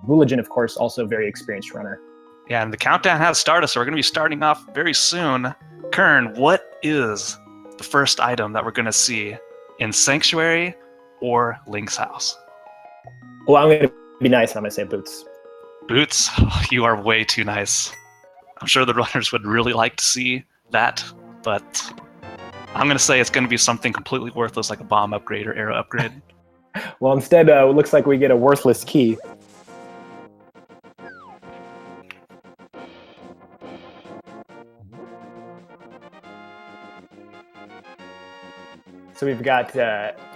Vulajin, of course, also a very experienced runner. Yeah, and the countdown has started, so we're going to be starting off very soon. Kern, what is the first item that we're going to see in Sanctuary or Link's house? Well, I'm going to be nice, and I'm going to say boots. Boots? Oh, you are way too nice. I'm sure the runners would really like to see that, but I'm going to say it's going to be something completely worthless, like a bomb upgrade or arrow upgrade. Well, instead, it looks like we get a worthless key. So we've got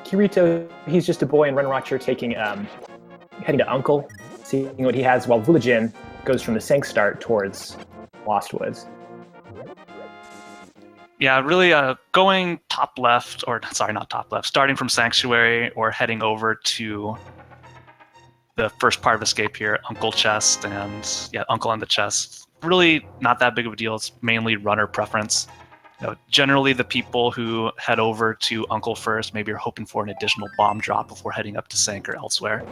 Kirito, he's just a boy, and runnerwatcher heading to Uncle, seeing what he has, while Vulajin goes from the Sank start towards Lost Woods. Yeah, really going top left, or sorry, not top left, starting from Sanctuary or heading over to the first part of Escape here, Uncle Chest, and yeah, Uncle and the Chest. Really not that big of a deal. It's mainly runner preference. Generally, the people who head over to Uncle first maybe are hoping for an additional bomb drop before heading up to Sank or elsewhere.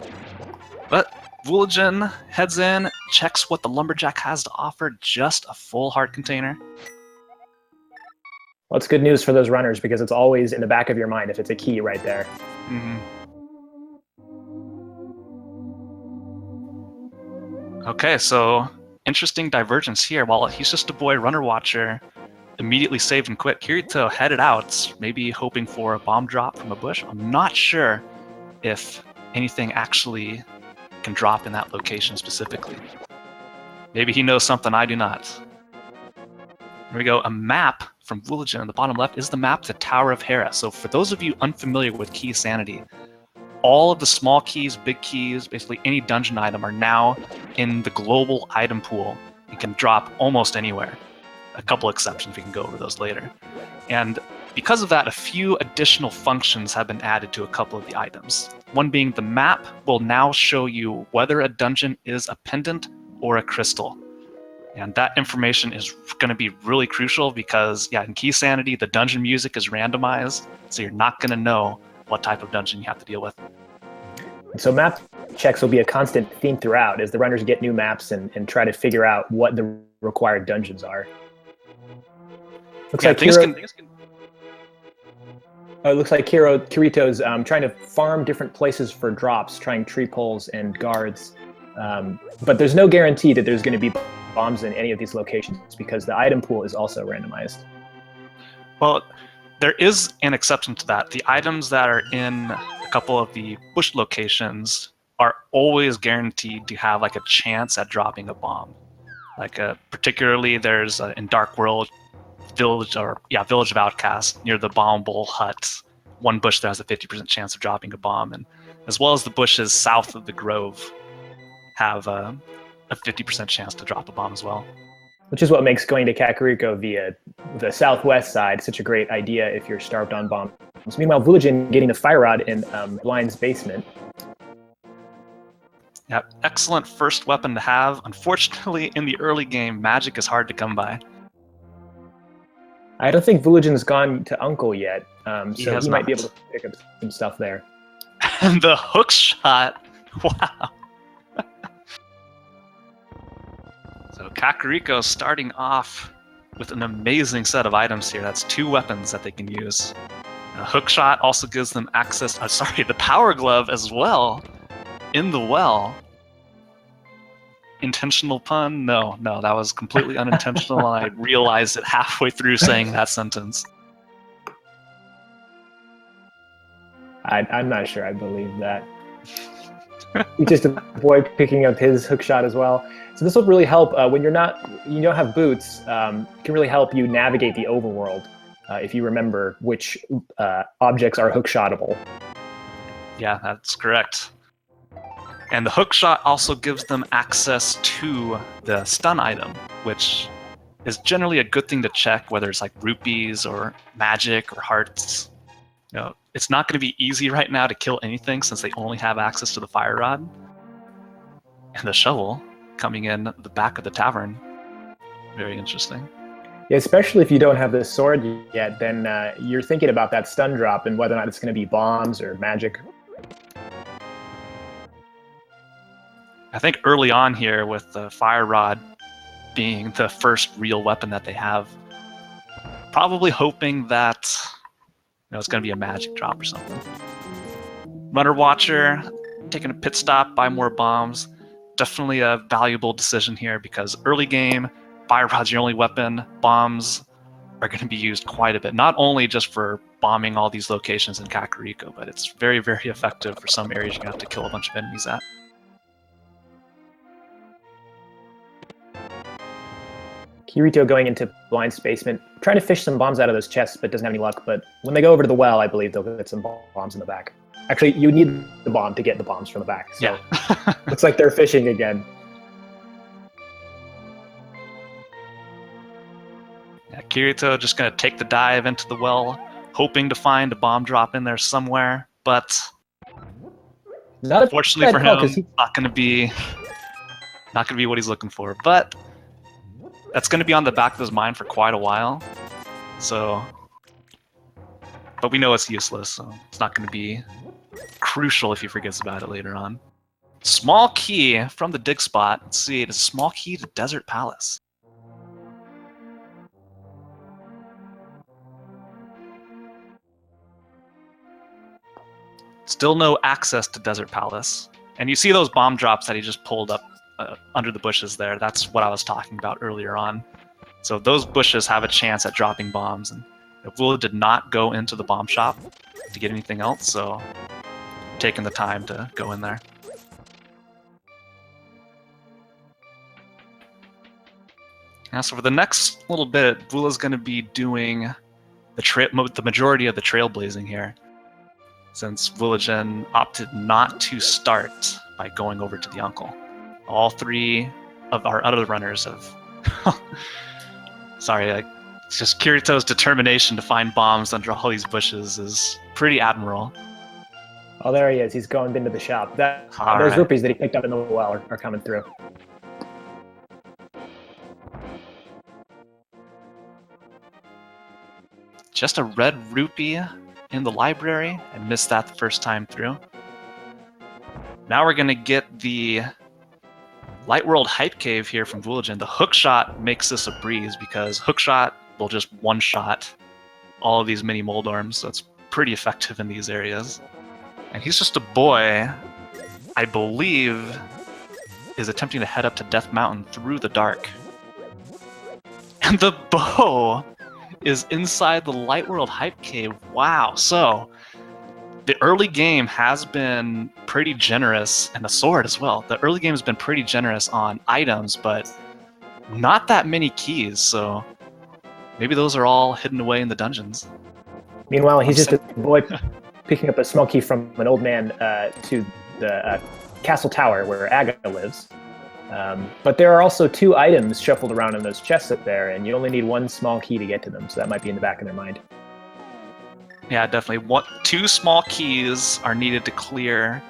But Vulajin heads in, checks what the Lumberjack has to offer, just a full heart container. Well, it's good news for those runners because it's always in the back of your mind if it's a key right there. Mm-hmm. Okay, so interesting divergence here. While Hesjustaboy runnerwatcher immediately saved and quit, Kirito headed out, maybe hoping for a bomb drop from a bush. I'm not sure if anything actually can drop in that location specifically. Maybe he knows something I do not. Here we go, a map from Vulajin in the bottom left is the map to Tower of Hera. So for those of you unfamiliar with Keysanity, all of the small keys, big keys, basically any dungeon item are now in the global item pool. You can drop almost anywhere. A couple exceptions, we can go over those later. And because of that, a few additional functions have been added to a couple of the items. One being the map will now show you whether a dungeon is a pendant or a crystal. And that information is going to be really crucial because, yeah, in Keysanity, the dungeon music is randomized, so you're not going to know what type of dungeon you have to deal with. So map checks will be a constant theme throughout as the runners get new maps and try to figure out what the required dungeons are. Looks like Kirito's trying to farm different places for drops, trying tree poles and guards. But there's no guarantee that there's going to be bombs in any of these locations because the item pool is also randomized. Well, there is an exception to that. The items that are in a couple of the bush locations are always guaranteed to have like a chance at dropping a bomb. Like particularly there's in Dark World, Village of Outcasts near the bombable hut. One bush there has a 50% chance of dropping a bomb, and as well as the bushes south of the grove have a 50% chance to drop a bomb as well. Which is what makes going to Kakariko via the southwest side such a great idea if you're starved on bombs. Meanwhile, Vulajin getting the fire rod in Blind's basement. Yeah, excellent first weapon to have. Unfortunately, in the early game, magic is hard to come by. I don't think Vulajin's gone to Uncle yet, so he might be able to pick up some stuff there. And the hook shot, wow. So Kakariko starting off with an amazing set of items here. That's 2 weapons that they can use. Hookshot also gives them access, the Power Glove as well, in the well. Intentional pun? No, that was completely unintentional. I realized it halfway through saying that sentence. I'm not sure I believe that. He's just a boy picking up his hookshot as well. So this will really help when you don't have boots. It can really help you navigate the overworld if you remember which objects are hookshotable. Yeah, that's correct. And the hookshot also gives them access to the stun item, which is generally a good thing to check, whether it's like rupees or magic or hearts. It's not going to be easy right now to kill anything since they only have access to the fire rod and the shovel coming in the back of the tavern. Very interesting. Yeah, especially if you don't have the sword yet, then you're thinking about that stun drop and whether or not it's going to be bombs or magic. I think early on here, with the fire rod being the first real weapon that they have, probably hoping that it's going to be a magic drop or something. Runner Watcher taking a pit stop, buy more bombs. Definitely a valuable decision here because early game, fire rod's your only weapon. Bombs are going to be used quite a bit, not only just for bombing all these locations in Kakariko, but it's very, very effective for some areas you're going to have to kill a bunch of enemies at. Kirito going into Blind's basement, trying to fish some bombs out of those chests, but doesn't have any luck. But when they go over to the well, I believe they'll get some bombs in the back. Actually, you need the bomb to get the bombs from the back. So Yeah. looks like they're fishing again. Yeah, Kirito just going to take the dive into the well, hoping to find a bomb drop in there somewhere. But unfortunately for him, not going to be what he's looking for. But that's going to be on the back of his mind for quite a while. So, but we know it's useless, so it's not going to be crucial if he forgets about it later on. Small key from the dig spot. Let's see, it's a small key to Desert Palace. Still no access to Desert Palace. And you see those bomb drops that he just pulled up under the bushes there. That's what I was talking about earlier on. So those bushes have a chance at dropping bombs. And Vula did not go into the bomb shop to get anything else, so taking the time to go in there. Now, so for the next little bit, Vula's going to be doing the majority of the trailblazing here, since Vulajin opted not to start by going over to the uncle. All three of our other runners have... Sorry, it's just Kirito's determination to find bombs under all these bushes is pretty admirable. Oh, there he is. He's going into the shop. Those rupees that he picked up in the well are coming through. Just a red rupee in the library. I missed that the first time through. Now we're going to get the Light World Hype Cave here from Vulajin. The hookshot makes this a breeze because hookshot will just one-shot all of these mini Moldorms, so it's pretty effective in these areas. And he's just a boy, I believe, is attempting to head up to Death Mountain through the dark. And the bow is inside the Light World Hype Cave. Wow. So the early game has been pretty generous, and the sword as well. The early game has been pretty generous on items, but not that many keys. So maybe those are all hidden away in the dungeons. Meanwhile, he's just a boy picking up a small key from an old man to the castle tower where Aga lives. But there are also 2 items shuffled around in those chests up there, and you only need 1 small key to get to them, so that might be in the back of their mind. Yeah, definitely. 2 small keys are needed to clear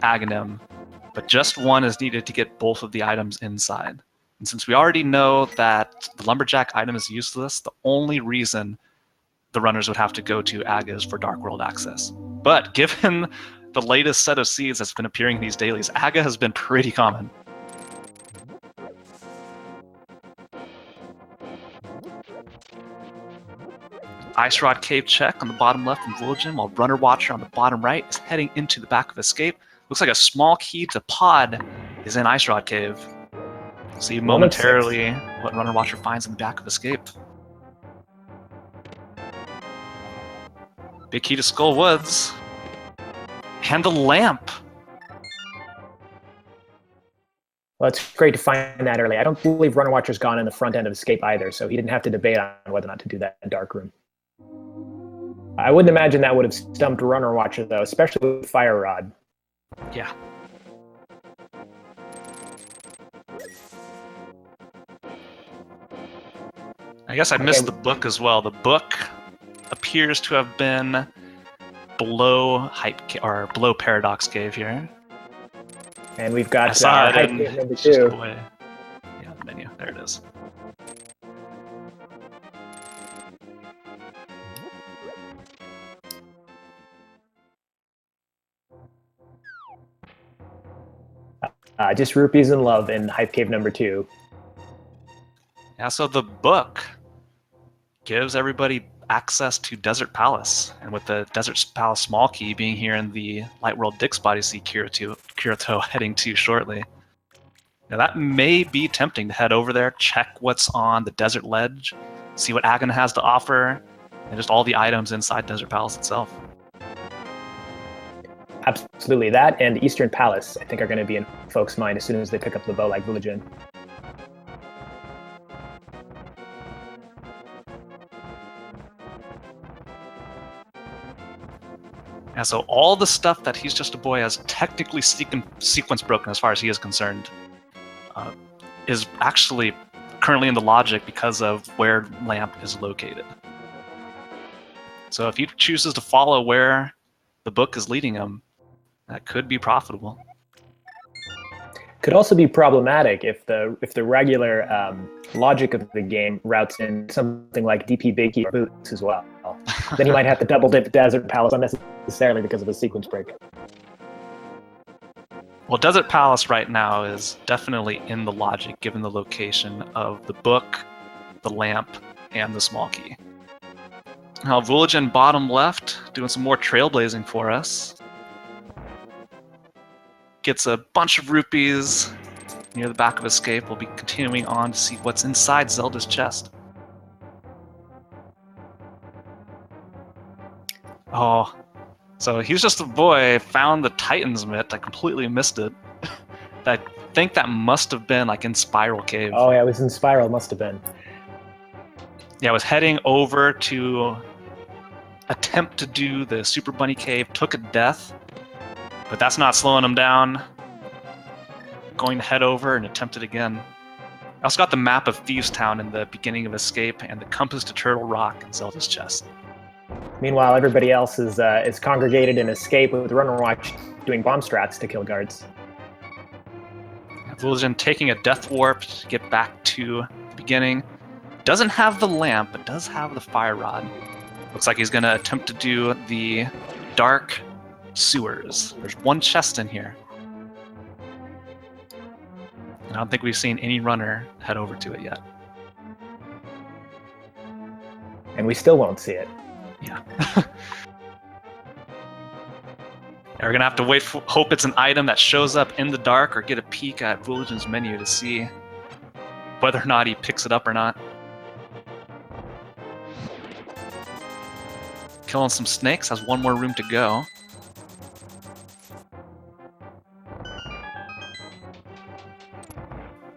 Aghanim, but just 1 is needed to get both of the items inside. And since we already know that the Lumberjack item is useless, the only reason the runners would have to go to Aga is for Dark World access. But given the latest set of seeds that's been appearing in these dailies, Aga has been pretty common. Ice Rod Cave check on the bottom left from Vulajin, while Runner Watcher on the bottom right is heading into the back of Escape. Looks like a small key to Pod is in Ice Rod Cave. See momentarily what Runner Watcher finds in the back of Escape. Big key to Skull Woods. And the lamp. Well, it's great to find that early. I don't believe Runner Watcher's gone in the front end of Escape either, so he didn't have to debate on whether or not to do that in Dark Room. I wouldn't imagine that would have stumped Runner Watcher, though, especially with Fire Rod. Yeah. I guess I missed the book as well. The book appears to have been below below Paradox Cave here. And we've got Hype Cave number 2. Yeah, the menu. There it is. Just rupees and love in Hype Cave number 2. Yeah, so the book gives everybody access to Desert Palace, and with the Desert Palace small key being here in the Light World Dig spot you see Kirito heading to shortly. Now that may be tempting to head over there, check what's on the Desert Ledge, see what Aghanim has to offer, and just all the items inside Desert Palace itself. Absolutely. That and Eastern Palace, I think, are going to be in folks' mind as soon as they pick up the bow like Vulajin. And so all the stuff that Hesjustaboy has technically sequence broken as far as he is concerned is actually currently in the logic because of where Lamp is located. So if he chooses to follow where the book is leading him, that could be profitable. Could also be problematic if the regular logic of the game routes in something like DP Big Key or Boots as well. Then he might have to double dip Desert Palace unnecessarily because of a sequence break. Well, Desert Palace right now is definitely in the logic given the location of the book, the lamp, and the small key. Now, Vulajin bottom left, doing some more trailblazing for us. Gets a bunch of rupees near the back of Escape. We'll be continuing on to see what's inside Zelda's chest. Oh, so Hesjustaboy found the Titan's Mitt. I completely missed it. I think that must have been like in Spiral Cave. Oh yeah, it was in Spiral, must have been. Yeah, I was heading over to attempt to do the Super Bunny Cave, took a death, but that's not slowing him down. Going to head over and attempt it again. I also got the map of Thieves Town in the beginning of Escape and the compass to Turtle Rock in Zelda's chest. Meanwhile, everybody else is congregated in Escape with runnerwatcher doing bomb strats to kill guards. Vulajin taking a death warp to get back to the beginning. Doesn't have the lamp, but does have the fire rod. Looks like he's going to attempt to do the dark sewers. There's one chest in here. And I don't think we've seen any runner head over to it yet. And we still won't see it. Yeah. We're going to have to wait for, hope it's an item that shows up in the dark or get a peek at Vulajin's menu to see whether or not he picks it up or not. Killing some snakes, has one more room to go.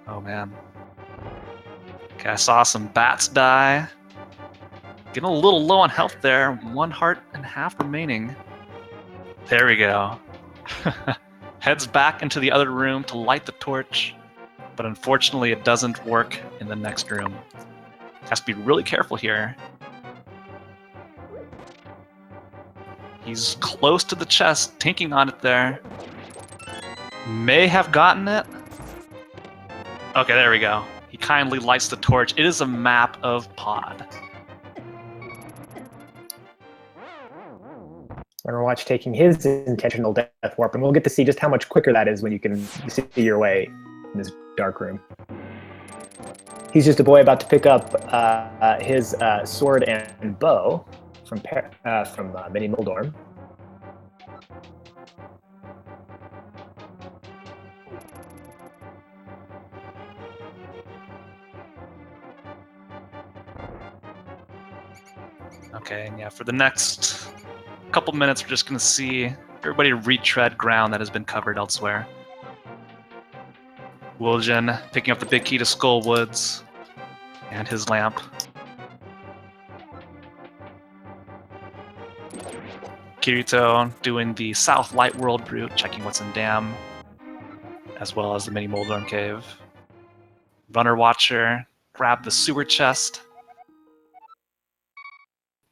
Oh man. Okay, I saw some bats die. Getting a little low on health there. 1 heart and half remaining. There we go. Heads back into the other room to light the torch, but unfortunately it doesn't work in the next room. Has to be really careful here. He's close to the chest, tinking on it there. May have gotten it. Okay, there we go. He kindly lights the torch. It is a map of Pod. Runnerwatcher taking his intentional death warp, and we'll get to see just how much quicker that is when you can see your way in this dark room. Hesjustaboy about to pick up his sword and bow from Mini Moldorm. Okay, and yeah, for the next couple minutes, we're just going to see everybody retread ground that has been covered elsewhere. Vulajin picking up the big key to Skull Woods and his lamp. Kirito doing the South Light World route, checking what's in Dam, as well as the Mini Moldorm Cave. Runnerwatcher grabbed the sewer chest.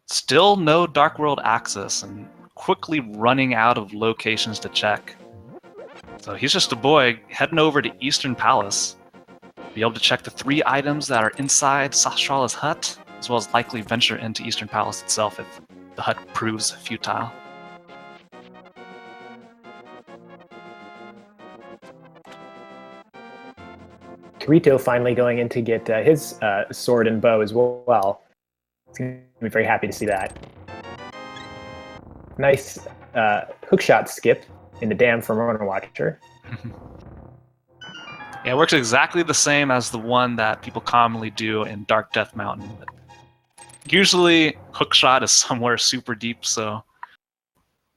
Still no Dark World access, and quickly running out of locations to check. So Hesjustaboy heading over to Eastern Palace. Be able to check the 3 items that are inside Sastrala's hut, as well as likely venture into Eastern Palace itself if the hut proves futile. Kirito finally going in to get his sword and bow as well. He's going to be very happy to see that. Nice hookshot skip in the dam from Runner Watcher. Yeah, it works exactly the same as the one that people commonly do in Dark Death Mountain. But usually, hookshot is somewhere super deep, so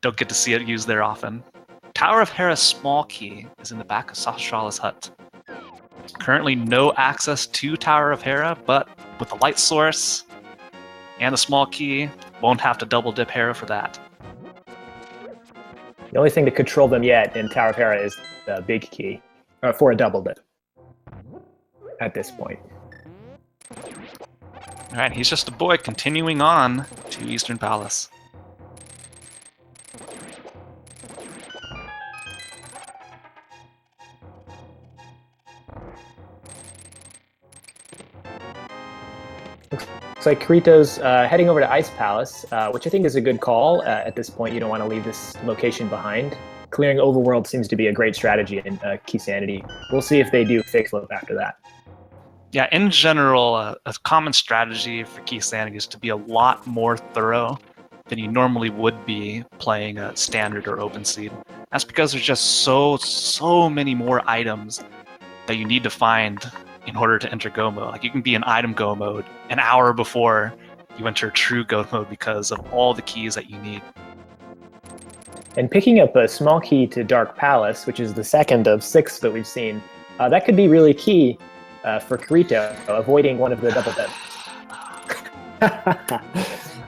don't get to see it used there often. Tower of Hera's small key is in the back of Sastrala's hut. Currently no access to Tower of Hera, but with the light source and the small key, won't have to double dip Hera for that. The only thing to control them yet in Tower of Hera is the big key, for a double dip at this point. Alright, he's just a boy continuing on to Eastern Palace. Looks like Kirito's heading over to Ice Palace, which I think is a good call. At this point, you don't want to leave this location behind. Clearing Overworld seems to be a great strategy in Keysanity. We'll see if they do fake flip after that. Yeah, in general, a common strategy for Keysanity is to be a lot more thorough than you normally would be playing a standard or open seed. That's because there's just so many more items that you need to find in order to enter Go mode. Like, you can be in item Go mode an hour before you enter true Go mode because of all the keys that you need. And picking up a small key to Dark Palace, which is the second of 6 that we've seen, that could be really key for Kirito, avoiding one of the double dips.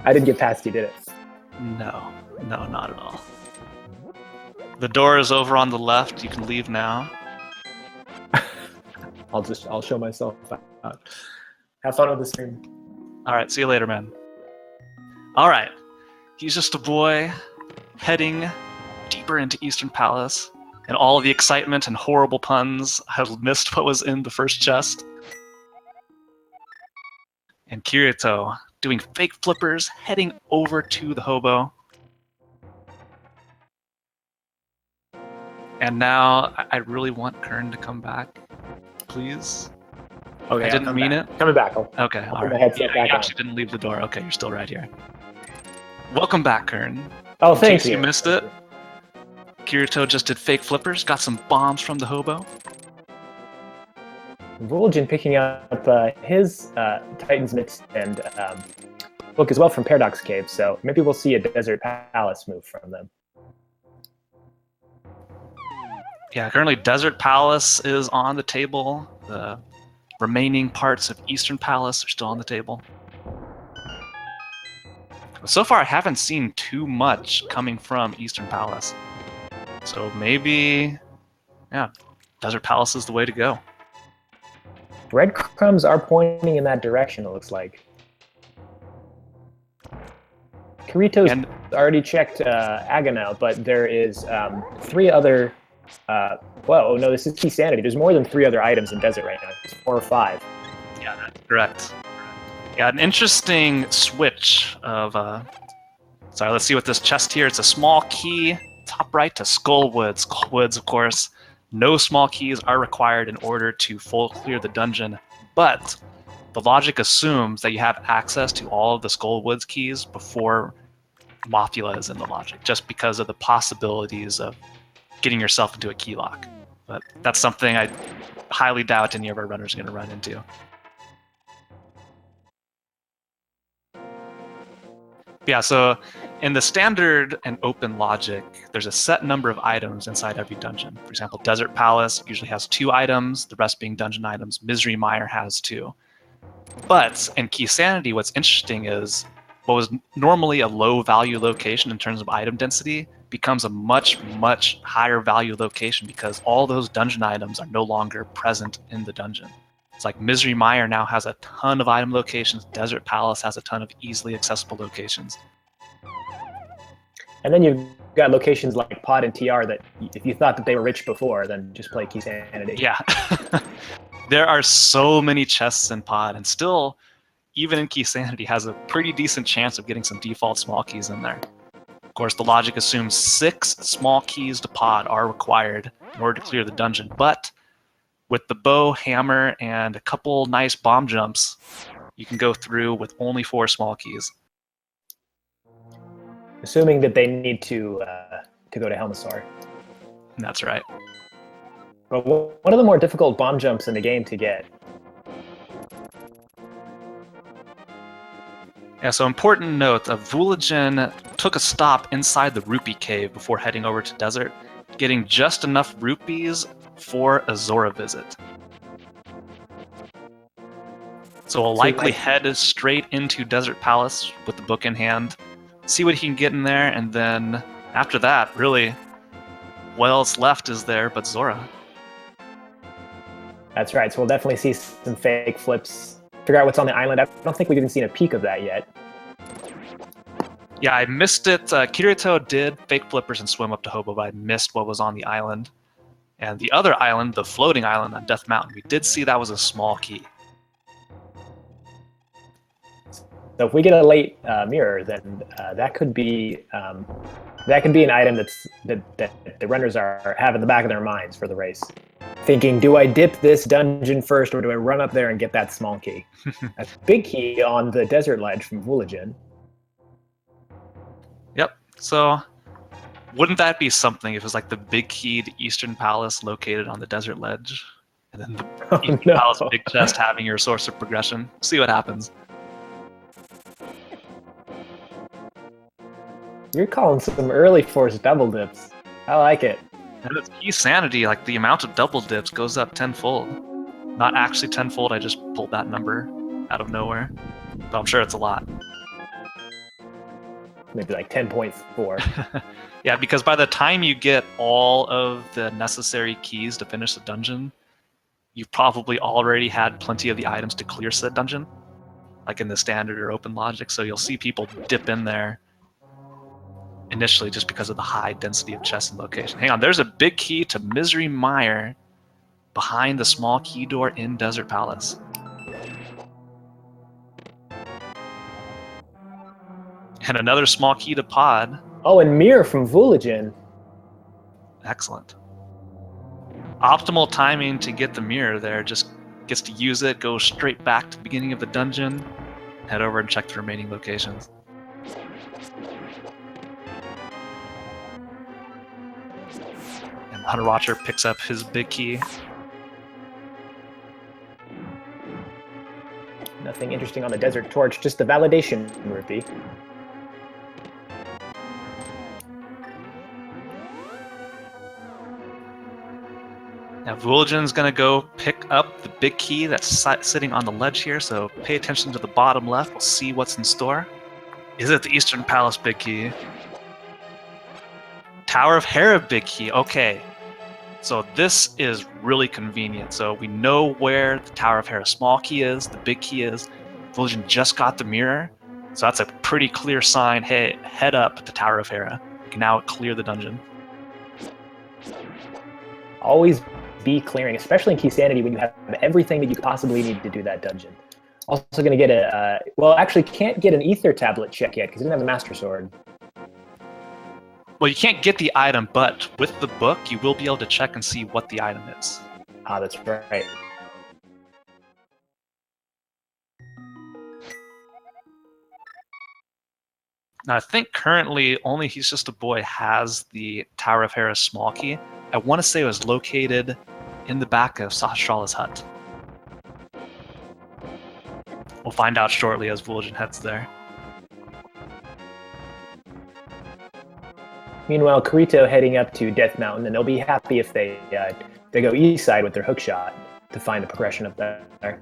I didn't get past you, did it? No, not at all. The door is over on the left. You can leave now. I'll show myself out. Have fun with the stream. All right, see you later, man. All right, he's just a boy heading deeper into Eastern Palace, and all of the excitement and horrible puns. I missed what was in the first chest. And Kirito doing fake flippers, heading over to the hobo. And now I really want Kern to come back, please. Okay, I didn't mean it. Coming back. Okay, all right. You actually didn't leave the door. Okay, you're still right here. Welcome back, Kern. Oh, thank you. You missed it. Kirito just did fake flippers, got some bombs from the hobo. Vulajin picking up his Titan's Mix and book as well from Paradox Cave, so maybe we'll see a Desert Palace move from them. Yeah, currently Desert Palace is on the table. The remaining parts of Eastern Palace are still on the table. So far, I haven't seen too much coming from Eastern Palace. So maybe, yeah, Desert Palace is the way to go. Breadcrumbs are pointing in that direction, it looks like. Kirito's already checked Agonal, but there is 3 other... whoa, no, this is Keysanity. There's more than 3 other items in Desert right now. It's 4 or 5. Yeah, that's correct. Yeah, an interesting switch of... sorry, let's see what this chest here. It's a small key, top right to Skullwood. Skullwoods, of course. No small keys are required in order to full clear the dungeon, but the logic assumes that you have access to all of the Skullwoods keys before Mothula is in the logic, just because of the possibilities of getting yourself into a key lock. But that's something I highly doubt any of our runners are going to run into. Yeah, so in the standard and open logic, there's a set number of items inside every dungeon. For example, Desert Palace usually has 2 items, the rest being dungeon items. Misery Mire has 2. But in Keysanity, what's interesting is what was normally a low value location in terms of item density becomes a much higher value location because all those dungeon items are no longer present in the dungeon. It's like Misery Mire now has a ton of item locations. Desert Palace has a ton of easily accessible locations. And then you've got locations like Pod and TR that if you thought that they were rich before, then just play Keysanity. Yeah. There are so many chests in Pod, and still, even in Keysanity, has a pretty decent chance of getting some default small keys in there. Of course, the logic assumes 6 small keys to Pod are required in order to clear the dungeon, but with the bow, hammer, and a couple nice bomb jumps, you can go through with only 4 small keys. Assuming that they need to go to Helmasaur. That's right. But one of the more difficult bomb jumps in the game to get. Yeah, so important note, Vulajin took a stop inside the Rupee Cave before heading over to Desert, getting just enough rupees for a Zora visit. So we'll likely head straight into Desert Palace with the book in hand, see what he can get in there, and then after that, really, what else left is there but Zora? That's right, so we'll definitely see some fake flips, figure out what's on the island. I don't think we've even seen a peek of that yet. Yeah, I missed it. Kirito did fake flippers and swim up to Hobo, but I missed what was on the island. And the other island, the floating island on Death Mountain, we did see that was a small key. So if we get a late mirror, then that could be an item that the runners have in the back of their minds for the race, thinking, do I dip this dungeon first, or do I run up there and get that small key? That's a big key on the desert ledge from Vulajin. Yep. So wouldn't that be something if it was like the big key to Eastern Palace located on the desert ledge, and then the Eastern Palace big chest having your source of progression? See what happens. You're calling some early force double dips. I like it. And it's Keysanity, like the amount of double dips goes up tenfold. Not actually tenfold, I just pulled that number out of nowhere. But I'm sure it's a lot. Maybe like 10.4. Yeah, because by the time you get all of the necessary keys to finish the dungeon, you've probably already had plenty of the items to clear said dungeon, like in the standard or open logic. So you'll see people dip in there initially just because of the high density of chests and location. Hang on, there's a big key to Misery Mire behind the small key door in Desert Palace. And another small key to Pod. Oh, and Mir from Vulajin. Excellent. Optimal timing to get the mirror there. Just gets to use it, go straight back to the beginning of the dungeon, head over and check the remaining locations. And runnerwatcher picks up his big key. Nothing interesting on the Desert Torch, just the validation rupee. Now Vulajin's gonna go pick up the big key that's sitting on the ledge here, so pay attention to the bottom left. We'll see what's in store. Is it the Eastern Palace big key? Tower of Hera big key, okay. So this is really convenient. So we know where the Tower of Hera small key is, the big key is. Vulajin just got the mirror, so that's a pretty clear sign, hey, head up to Tower of Hera. We can now clear the dungeon. Always be clearing, especially in Keysanity when you have everything that you possibly need to do that dungeon. Also going to get a, well, actually can't get an ether tablet check yet because he didn't have a Master Sword. Well, you can't get the item, but with the book, you will be able to check and see what the item is. Ah, that's right. Now, I think currently only Hesjustaboy has the Tower of Hera small key. I want to say it was located in the back of Sahasrara's hut. We'll find out shortly as Vulajin heads there. Meanwhile, Kirito heading up to Death Mountain, and they'll be happy if they go east side with their hookshot to find the progression up there.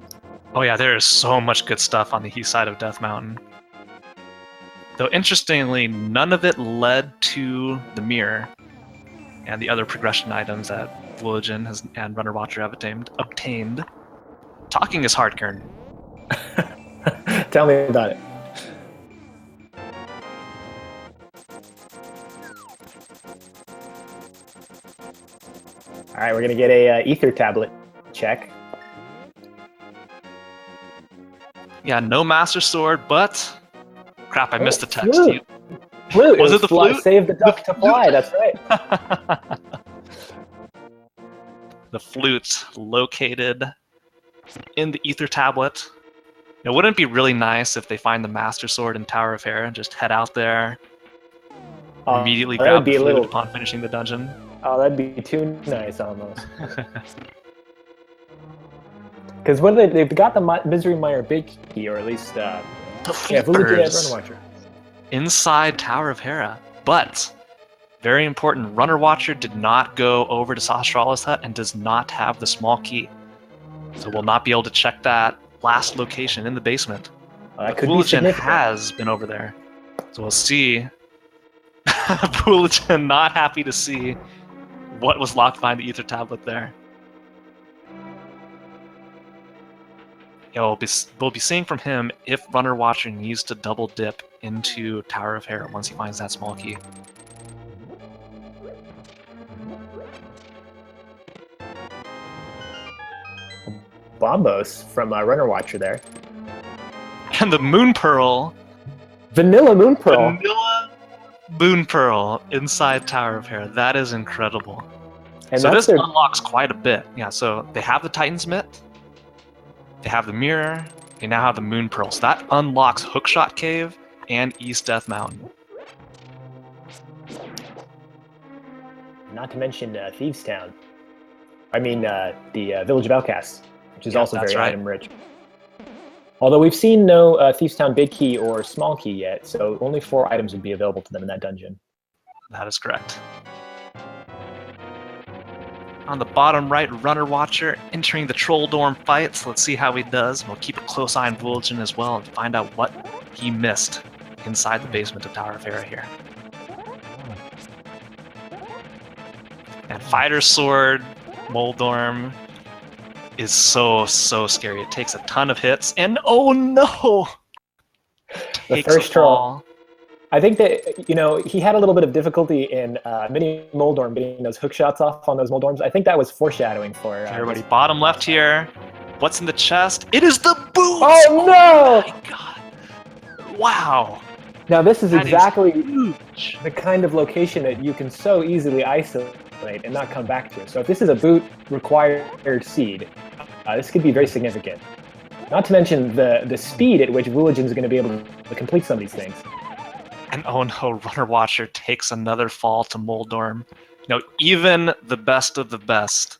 Oh yeah, there is so much good stuff on the east side of Death Mountain. Though interestingly, none of it led to the mirror and the other progression items that Vulajin and runnerwatcher have obtained. Talking is hard, Kern. Tell me about it. All right, we're gonna get a ether tablet check. Yeah, no Master Sword, but crap, I missed the text. Flute. Was it the flute? Save the duck to fly. That's right. the flute located in the Ether Tablet. It wouldn't it be really nice if they find the Master Sword in Tower of Hera and just head out there, immediately that would grab be the a flute little. upon finishing the dungeon? Oh, that'd be too nice almost. Because what they've got the Misery Mire big key, or at least The Vulajin flippers runnerwatcher. inside Tower of Hera, but very important, runnerwatcher did not go over to Sastrala's hut and does not have the small key, so we'll not be able to check that last location in the basement. That could be Vulajin significant. has been over there, so we'll see. Vulajin not happy to see what was locked behind the Ether Tablet there. We'll be seeing from him if Runner Watcher needs to double dip into Tower of Hera once he finds that small key. Bombos from Runner Watcher there. And the Moon Pearl. Vanilla Moon Pearl. Vanilla Moon Pearl inside Tower of Hera. That is incredible. And So that's this their unlocks quite a bit. Yeah, so they have the Titan's Mitt, they have the mirror, they now have the Moon Pearl. So that unlocks Hookshot Cave and East Death Mountain. not to mention Thieves Town. I mean the Village of Outcasts, which is also that's very right. item rich. Although we've seen no Thieves Town big key or small key yet, so only 4 items would be available to them in that dungeon. That is correct. On the bottom right, Runner Watcher entering the Troll Dorm fights. Let's see how he does. We'll keep a close eye on Vulajin as well and find out what he missed inside the basement of Tower of Hera here. And Fighter Sword, Moldorm is so scary. It takes a ton of hits, and oh no! The Takes first a troll. fall. I think that, he had a little bit of difficulty in Mini Moldorm getting those hook shots off on those Moldorms. I think that was foreshadowing for Everybody, bottom left here. What's in the chest? It is the boots! Oh no! My god! Wow! Now this is That is exactly huge. the kind of location that you can so easily isolate and not come back to. So if this is a boot required seed, this could be very significant. Not to mention the speed at which Vulajin is going to be able to complete some of these things. And oh no, Runner Watcher takes another fall to Moldorm. Even the best of the best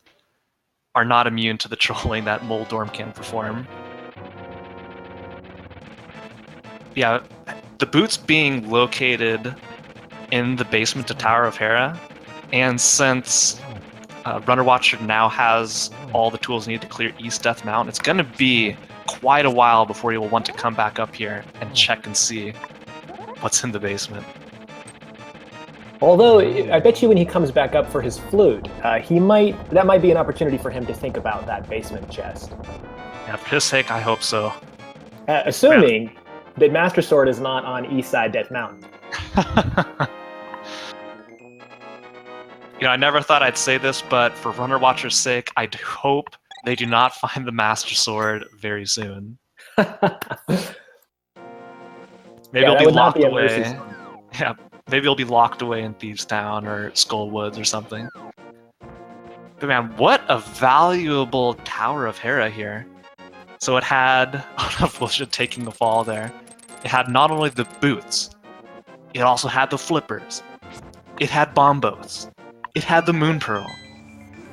are not immune to the trolling that Moldorm can perform. Yeah, the boots being located in the basement of Tower of Hera, and since Runner Watcher now has all the tools needed to clear East Death Mountain, it's going to be quite a while before he will want to come back up here and check and see what's in the basement. Although, I bet you when he comes back up for his flute, that might be an opportunity for him to think about that basement chest. Yeah, for his sake, I hope so. Assuming that Master Sword is not on East Side Death Mountain. I never thought I'd say this, but for Runner Watcher's sake, I do hope they do not find the Master Sword very soon. Maybe it'll be locked away. Yeah, maybe it'll be locked away in Thieves Town or Skullwoods or something. But man, what a valuable Tower of Hera here. So it had, Vulajin taking the fall there, it had not only the boots, it also had the flippers, it had bombos, it had the Moon Pearl,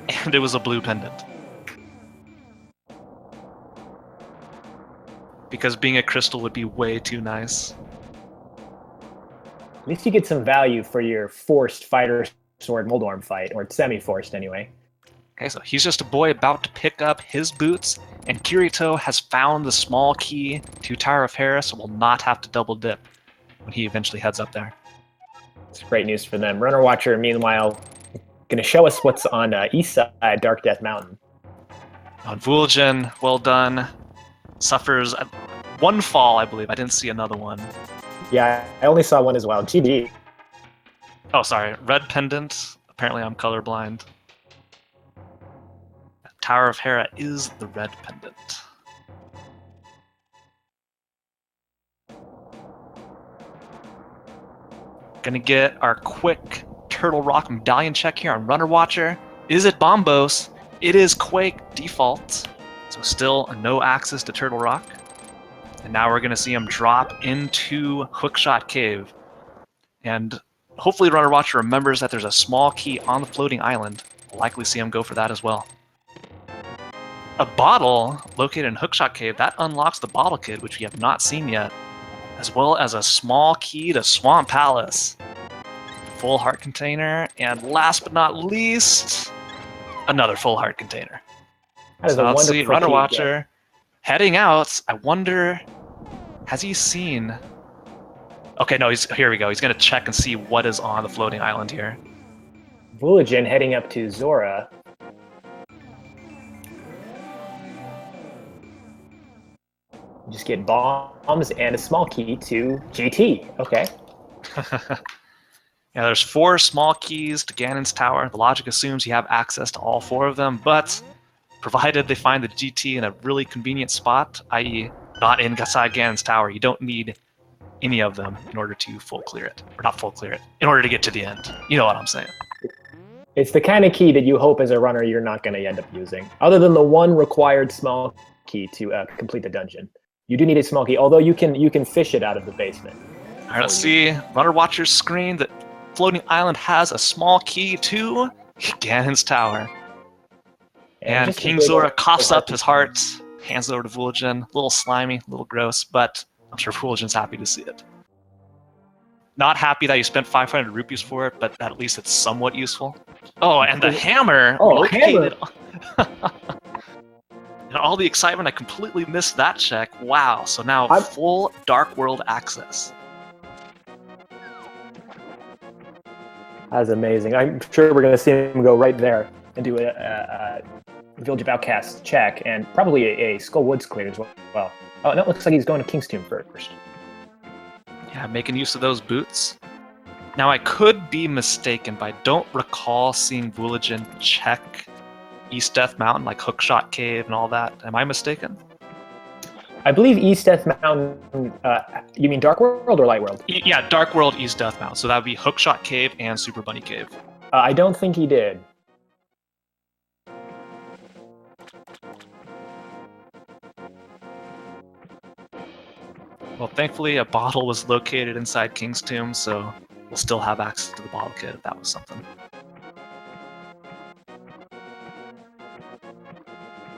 and it was a blue pendant. Because being a crystal would be way too nice. At least you get some value for your forced Fighter Sword Moldorm fight, or semi-forced anyway. Okay, so he's just a boy about to pick up his boots, and Kirito has found the small key to Tower of Hera, so we'll not have to double dip when he eventually heads up there. It's great news for them. Runner Watcher, meanwhile, going to show us what's on East Side Dark Death Mountain. On Vulajin, well done. Suffers one fall, I believe. I didn't see another one. Yeah, I only saw one as well. GD. Oh, sorry. Red pendant. Apparently I'm colorblind. Tower of Hera is the red pendant. Gonna get our quick Turtle Rock medallion check here on Runner Watcher. Is it Bombos? It is Quake default, so still no access to Turtle Rock. And now we're going to see him drop into Hookshot Cave. And hopefully Runner Watcher remembers that there's a small key on the floating island. We'll likely see him go for that as well. A bottle located in Hookshot Cave, that unlocks the Bottle Kid, which we have not seen yet, as well as a small key to Swamp Palace. Full heart container, and last but not least, another full heart container. That is So a let's see, wonderful Runner key, Watcher heading out. I wonder, has he seen... Okay, no, here we go. He's going to check and see what is on the floating island here. Vulajin heading up to Zora. Just get bombs and a small key to GT. Okay. Yeah, there's 4 small keys to Ganon's tower. The logic assumes you have access to all 4 of them, but provided they find the GT in a really convenient spot, i.e. not inside Ganon's tower, you don't need any of them in order to full clear it. Or not full clear it, in order to get to the end. You know what I'm saying. It's the kind of key that you hope as a runner you're not going to end up using, other than the one required small key to complete the dungeon. You do need a small key, although you can fish it out of the basement. All right, let's see. Runner Watcher's screen. The floating island has a small key to Ganon's tower. And King Zora coughs up his heart, hands it over to Vulajin. A little slimy, a little gross, but I'm sure Vulajin's happy to see it. Not happy that you spent 500 rupees for it, but at least it's somewhat useful. Oh, and the hammer located... And all the excitement, I completely missed that check. Wow, so now full Dark World access. That's amazing. I'm sure we're going to see him go right there and do a Village of Outcasts check, and probably a Skull Woods clear as well. Oh, no, it looks like he's going to King's Tomb first. Yeah, making use of those boots. Now, I could be mistaken, but I don't recall seeing Vulajin check East Death Mountain, like Hookshot Cave and all that. Am I mistaken? I believe East Death Mountain, you mean Dark World or Light World? Yeah, Dark World, East Death Mountain. So that would be Hookshot Cave and Super Bunny Cave. I don't think he did. Well, thankfully, a bottle was located inside King's Tomb, so we'll still have access to the Bottle Kit if that was something.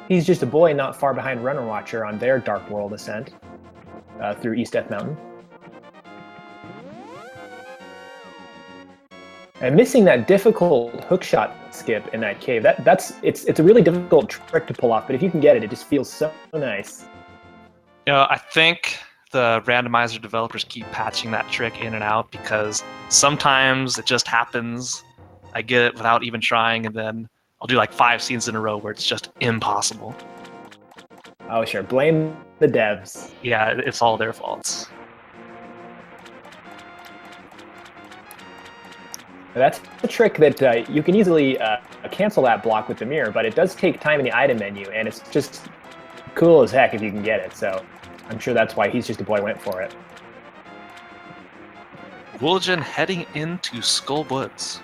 He's just a boy not far behind Runner Watcher on their Dark World ascent through East Death Mountain. And missing that difficult hookshot skip in that cave, it's a really difficult trick to pull off, but if you can get it, it just feels so nice. You know, I think the randomizer developers keep patching that trick in and out because sometimes it just happens. I get it without even trying, and then I'll do like 5 scenes in a row where it's just impossible. Oh, sure. Blame the devs. Yeah, it's all their faults. That's a trick that you can easily cancel that block with the mirror, but it does take time in the item menu, and it's just cool as heck if you can get it. So I'm sure that's why He's Just a Boy went for it. Vulajin heading into Skull Woods.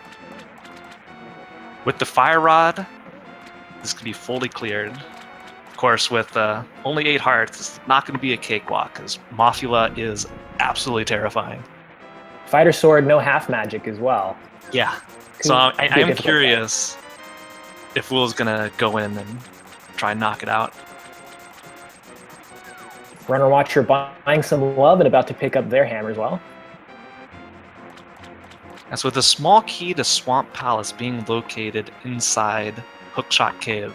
With the Fire Rod, this can be fully cleared. Of course, with only 8 hearts, it's not going to be a cakewalk, because Mothula is absolutely terrifying. Fighter Sword, no half magic as well. Yeah. So I am curious if Will's going to go in and try and knock it out. Runner Watcher buying some love and about to pick up their hammer as well. As with a small key to Swamp Palace being located inside Hookshot Cave.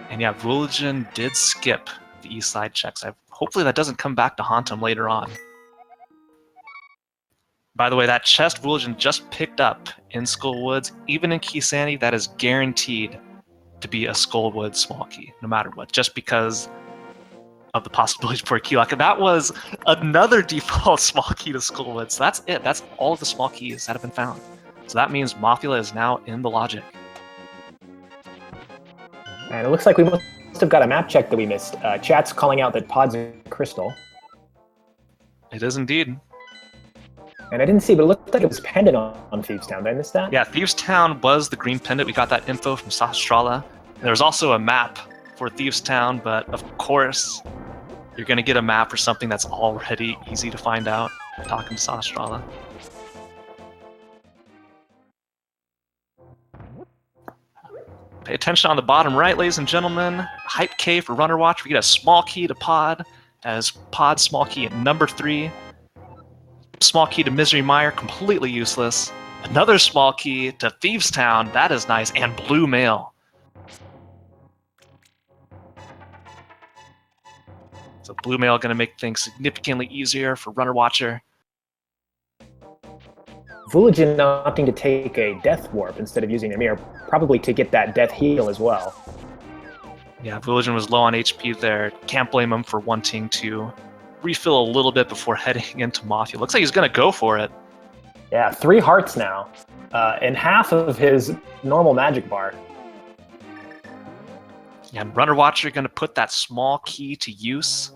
And yeah, Vulajin did skip the east side checks. Hopefully that doesn't come back to haunt him later on. By the way, that chest Vulajin just picked up in Skull Woods, even in Keysanity, that is guaranteed to be a Skull Woods small key, no matter what, just because of the possibilities for a key lock. And that was another default small key to Skull Woods. So that's it. That's all of the small keys that have been found. So that means Mothula is now in the logic. And it looks like we must have got a map check that we missed. Chat's calling out that Pod's a crystal. It is indeed. And I didn't see, but it looked like it was pendant on Thieves Town. Did I miss that? Yeah, Thieves Town was the green pendant. We got that info from Sastrala. There was also a map for Thieves Town, but of course, you're going to get a map for something that's already easy to find out, talking to Sastrala. Pay attention on the bottom right, ladies and gentlemen. Hype K for Runner Watch. We get a small key to Pod, as Pod small key at number 3. Small key to Misery Mire, completely useless. Another small key to Thieves Town, that is nice, and Blue Mail. So Blue Mail going to make things significantly easier for Runner Watcher. Vulajin opting to take a Death Warp instead of using a mirror, probably to get that Death Heal as well. Yeah, Vulajin was low on HP there. Can't blame him for wanting to refill a little bit before heading into Mafia. Looks like he's going to go for it. Yeah, 3 hearts now, and half of his normal magic bar. Yeah, and Runner Watcher going to put that small key to use.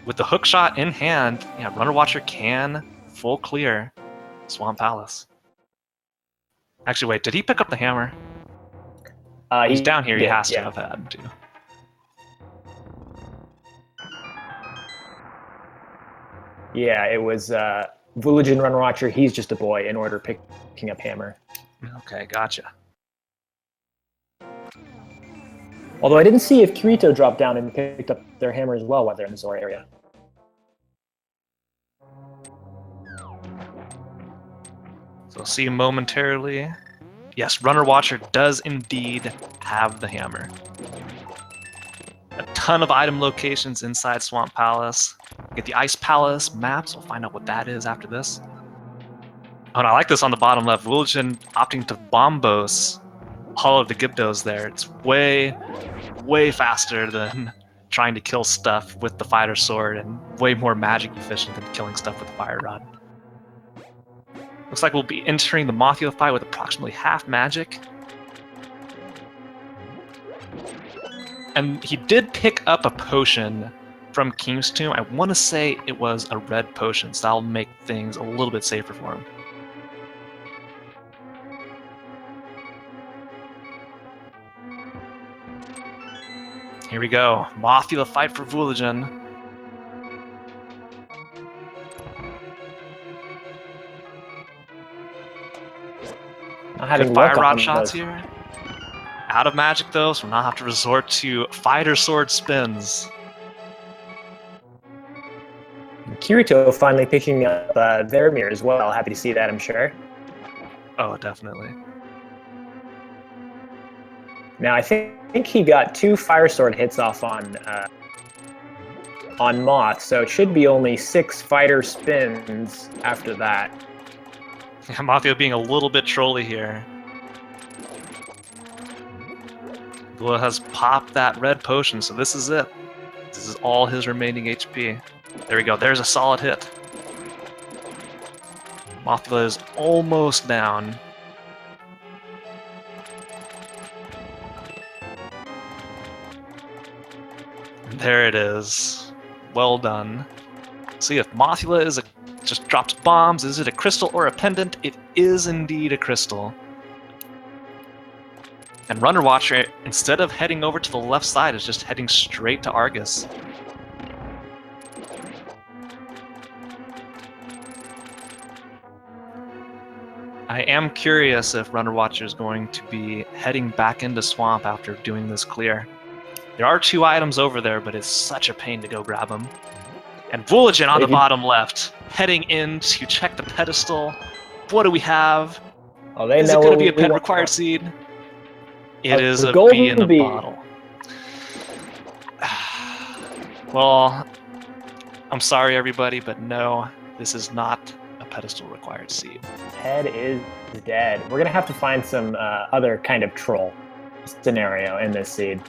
With the hook shot in hand, yeah, Runner Watcher can full clear Swamp Palace. Actually, wait, did he pick up the hammer? He's down here, he has to have had to. Yeah, it was Vulajin Runner Watcher, he's just a boy in order picking up hammer. Okay, gotcha. Although I didn't see if Kirito dropped down and picked up their hammer as well while they're in the Zora area. So we'll see momentarily. Yes, Runner Watcher does indeed have the hammer. A ton of item locations inside Swamp Palace. Get the Ice Palace maps. We'll find out what that is after this. Oh, and I like this on the bottom left. Vulajin opting to bombos all of the Gyptos there. It's way, way faster than trying to kill stuff with the fighter sword and way more magic efficient than killing stuff with the fire rod. Looks like we'll be entering the Mafia fight with approximately half magic. And he did pick up a potion from King's Tomb. I want to say it was a red potion, so that'll make things a little bit safer for him. Here we go. Mafia fight for Vulajin. Good fire rod shots here. Out of magic though, so we'll not have to resort to fighter sword spins. Kirito finally picking up their mirror as well. Happy to see that, I'm sure. Oh, definitely. Now I think he got 2 fire sword hits off on Moth, so it should be only 6 fighter spins after that. Yeah, Mafia being a little bit trolly here. Blue has popped that red potion, so this is it. This is all his remaining HP. There we go, there's a solid hit. Mafia is almost down. There it is. Well done. See if Mothula is just drops bombs. Is it a crystal or a pendant? It is indeed a crystal. And Runner Watcher, instead of heading over to the left side, is just heading straight to Argus. I am curious if Runner Watcher is going to be heading back into Swamp after doing this clear. There are 2 items over there, but it's such a pain to go grab them. And Vulajin on the bottom left, heading in to check the pedestal. What do we have? Oh, they is know it going to be a pen want. required seed? It is a golden bee in a bee. bottle. Well, I'm sorry everybody, but no, this is not a pedestal required seed. Head is dead. We're gonna have to find some other kind of troll scenario in this seed.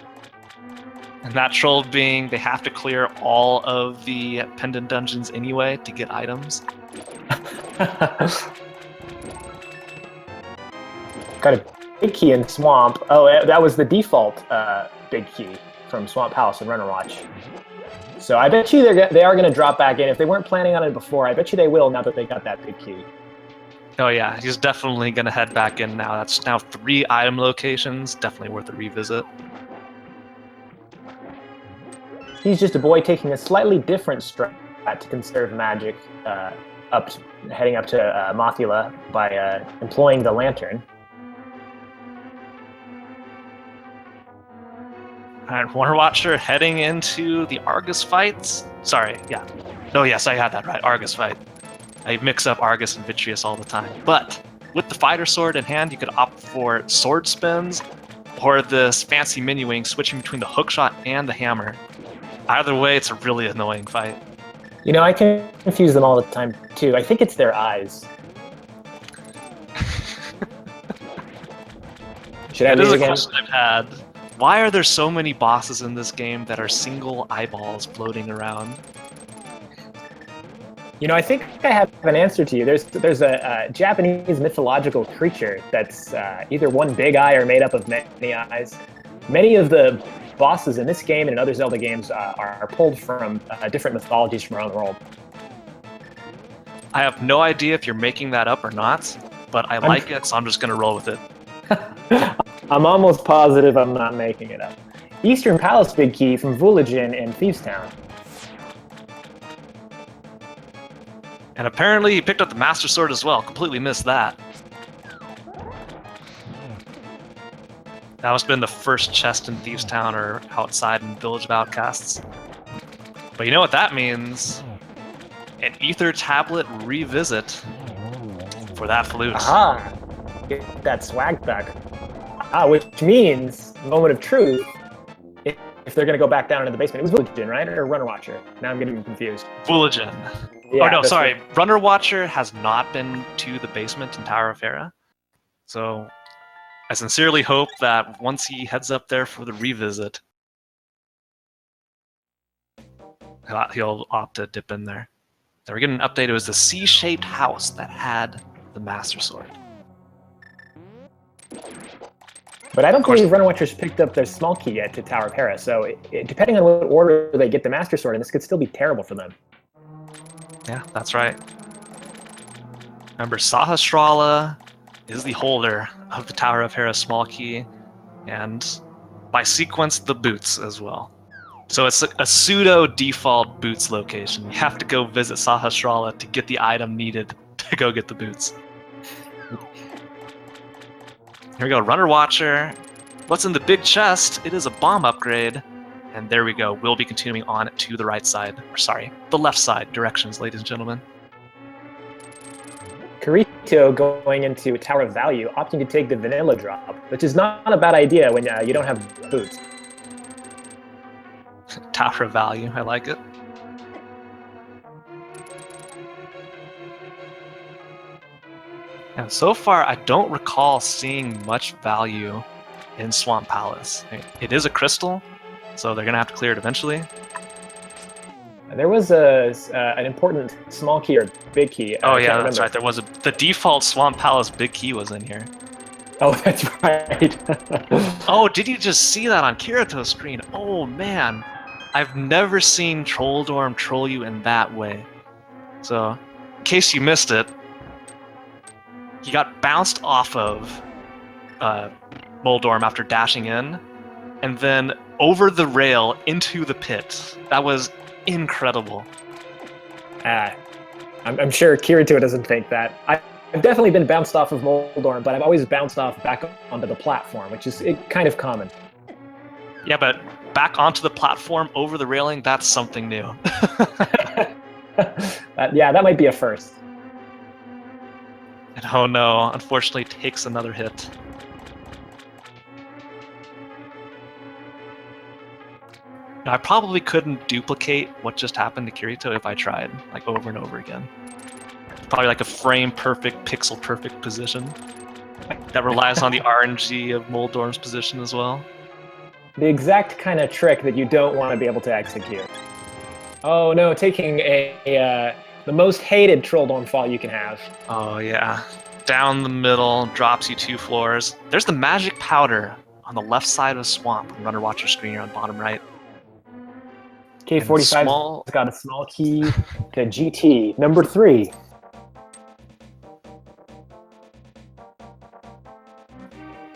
And that troll being they have to clear all of the pendant dungeons anyway to get items. Got a big key in Swamp. Oh, that was the default big key from Swamp House and Runner Watch. So I bet you they are going to drop back in. If they weren't planning on it before, I bet you they will now that they got that big key. Oh yeah, he's definitely going to head back in now. That's now 3 item locations. Definitely worth a revisit. He's just a boy taking a slightly different strat to conserve magic, heading up to Mothula by employing the lantern. Alright, runnerwatcher heading into the Argus fights. Sorry, yeah. Oh yes, I had that right. Argus fight. I mix up Argus and Vitreous all the time. But with the fighter sword in hand, you could opt for sword spins or this fancy mini wing switching between the hookshot and the hammer. Either way, it's a really annoying fight. You know, I can confuse them all the time too. I think it's their eyes. Should I That is leave a again? question I've had. Why are there so many bosses in this game that are single eyeballs floating around? You know, I think I have an answer to you. There's a Japanese mythological creature that's either one big eye or made up of many eyes. Many of the bosses in this game and in other Zelda games are pulled from different mythologies from around the world. I have no idea if you're making that up or not, but I like it, so I'm just going to roll with it. I'm almost positive I'm not making it up. Eastern Palace Big Key from Vulajin in Thieves Town. And apparently he picked up the Master Sword as well. Completely missed that. That must have been the first chest in Thieves Town or outside in Village of Outcasts. But you know what that means? An Ether Tablet revisit for that flute. Aha! Get that swag back. Which means, moment of truth, if they're going to go back down into the basement. It was Vulajin, right? Or runnerwatcher? Now I'm getting confused. Vulajin. Yeah, oh no, that's sorry. right. runnerwatcher has not been to the basement in Tower of Hera. So I sincerely hope that once he heads up there for the revisit, he'll opt to dip in there. So we're getting an update. It was the C-shaped house that had the Master Sword. But I don't believe runnerwatchers picked up their small key yet to Tower of Hera, so depending on what order they get the Master Sword in, this could still be terrible for them. Yeah, that's right. Remember, Sahasrara is the holder of the Tower of Hera small key, and by sequence, the boots as well. So it's a pseudo-default boots location. You have to go visit Sahasrara to get the item needed to go get the boots. Here we go, runnerwatcher. What's in the big chest? It is a bomb upgrade. And there we go. We'll be continuing on to the right side. Or sorry, the left side directions, ladies and gentlemen. Kirito going into Tower of Value, opting to take the vanilla drop, which is not a bad idea when you don't have boots. Tower of Value, I like it. And so far, I don't recall seeing much value in Swamp Palace. It is a crystal, so they're going to have to clear it eventually. There was an important small key or big key. Oh yeah, that's right. There was the default Swamp Palace big key was in here. Oh, that's right. Oh, did you just see that on Kirito's screen? Oh man, I've never seen Trolldorm troll you in that way. So, in case you missed it, he got bounced off of Moldorm after dashing in, and then over the rail into the pit. That was incredible. I'm sure Kirito doesn't think that. I've definitely been bounced off of Moldorm, but I've always bounced off back onto the platform, which is kind of common. Yeah, but back onto the platform over the railing, that's something new. Yeah, that might be a first. And oh no, unfortunately takes another hit. Now, I probably couldn't duplicate what just happened to Kirito if I tried, like over and over again. Probably like a frame-perfect, pixel-perfect position that relies on the RNG of Moldorm's position as well. The exact kind of trick that you don't want to be able to execute. Oh no, taking the most hated Trolldorm fall you can have. Oh yeah. Down the middle, drops you 2 floors. There's the magic powder on the left side of the swamp on runnerwatcher screen here on bottom right. K45's got a small key to GT, number 3.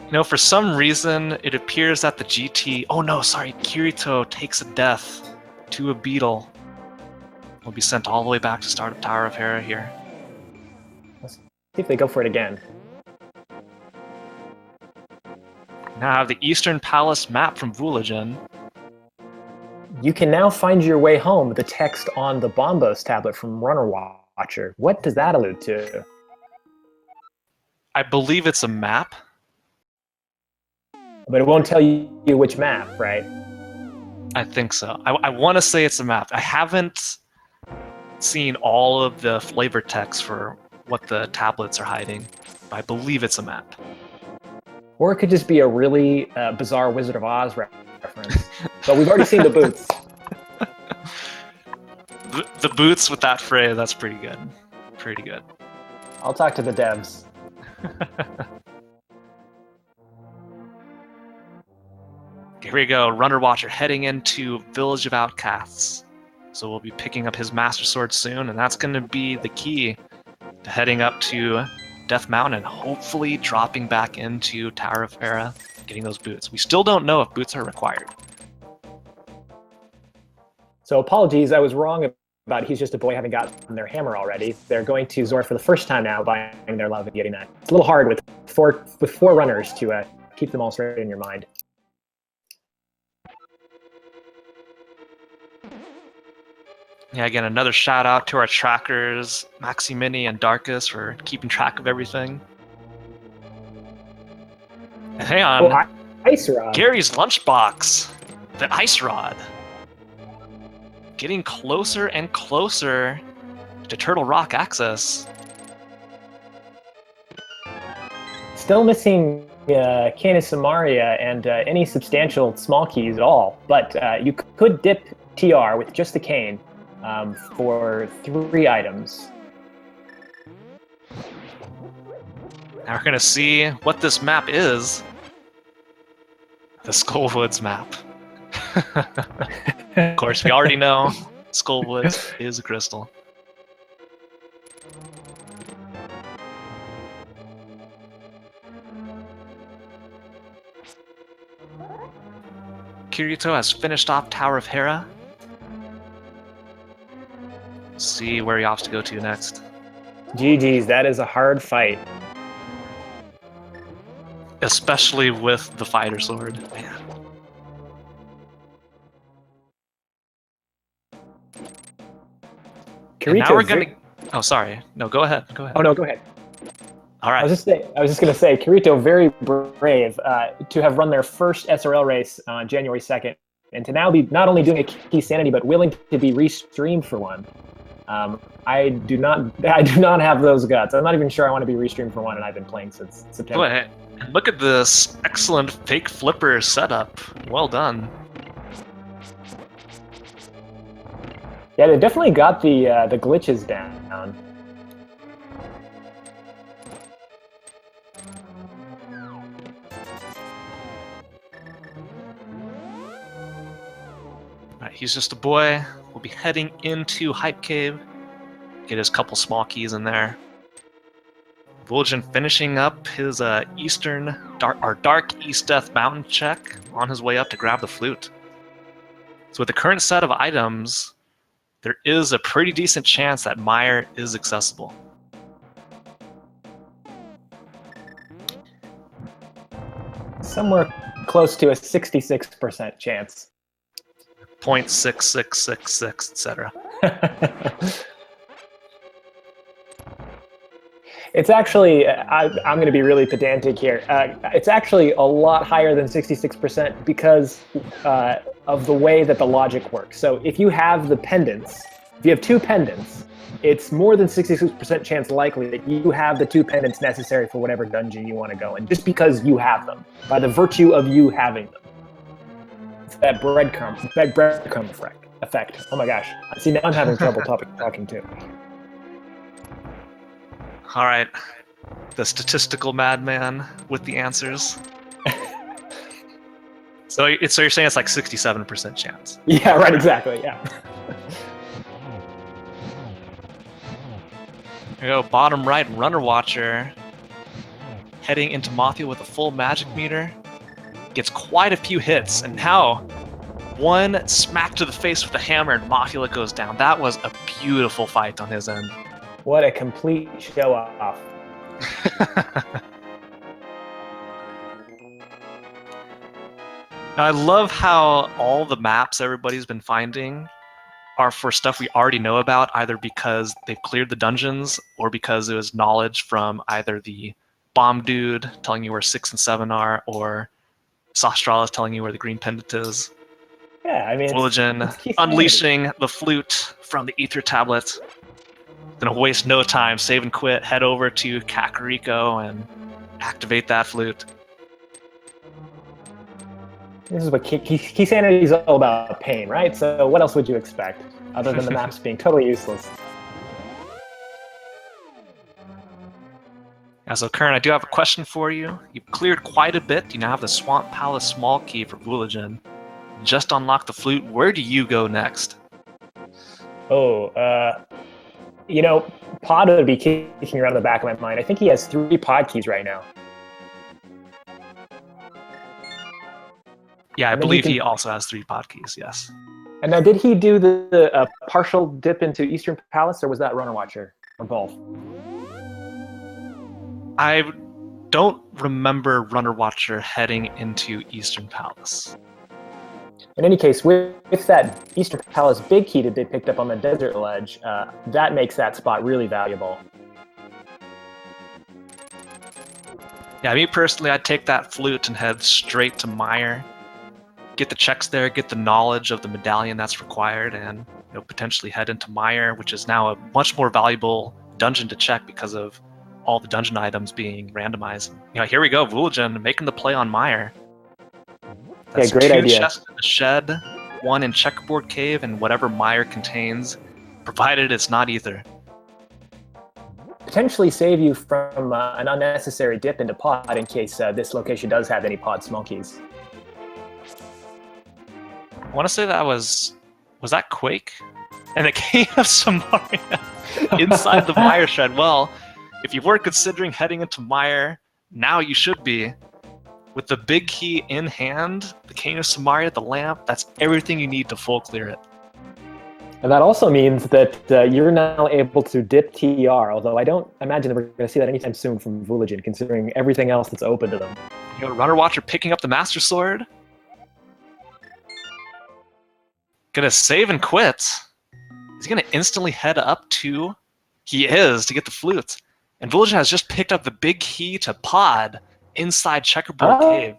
You know, for some reason, it appears that the GT... Oh no, sorry, Kirito takes a death to a beetle. Will be sent all the way back to start of Tower of Hera here. Let's see if they go for it again. Now I have the Eastern Palace map from Vulajin. You can now find your way home with the text on the Bombos tablet from runnerwatcher. What does that allude to? I believe it's a map. But it won't tell you which map, right? I think so. I want to say it's a map. I haven't seen all of the flavor text for what the tablets are hiding, but I believe it's a map. Or it could just be a really bizarre Wizard of Oz reference. But we've already seen the boots. The boots with that fray, that's pretty good. Pretty good. I'll talk to the devs. Here we go, Runner Watcher heading into Village of Outcasts. So we'll be picking up his Master Sword soon, and that's going to be the key to heading up to Death Mountain and hopefully dropping back into Tower of Hera, getting those boots. We still don't know if boots are required. So apologies, I was wrong about Hesjustaboy having gotten their hammer already. They're going to Zor for the first time now, buying their love and getting that. It's a little hard with four runners to keep them all straight in your mind. Yeah, again, another shout out to our trackers, Maximini and Darkus, for keeping track of everything. And hang on, Oh, Ice Rod. Gary's lunchbox, the Ice Rod. Getting closer and closer to Turtle Rock access. Still missing Canis Samaria and any substantial small keys at all, but you could dip TR with just the cane for 3 items. Now we're going to see what this map is. The Skullwoods map. Of course, we already know Skullwoods is a crystal. Kirito has finished off Tower of Hera. See where he opts to go to next. GG's, that is a hard fight. Especially with the fighter sword. Man. And now we're gonna... Oh, sorry. No, go ahead. Go ahead. Oh, no, go ahead. All right. I was just going to say, Kirito, very brave to have run their first SRL race on January 2nd, and to now be not only doing a Keysanity, but willing to be restreamed for one. I do not have those guts. I'm not even sure I want to be restreamed for one, and I've been playing since September. Go ahead. Look at this excellent fake flipper setup. Well done. Yeah, they definitely got the glitches down. Right, he's just a boy. We'll be heading into Hype Cave. Get his couple small keys in there. Vulajin finishing up his Dark East Death Mountain check on his way up to grab the flute. So with the current set of items, there is a pretty decent chance that Mire is accessible. Somewhere close to a 66% chance. 0.6666, etc. It's actually, I'm going to be really pedantic here. It's actually a lot higher than 66% because of the way that the logic works. So if you have the pendants, if you have 2 pendants, it's more than 66% chance likely that you have the 2 pendants necessary for whatever dungeon you want to go in, just because you have them, by the virtue of you having them. It's that breadcrumb effect. Oh my gosh. See, now I'm having trouble talking too. All right, the statistical madman with the answers. So you're saying it's like 67% chance. Yeah, right, exactly, yeah. Here we go, bottom right, Runner Watcher. Heading into Mafia with a full magic meter. Gets quite a few hits, and now one smack to the face with a hammer and Mafia goes down. That was a beautiful fight on his end. What a complete show off. Now, I love how all the maps everybody's been finding are for stuff we already know about, either because they've cleared the dungeons or because it was knowledge from either the bomb dude telling you where 6 and 7 are, or Sastralis telling you where the green pendant is. Yeah, I mean, Vulajin it's Keysanity. unleashing the flute from the ether tablet. Gonna waste no time, save and quit, head over to Kakariko and activate that flute. This is what Keysanity is all about, pain, right? So what else would you expect, other than the maps being totally useless? Yeah, so Kern, I do have a question for you. You've cleared quite a bit. You now have the Swamp Palace small key for Vulajin. Just unlock the flute. Where do you go next? Oh, you know, Pod would be kicking around in the back of my mind. I think he has 3 pod keys right now. Yeah, I And then believe he he can- also has 3 pod keys, yes. And now, did he do the partial dip into Eastern Palace, or was that Runner Watcher, or both? I don't remember Runner Watcher heading into Eastern Palace. In any case, with that Eastern Palace big key that they picked up on the desert ledge, that makes that spot really valuable. Yeah, me personally, I'd take that flute and head straight to Mire. Get the checks there, get the knowledge of the medallion that's required, and potentially head into Mire, which is now a much more valuable dungeon to check because of all the dungeon items being randomized. Here we go, Vulajin making the play on Mire. That's Yeah, great 2 idea. chests in the shed, 1 in Checkerboard Cave, and whatever Mire contains, provided it's not ether. Potentially save you from an unnecessary dip into pod in case this location does have any pod small keys. I want to say that was that Quake? And the King of Samaria inside the Mire shed. Well, if you were considering heading into Mire, now you should be. With the big key in hand, the King of Samaria, the lamp, that's everything you need to full clear it. And that also means that you're now able to dip TR, although I don't imagine that we're going to see that anytime soon from Vulajin, considering everything else that's open to them. Runner Watcher picking up the Master Sword. Gonna save and quit. Is he gonna instantly head up to... He is, to get the flute. And Vulajin has just picked up the big key to pod inside Checkerboard Cave.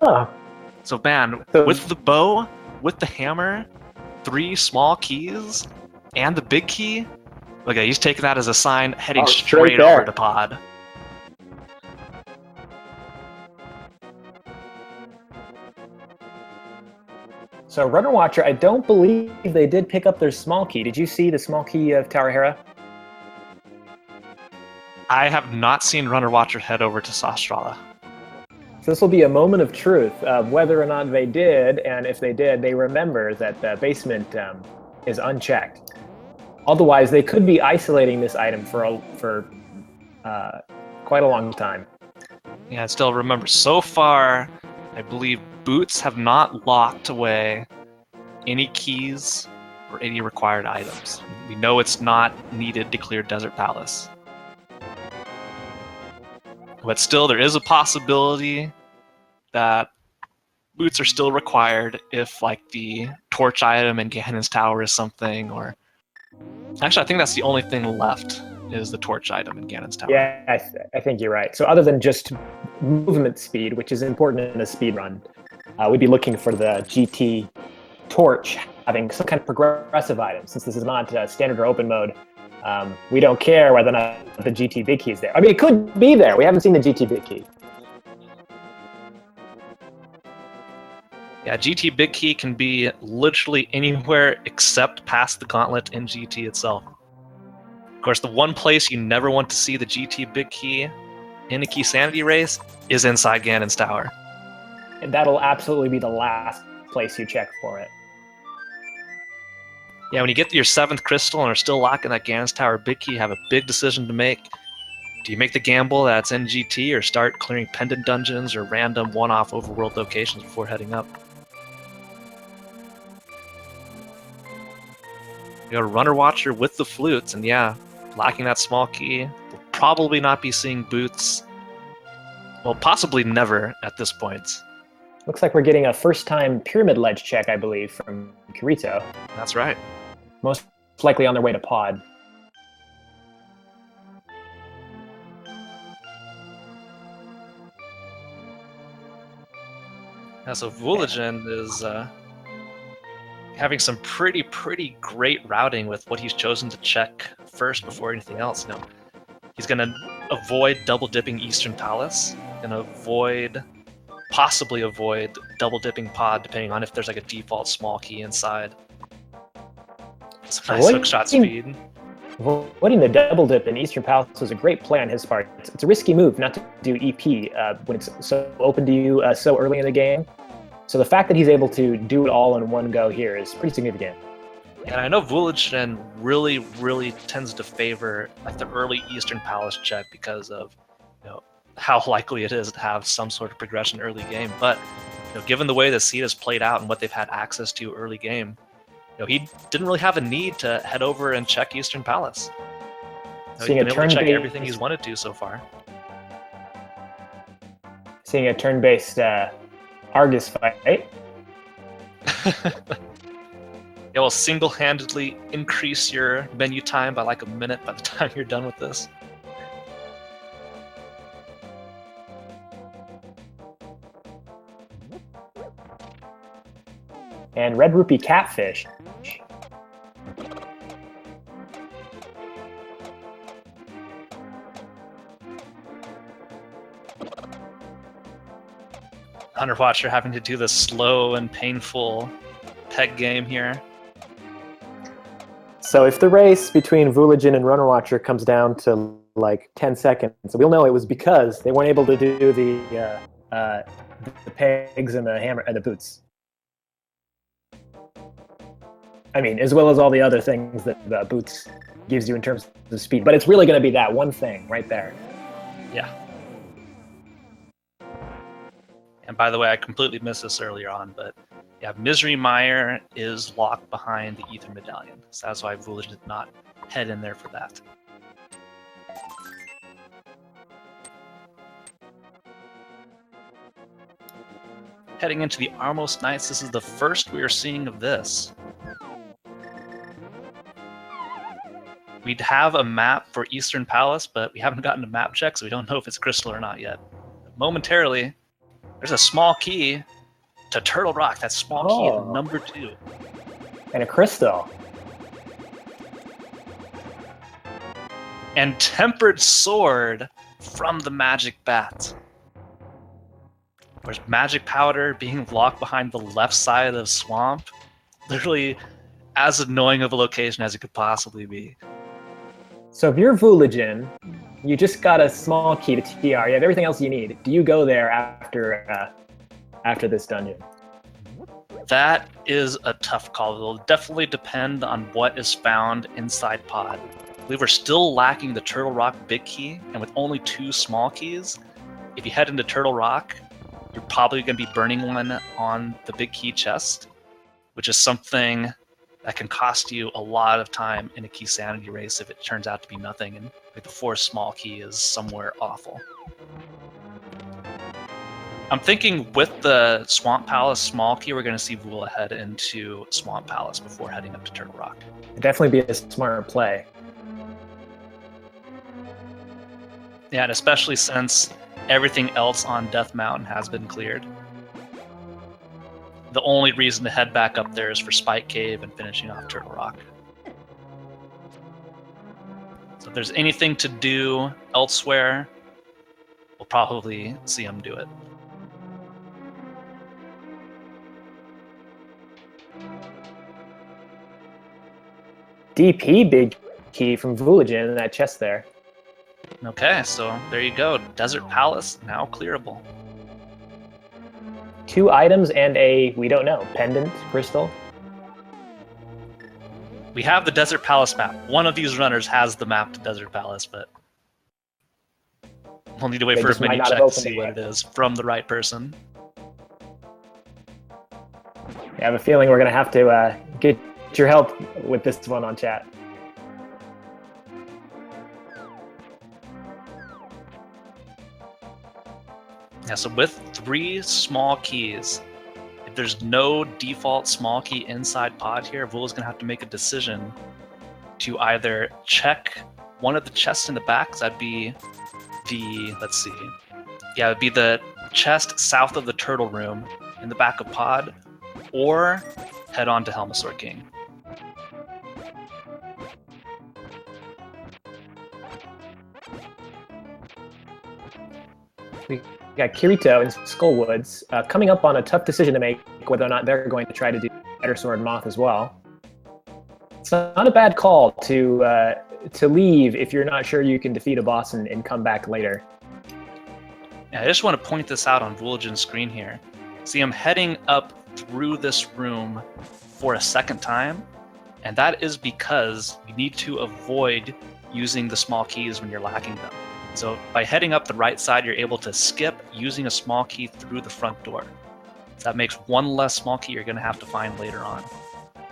So man, with the bow, with the hammer, 3 small keys, and the big key, look at, he's taking that as a sign, heading straight there. over to pod. So Runner Watcher, I don't believe they did pick up their small key. Did you see the small key of Tower Hera? I have not seen Runner Watcher head over to Sastrala. So this will be a moment of truth of whether or not they did, and if they did, they remember that the basement is unchecked. Otherwise, they could be isolating this item for quite a long time. Yeah, I still remember, so far, I believe Boots have not locked away any keys or any required items. We know it's not needed to clear Desert Palace. But still, there is a possibility that boots are still required if, like, the torch item in Ganon's Tower is something, or... Actually, I think that's the only thing left, is the torch item in Ganon's Tower. Yeah, I think you're right. So other than just movement speed, which is important in a speed run, we'd be looking for the GT torch having some kind of progressive item. Since this is not standard or open mode, we don't care whether or not the GT big key is there. I mean, it could be there. We haven't seen the GT big key. Yeah, GT big key can be literally anywhere except past the gauntlet in GT itself. Of course, the one place you never want to see the GT big key in a Keysanity race is inside Ganon's Tower. And that'll absolutely be the last place you check for it. Yeah, when you get to your 7th crystal and are still locking that Gans Tower big key, you have a big decision to make. Do you make the gamble that's NGT or start clearing pendant dungeons or random one-off overworld locations before heading up? You got a Runner Watcher with the flutes, and yeah, lacking that small key. We'll probably not be seeing boots. Well, possibly never at this point. Looks like we're getting a first-time pyramid ledge check, I believe, from Kirito. That's right. Most likely on their way to pod. Yeah, so Vulajin is having some pretty great routing with what he's chosen to check first before anything else. You know, he's going to avoid double dipping Eastern Palace, going to possibly avoid double dipping pod, depending on if there's like a default small key inside. Some nice hook shot speed. Avoiding the double dip in Eastern Palace was a great play on his part. It's a risky move not to do EP when it's so open to you so early in the game. So the fact that he's able to do it all in one go here is pretty significant. And I know Vulajin really tends to favor like the early Eastern Palace check because of how likely it is to have some sort of progression early game. But given the way the seed has played out and what they've had access to early game, he didn't really have a need to head over and check Eastern Palace. He's been able to check everything he's wanted to so far. Seeing a turn-based Argus fight. It will single-handedly increase your menu time by like a minute by the time you're done with this. And Red Rupee Catfish. Runner Watcher having to do the slow and painful peg game here. So if the race between Vulajin and Runner Watcher comes down to like 10 seconds, we'll know it was because they weren't able to do the pegs and the hammer and the boots. I mean, as well as all the other things that the boots gives you in terms of speed. But it's really going to be that one thing right there. Yeah. And by the way, I completely missed this earlier on, but yeah, Misery Mire is locked behind the Ether Medallion. So that's why Vulajin did not head in there for that. Heading into the Armos Knights, this is the first we are seeing of this. We'd have a map for Eastern Palace, but we haven't gotten a map check, so we don't know if it's crystal or not yet. Momentarily, there's a small key to Turtle Rock. That small key at number 2. And a crystal. And Tempered Sword from the Magic Bat. Whereas Magic Powder being locked behind the left side of Swamp, literally as annoying of a location as it could possibly be. So if you're Vulajin, you just got a small key to TR. You have everything else you need. Do you go there after this dungeon? That is a tough call. It'll definitely depend on what is found inside pod. I believe we're still lacking the Turtle Rock big key, and with only 2 small keys, if you head into Turtle Rock, you're probably going to be burning one on the big key chest, which is something that can cost you a lot of time in a Keysanity race if it turns out to be nothing and like the 4th small key is somewhere awful. I'm thinking with the Swamp Palace small key, we're going to see Vula head into Swamp Palace before heading up to Turtle Rock. It'd definitely be a smart play. Yeah, and especially since everything else on Death Mountain has been cleared. The only reason to head back up there is for Spike Cave and finishing off Turtle Rock. So if there's anything to do elsewhere, we'll probably see him do it. DP big key from Vulajin in that chest there. Okay, so there you go. Desert Palace, now clearable. 2 items and a, we don't know, pendant crystal. We have the Desert Palace map. One of these runners has the map to Desert Palace, but we'll need to wait They for a just might mini not have check to opened see it what yet. it is from the right person. I have a feeling we're going to have to get your help with this one on chat. Yeah, so with 3 small keys, if there's no default small key inside pod here, Vul is going to have to make a decision to either check one of the chests in the back, so that'd be the, let's see, yeah, it'd be the chest south of the turtle room in the back of pod, or head on to Helmasaur King. We got Kirito and Skullwoods coming up on a tough decision to make whether or not they're going to try to do Better Sword Moth as well. It's not a bad call to leave if you're not sure you can defeat a boss and come back later. Yeah, I just want to point this out on Vulajin's screen here. See him heading up through this room for a second time, and that is because you need to avoid using the small keys when you're lacking them. So by heading up the right side, you're able to skip using a small key through the front door. So that makes one less small key you're going to have to find later on.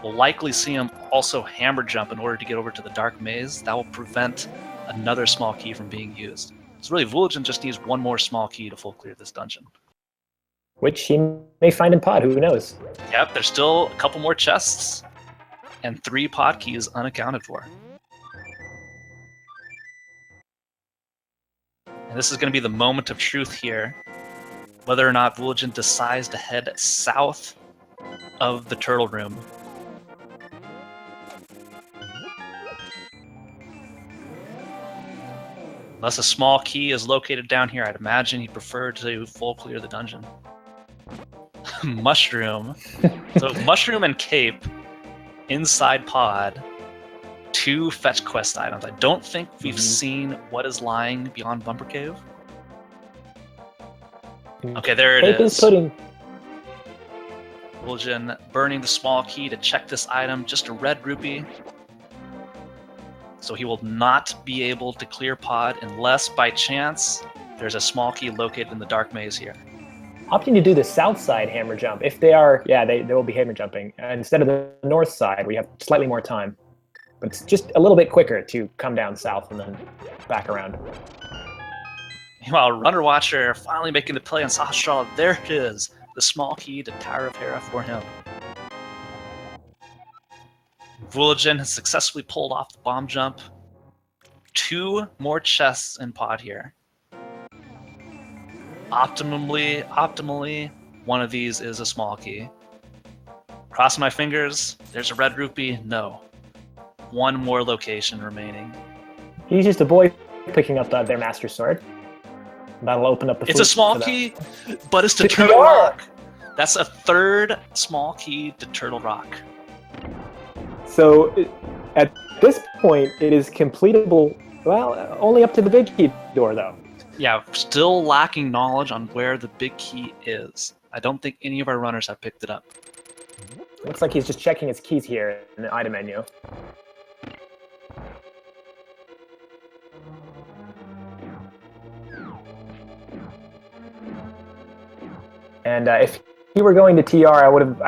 We'll likely see him also hammer jump in order to get over to the dark maze. That will prevent another small key from being used. So really, Vulajin just needs one more small key to full clear this dungeon. Which he may find in pod, who knows? Yep, there's still a couple more chests and 3 pod keys unaccounted for. And this is going to be the moment of truth here, whether or not Vulajin decides to head south of the turtle room. Unless a small key is located down here, I'd imagine he'd prefer to full clear the dungeon. Mushroom. So Mushroom and Cape inside pod. 2 fetch quest items. I don't think we've seen what is lying beyond Bumper Cave. Okay, there it Cape is. is putting... Vulajin burning the small key to check this item, just a red rupee. So he will not be able to clear pod unless by chance there's a small key located in the dark maze here. Opting to do the south side hammer jump. If they are, yeah, they will be hammer jumping. Instead of the north side, we have slightly more time. But it's just a little bit quicker to come down south and then back around. Meanwhile, Runner Watcher finally making the play on Sahasrara. There it is, the small key to Tower of Hera for him. Vulajin has successfully pulled off the bomb jump. 2 more chests in pod here. Optimally, one of these is a small key. Cross my fingers, there's a red rupee, no. 1 more location remaining. He's just a boy picking up their Master Sword. That'll open up the It's a flute small for them. key, but it's to To Turtle TR. Rock. That's a 3rd small key to Turtle Rock. So at this point, it is completable, well, only up to the big key door, though. Yeah, still lacking knowledge on where the big key is. I don't think any of our runners have picked it up. Looks like he's just checking his keys here in the item menu. And if he were going to TR, I would have,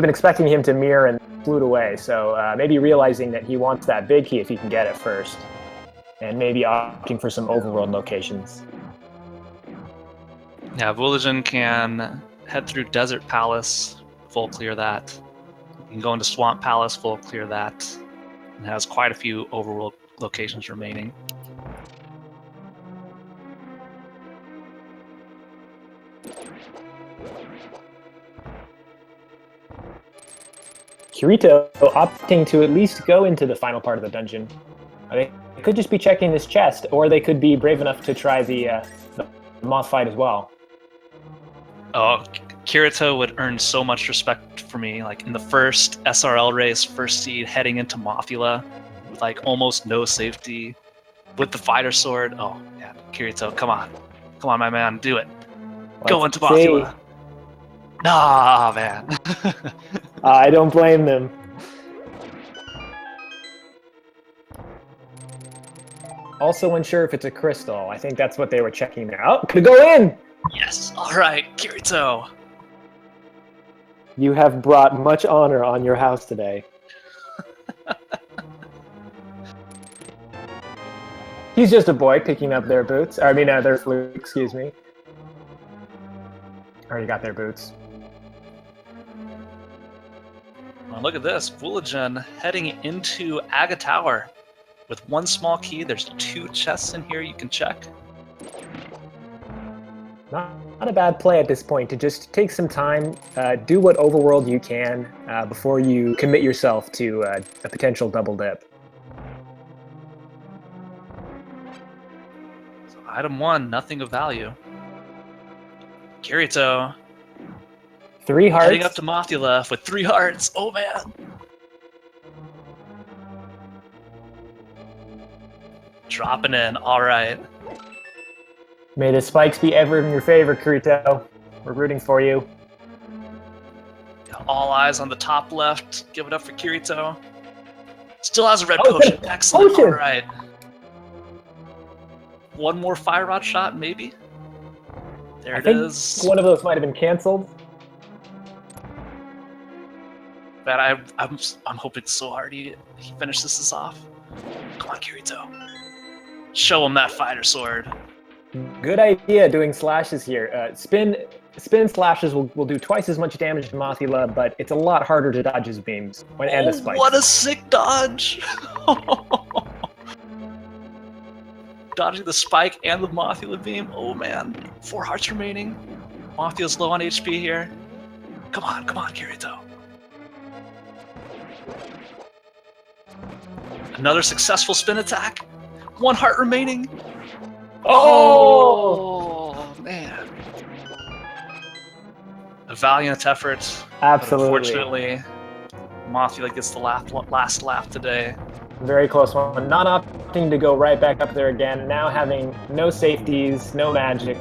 been expecting him to mirror and flute away. So maybe realizing that he wants that big key if he can get it first, and maybe opting for some overworld locations. Yeah, Vulajin can head through Desert Palace, full clear that. You can go into Swamp Palace, full clear that. And has quite a few overworld locations remaining. Kirito opting to at least go into the final part of the dungeon. They could just be checking this chest, or they could be brave enough to try the moth fight as well. Oh, Kirito would earn so much respect for me. Like in the first SRL race, first seed, heading into Mothula with like almost no safety, with the fighter sword. Oh yeah, Kirito, come on, my man, do it. Go into see. Mothula. Nah, man. I don't blame them. Also unsure if it's a crystal. I think that's what they were checking there. Oh, could go in! Yes. All right, Kirito. You have brought much honor on your house today. He's just a boy picking up their boots. I mean, their flute, excuse me. Already got their boots. Well, look at this. Vulajin heading into Aga Tower. With one small key, there's 2 chests in here you can check. Not a bad play at this point to just take some time, do what overworld you can before you commit yourself to a potential double dip. So item 1, nothing of value. Kirito 3 hearts. heading up to Mothula with 3 hearts. Oh man. Dropping in. All right. May the spikes be ever in your favor, Kirito. We're rooting for you. All eyes on the top left. Give it up for Kirito. Still has a red Potion. potion. Excellent. Potion. All right. One more fire rod shot, maybe. There it is. One of those might have been canceled. But I'm hoping so hard he finishes this off. Come on, Kirito. Show him that fighter sword. Good idea doing slashes here. Spin slashes will do twice as much damage to Mothula, but it's a lot harder to dodge his beams and the spikes. What a sick dodge! Dodging the spike and the Mothula beam. Oh man. 4 hearts remaining. Mothula's low on HP here. Come on, Kirito. Another successful spin attack. 1 heart remaining. Oh man. A valiant effort. Absolutely. But unfortunately, Mothula gets the last laugh today. Very close one. Not opting to go right back up there again. Now having no safeties, no magic.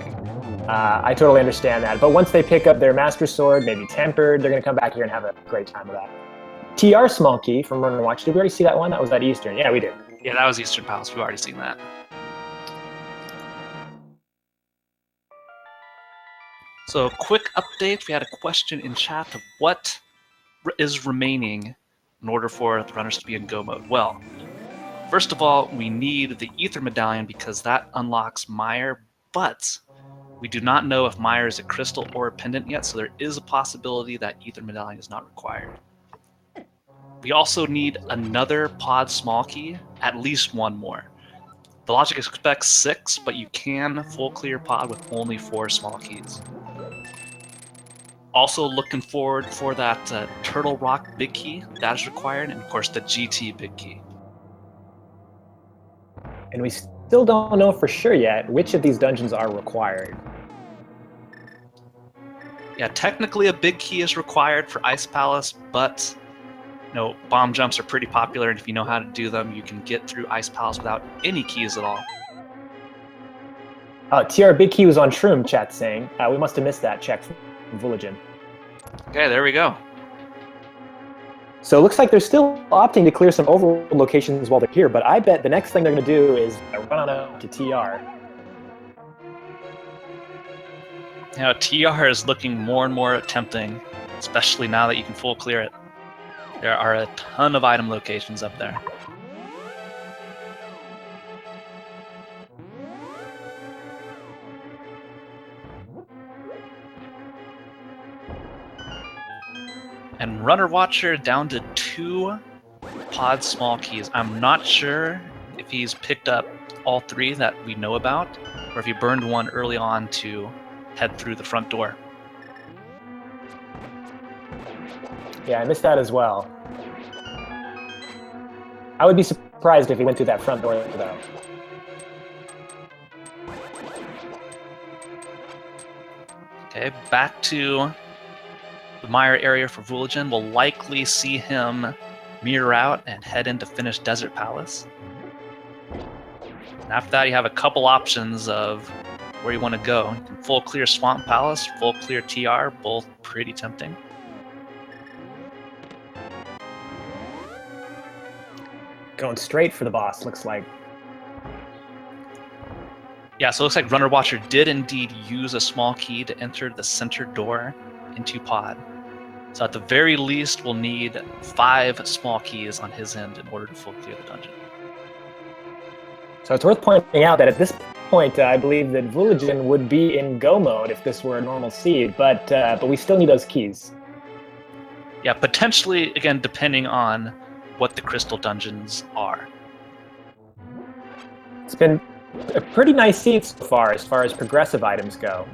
I totally understand that. But once they pick up their Master Sword, maybe Tempered, they're going to come back here and have a great time with that. TR small key from Runner Watch. Did we already see that one? That was at Eastern. Yeah, we did. Yeah, that was Eastern Palace. We've already seen that. So, quick update. We had a question in chat of what is remaining in order for the runners to be in go mode. Well, first of all, we need the Ether Medallion because that unlocks Mire, but we do not know if Mire is a crystal or a pendant yet, so there is a possibility that Ether Medallion is not required. We also need another pod small key, at least 1 more. The logic expects 6, but you can full clear pod with only 4 small keys. Also looking forward for that Turtle Rock big key, that is required, and of course the GT big key. And we still don't know for sure yet which of these dungeons are required. Yeah, technically a big key is required for Ice Palace, but bomb jumps are pretty popular, and if you know how to do them, you can get through Ice Palace without any keys at all. TR Big Key was on Shroom, chat saying. We must have missed that check from Vulajin. Okay, there we go. So it looks like they're still opting to clear some overworld locations while they're here, but I bet the next thing they're going to do is run on out to TR. TR is looking more and more tempting, especially now that you can full clear it. There are a ton of item locations up there. And Runner Watcher down to 2 pod small keys. I'm not sure if he's picked up all 3 that we know about, or if he burned one early on to head through the front door. Yeah, I missed that as well. I would be surprised if he went through that front door, though. Okay, back to the Mire area for Vulajin. We'll likely see him mirror out and head into finish Desert Palace. And after that, you have a couple options of where you want to go. You can full clear Swamp Palace, full clear TR, both pretty tempting. Going straight for the boss, looks like. Yeah, so it looks like Runner Watcher did indeed use a small key to enter the center door into pod. So at the very least, we'll need 5 small keys on his end in order to full clear the dungeon. So it's worth pointing out that at this point, I believe that Vulajin would be in go mode if this were a normal seed, but we still need those keys. Yeah, potentially, again, depending on what the crystal dungeons are. It's been a pretty nice seed so far as progressive items go.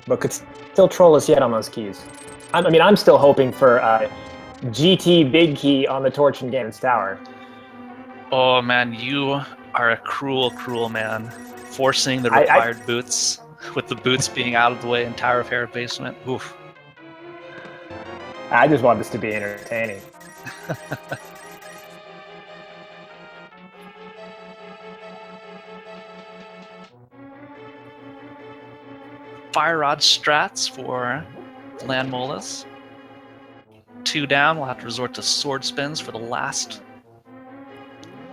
But could still troll us yet on those keys. I mean, I'm still hoping for GT Big Key on the Torch and Ganon's Tower. Oh man, you are a cruel, cruel man. Forcing the required boots, with the boots being out of the way in Tower of Hera basement. Oof. I just want this to be entertaining. Fire Rod strats for Land Molas. 2 down, we'll have to resort to sword spins for the last.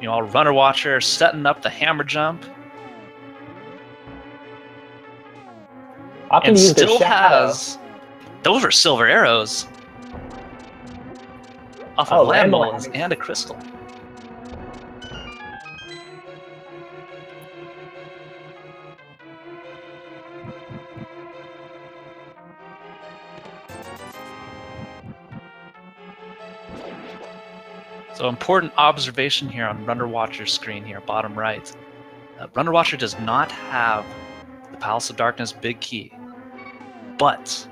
You know, Runner Watcher setting up the hammer jump. And still has. Those are silver arrows. Off of Land Molas and a crystal. So important observation here on Runner Watcher's screen here, bottom right. Runner Watcher does not have the Palace of Darkness big key, but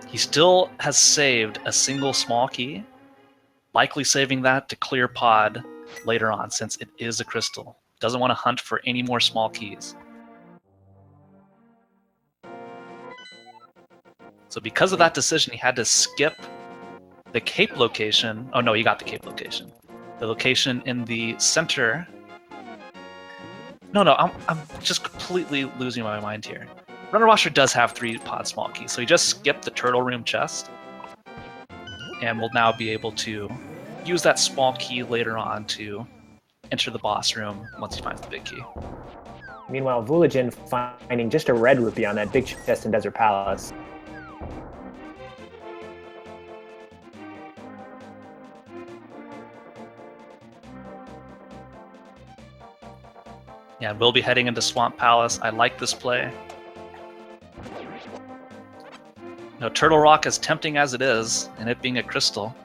he still has saved a single small key, likely saving that to clear pod later on since it is a crystal. Doesn't want to hunt for any more small keys. So because of that decision, he had to skip the cape location. Oh no, you got the cape location. The location in the center. No, I'm just completely losing my mind here. Runner Watcher does have 3 pod small keys, so he just skipped the turtle room chest, and will now be able to use that small key later on to enter the boss room once he finds the big key. Meanwhile, Vulajin finding just a red rupee on that big chest in Desert Palace. Yeah, we'll be heading into Swamp Palace. I like this play. Now, Turtle Rock, as tempting as it is, and it being a crystal,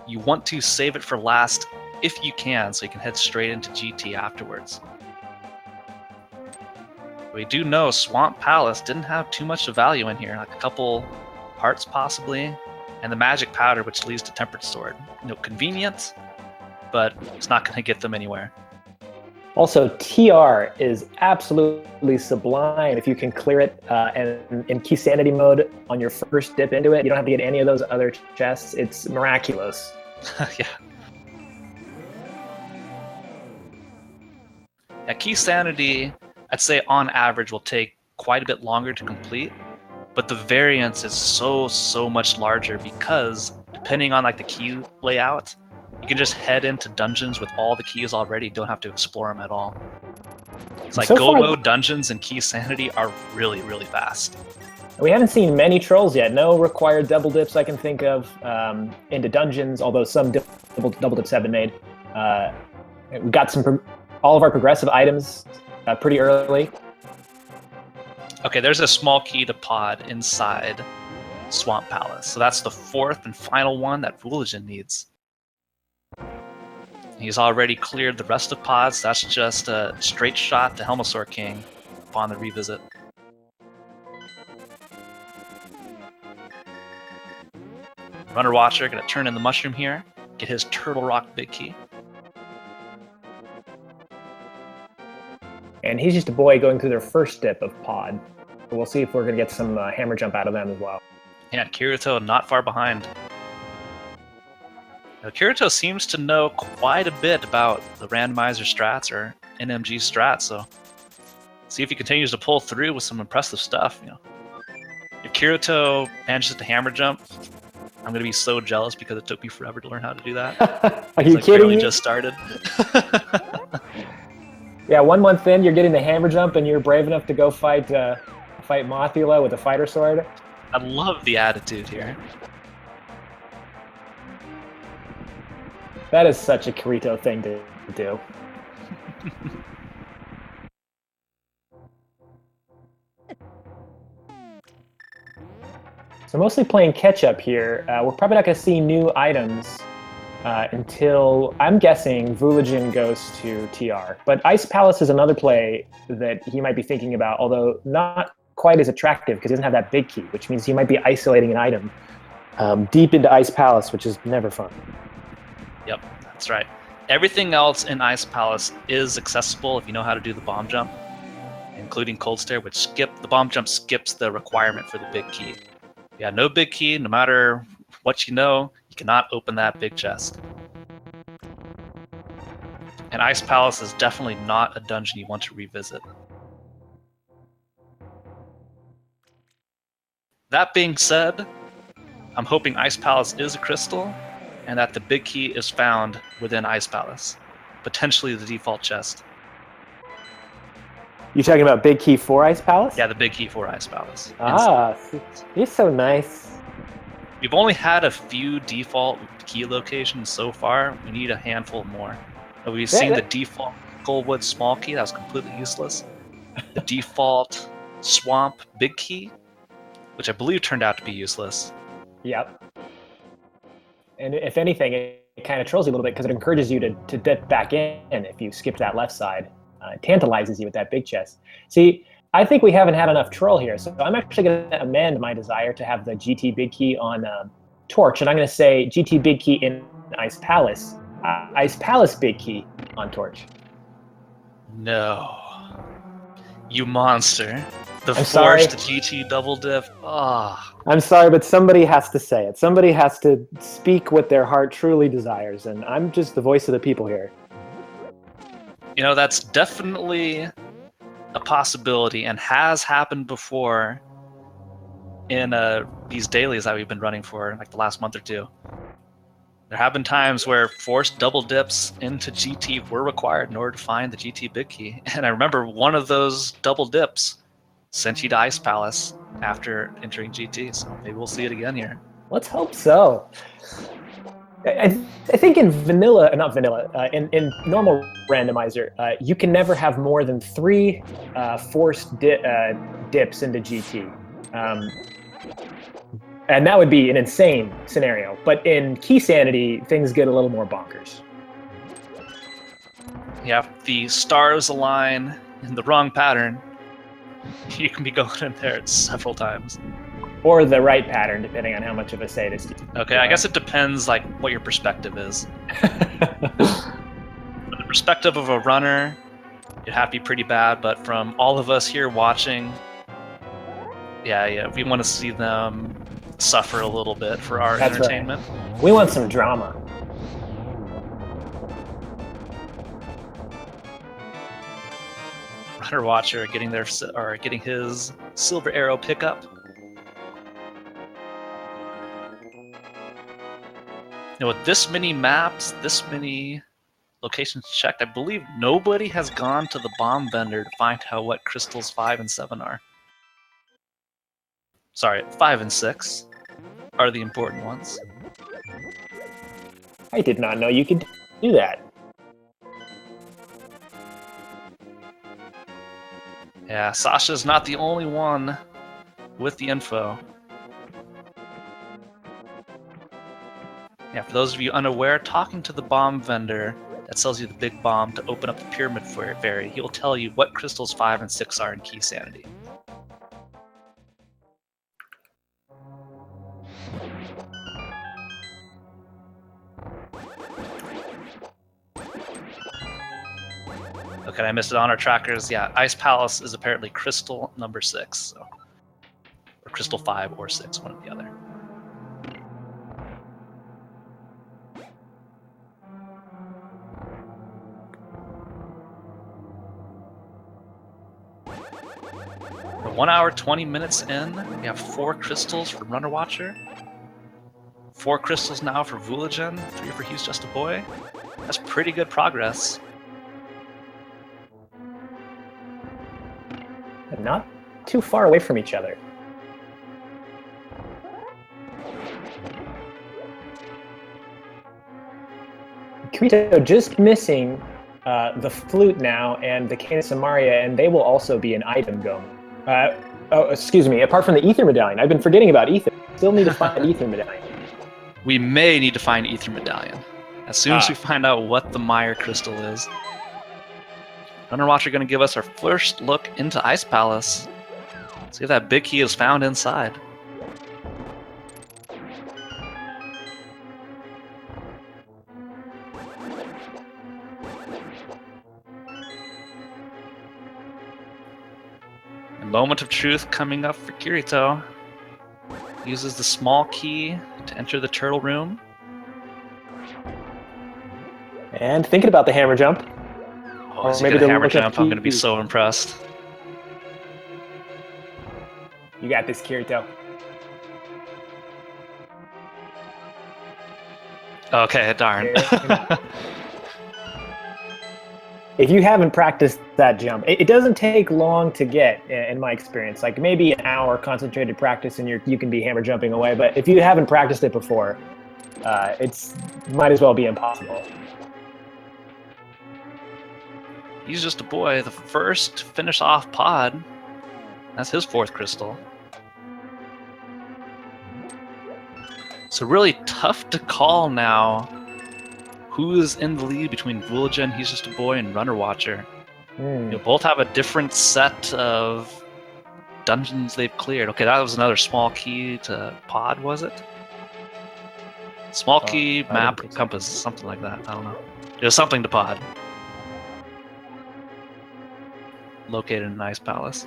you want to save it for last if you can, so you can head straight into GT afterwards. We do know Swamp Palace didn't have too much of value in here, like a couple hearts possibly, and the magic powder, which leads to Tempered Sword. You know, convenient, but it's not going to get them anywhere. Also, TR is absolutely sublime if you can clear it and in Keysanity mode on your first dip into it. You don't have to get any of those other chests. It's miraculous. Yeah. Yeah, Keysanity, I'd say on average will take quite a bit longer to complete, but the variance is so much larger because depending on like the key layout, you can just head into dungeons with all the keys already. Don't have to explore them at all. It's like go mode dungeons and Keysanity are really, really fast. We haven't seen many trolls yet. No required double dips I can think of into dungeons, although some double dips have been made. We got all of our progressive items pretty early. Okay, there's a small key to pod inside Swamp Palace. So that's the 4th and final one that Vulajin needs. He's already cleared the rest of pods. That's just a straight shot to Helmasaur King upon the revisit. Runner Watcher gonna turn in the mushroom here, get his Turtle Rock big key. And Hesjustaboy going through their first dip of pod. So we'll see if we're gonna get some hammer jump out of them as well. Yeah, Kirito not far behind. Now, Kirito seems to know quite a bit about the randomizer strats or NMG strats, so see if he continues to pull through with some impressive stuff. If Kirito manages to hammer jump, I'm gonna be so jealous because it took me forever to learn how to do that. Are you kidding me? Just started. Yeah, 1 month in, you're getting the hammer jump, and you're brave enough to go fight Mothula with a fighter sword. I love the attitude here. That is such a Kirito thing to do. So mostly playing catch-up here. We're probably not going to see new items until, I'm guessing, Vulajin goes to TR. But Ice Palace is another play that he might be thinking about, although not quite as attractive because he doesn't have that big key, which means he might be isolating an item deep into Ice Palace, which is never fun. Yep, that's right. Everything else in Ice Palace is accessible if you know how to do the bomb jump, including Cold Stare, which the bomb jump skips the requirement for the big key. Yeah, no big key, no matter what you know, you cannot open that big chest. And Ice Palace is definitely not a dungeon you want to revisit. That being said, I'm hoping Ice Palace is a crystal, and that the big key is found within Ice Palace, potentially the default chest. You talking about big key for Ice Palace? Yeah, the big key for Ice Palace. Ah, you're so nice. We've only had a few default key locations so far. We need a handful more. We've seen the default Goldwood small key, that was completely useless. The default Swamp big key, which I believe turned out to be useless. Yep. And if anything, it kind of trolls you a little bit because it encourages you to dip back in if you skip that left side. It tantalizes you with that big chest. See, I think we haven't had enough troll here, so I'm actually going to amend my desire to have the GT big key on Torch, and I'm going to say GT big key in Ice Palace, Ice Palace big key on Torch. No. You monster. The I'm sorry. forced GT double dip. Ah. I'm sorry, but somebody has to say it. Somebody has to speak what their heart truly desires, and I'm just the voice of the people here. That's definitely a possibility and has happened before in these dailies that we've been running for like the last month or two. There have been times where forced double dips into GT were required in order to find the GT big key. And I remember one of those double dips sent you to Ice Palace after entering GT, so maybe we'll see it again here. Let's hope so. I think in in normal randomizer, you can never have more than 3 forced dips into GT. And that would be an insane scenario. But in Keysanity, things get a little more bonkers. Yeah, if the stars align in the wrong pattern, you can be going in there several times. Or the right pattern, depending on how much of a say it is. Okay, I guess it depends like what your perspective is. From the perspective of a runner, it'd have to be pretty bad, but from all of us here watching, yeah, we want to see them suffer a little bit for our entertainment. Right. We want some drama. Runner Watcher getting his silver arrow pickup. With this many maps, this many locations checked, I believe nobody has gone to the bomb vendor to find out what crystals 5 and 7 are. Sorry, 5 and 6 are the important ones. I did not know you could do that. Yeah, Sasha's not the only one with the info. Yeah, for those of you unaware, talking to the bomb vendor that sells you the big bomb to open up the pyramid fairy, he will tell you what crystals 5 and 6 are in Keysanity. Okay, I missed it on our trackers. Yeah, Ice Palace is apparently crystal number 6, so, or crystal 5 or 6, one or the other. 1 hour, 20 minutes in. We have 4 crystals for Runner Watcher. 4 crystals now for Vulajin. 3 for Hesjustaboy. That's pretty good progress. Not too far away from each other. Kirito just missing the flute now and the Cane of Samaria, and they will also be an item going. Oh, excuse me. Apart from the Ether Medallion, I've been forgetting about Ether. Still need to find Ether Medallion. We may need to find Ether Medallion. As soon as we find out what the Meyer Crystal is. Runner Watcher going to give us our first look into Ice Palace. See if that big key is found inside. A moment of truth coming up for Kirito. Uses the small key to enter the turtle room. And thinking about the hammer jump. Oh, is he gonna hammer jump? I'm gonna be so impressed. You got this, Kirito. Okay, darn. If you haven't practiced that jump, it doesn't take long to get, in my experience. Like maybe an hour concentrated practice and you can be hammer jumping away. But if you haven't practiced it before, it's might as well be impossible. Hesjustaboy, the first to finish off Pod. That's his 4th crystal. So really tough to call now who's in the lead between Vulajin, Hesjustaboy, and Runner Watcher. You both have a different set of dungeons they've cleared. Okay, that was another small key to Pod, was it? Small key, map, compass, something like that. I don't know. It was something to Pod. Located in Ice Palace.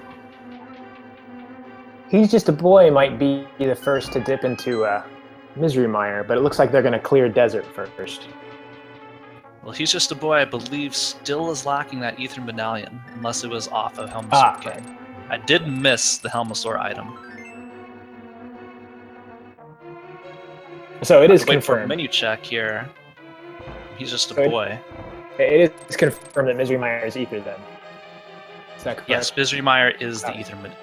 Hesjustaboy might be the first to dip into Misery Mire, but it looks like they're going to clear desert first. Well, Hesjustaboy, I believe, still is lacking that Ether Medallion, unless it was off of Helmasaur. Right. I did miss the Helmasaur item. So it is wait for a confirmed. menu check here. Hesjustaboy. It is confirmed that Misery Mire is Ether then. Is that correct? Yes, Misery Mire is the Ether Medallion.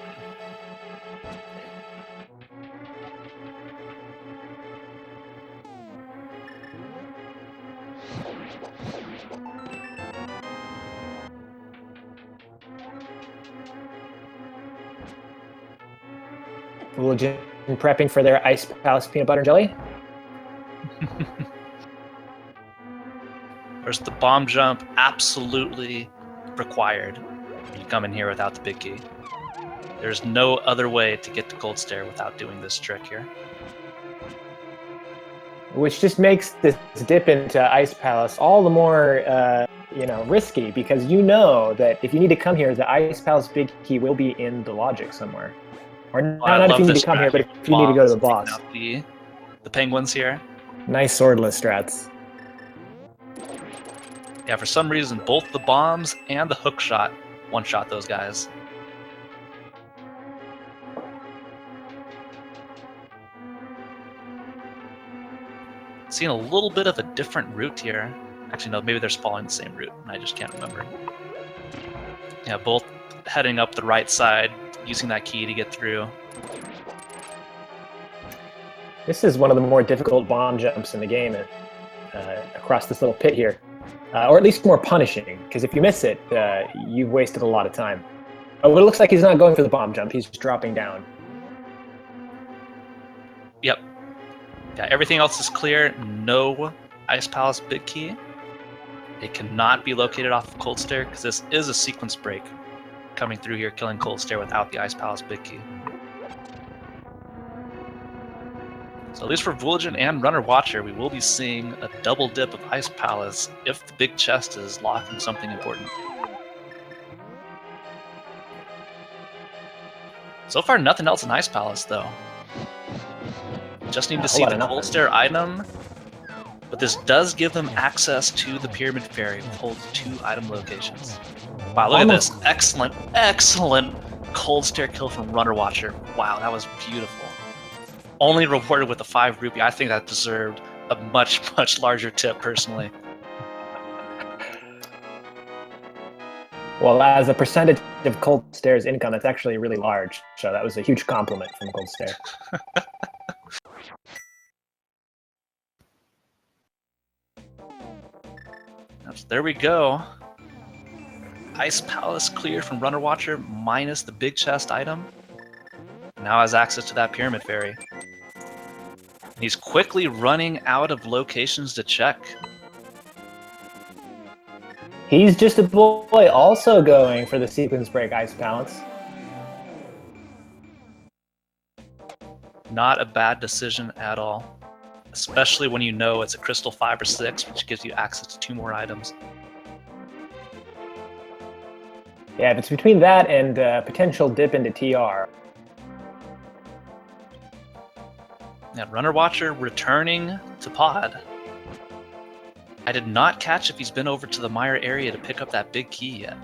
Vulajin prepping for their Ice Palace peanut butter and jelly. Where's the bomb jump absolutely required when you come in here without the big key? There's no other way to get to Cold Stare without doing this trick here. Which just makes this dip into Ice Palace all the more, risky, because you know that if you need to come here, the Ice Palace big key will be in the logic somewhere. Or not if you need to come here, but if you need to go to the boss. The penguins here. Nice swordless strats. Yeah, for some reason, both the bombs and the hook shot one-shot those guys. Seeing a little bit of a different route here. Actually, no, maybe they're following the same route, and I just can't remember. Yeah, both heading up the right side, using that key to get through. This is one of the more difficult bomb jumps in the game across this little pit here. Or at least more punishing, because if you miss it, you've wasted a lot of time. Oh, but it looks like he's not going for the bomb jump, he's just dropping down. Yep. Yeah, everything else is clear. No Ice Palace big key. It cannot be located off of Cold Stare, because this is a sequence break. Coming through here, killing Cold Stare without the Ice Palace big key. So at least for Vulajin and Runner Watcher, we will be seeing a double dip of Ice Palace if the big chest is locking something important. So far, nothing else in Ice Palace, though. Just need to see the Cold Stare item, but this does give them access to the Pyramid Fairy, which holds 2 item locations. Wow, look at this. Excellent, excellent Cold Stare kill from Runner Watcher. Wow, that was beautiful. Only rewarded with a 5 rupee. I think that deserved a much, much larger tip, personally. Well, as a percentage of Cold Stare's income, that's actually really large. So that was a huge compliment from Cold Stare. There we go. Ice Palace cleared from Runner Watcher minus the big chest item. Now has access to that Pyramid Fairy. He's quickly running out of locations to check. Hesjustaboy also going for the Sequence Break Ice Palace. Not a bad decision at all. Especially when you know it's a Crystal 5 or 6, which gives you access to 2 more items. Yeah, if it's between that and potential dip into TR. Yeah, Runner Watcher returning to Pod. I did not catch if he's been over to the Mire area to pick up that big key yet.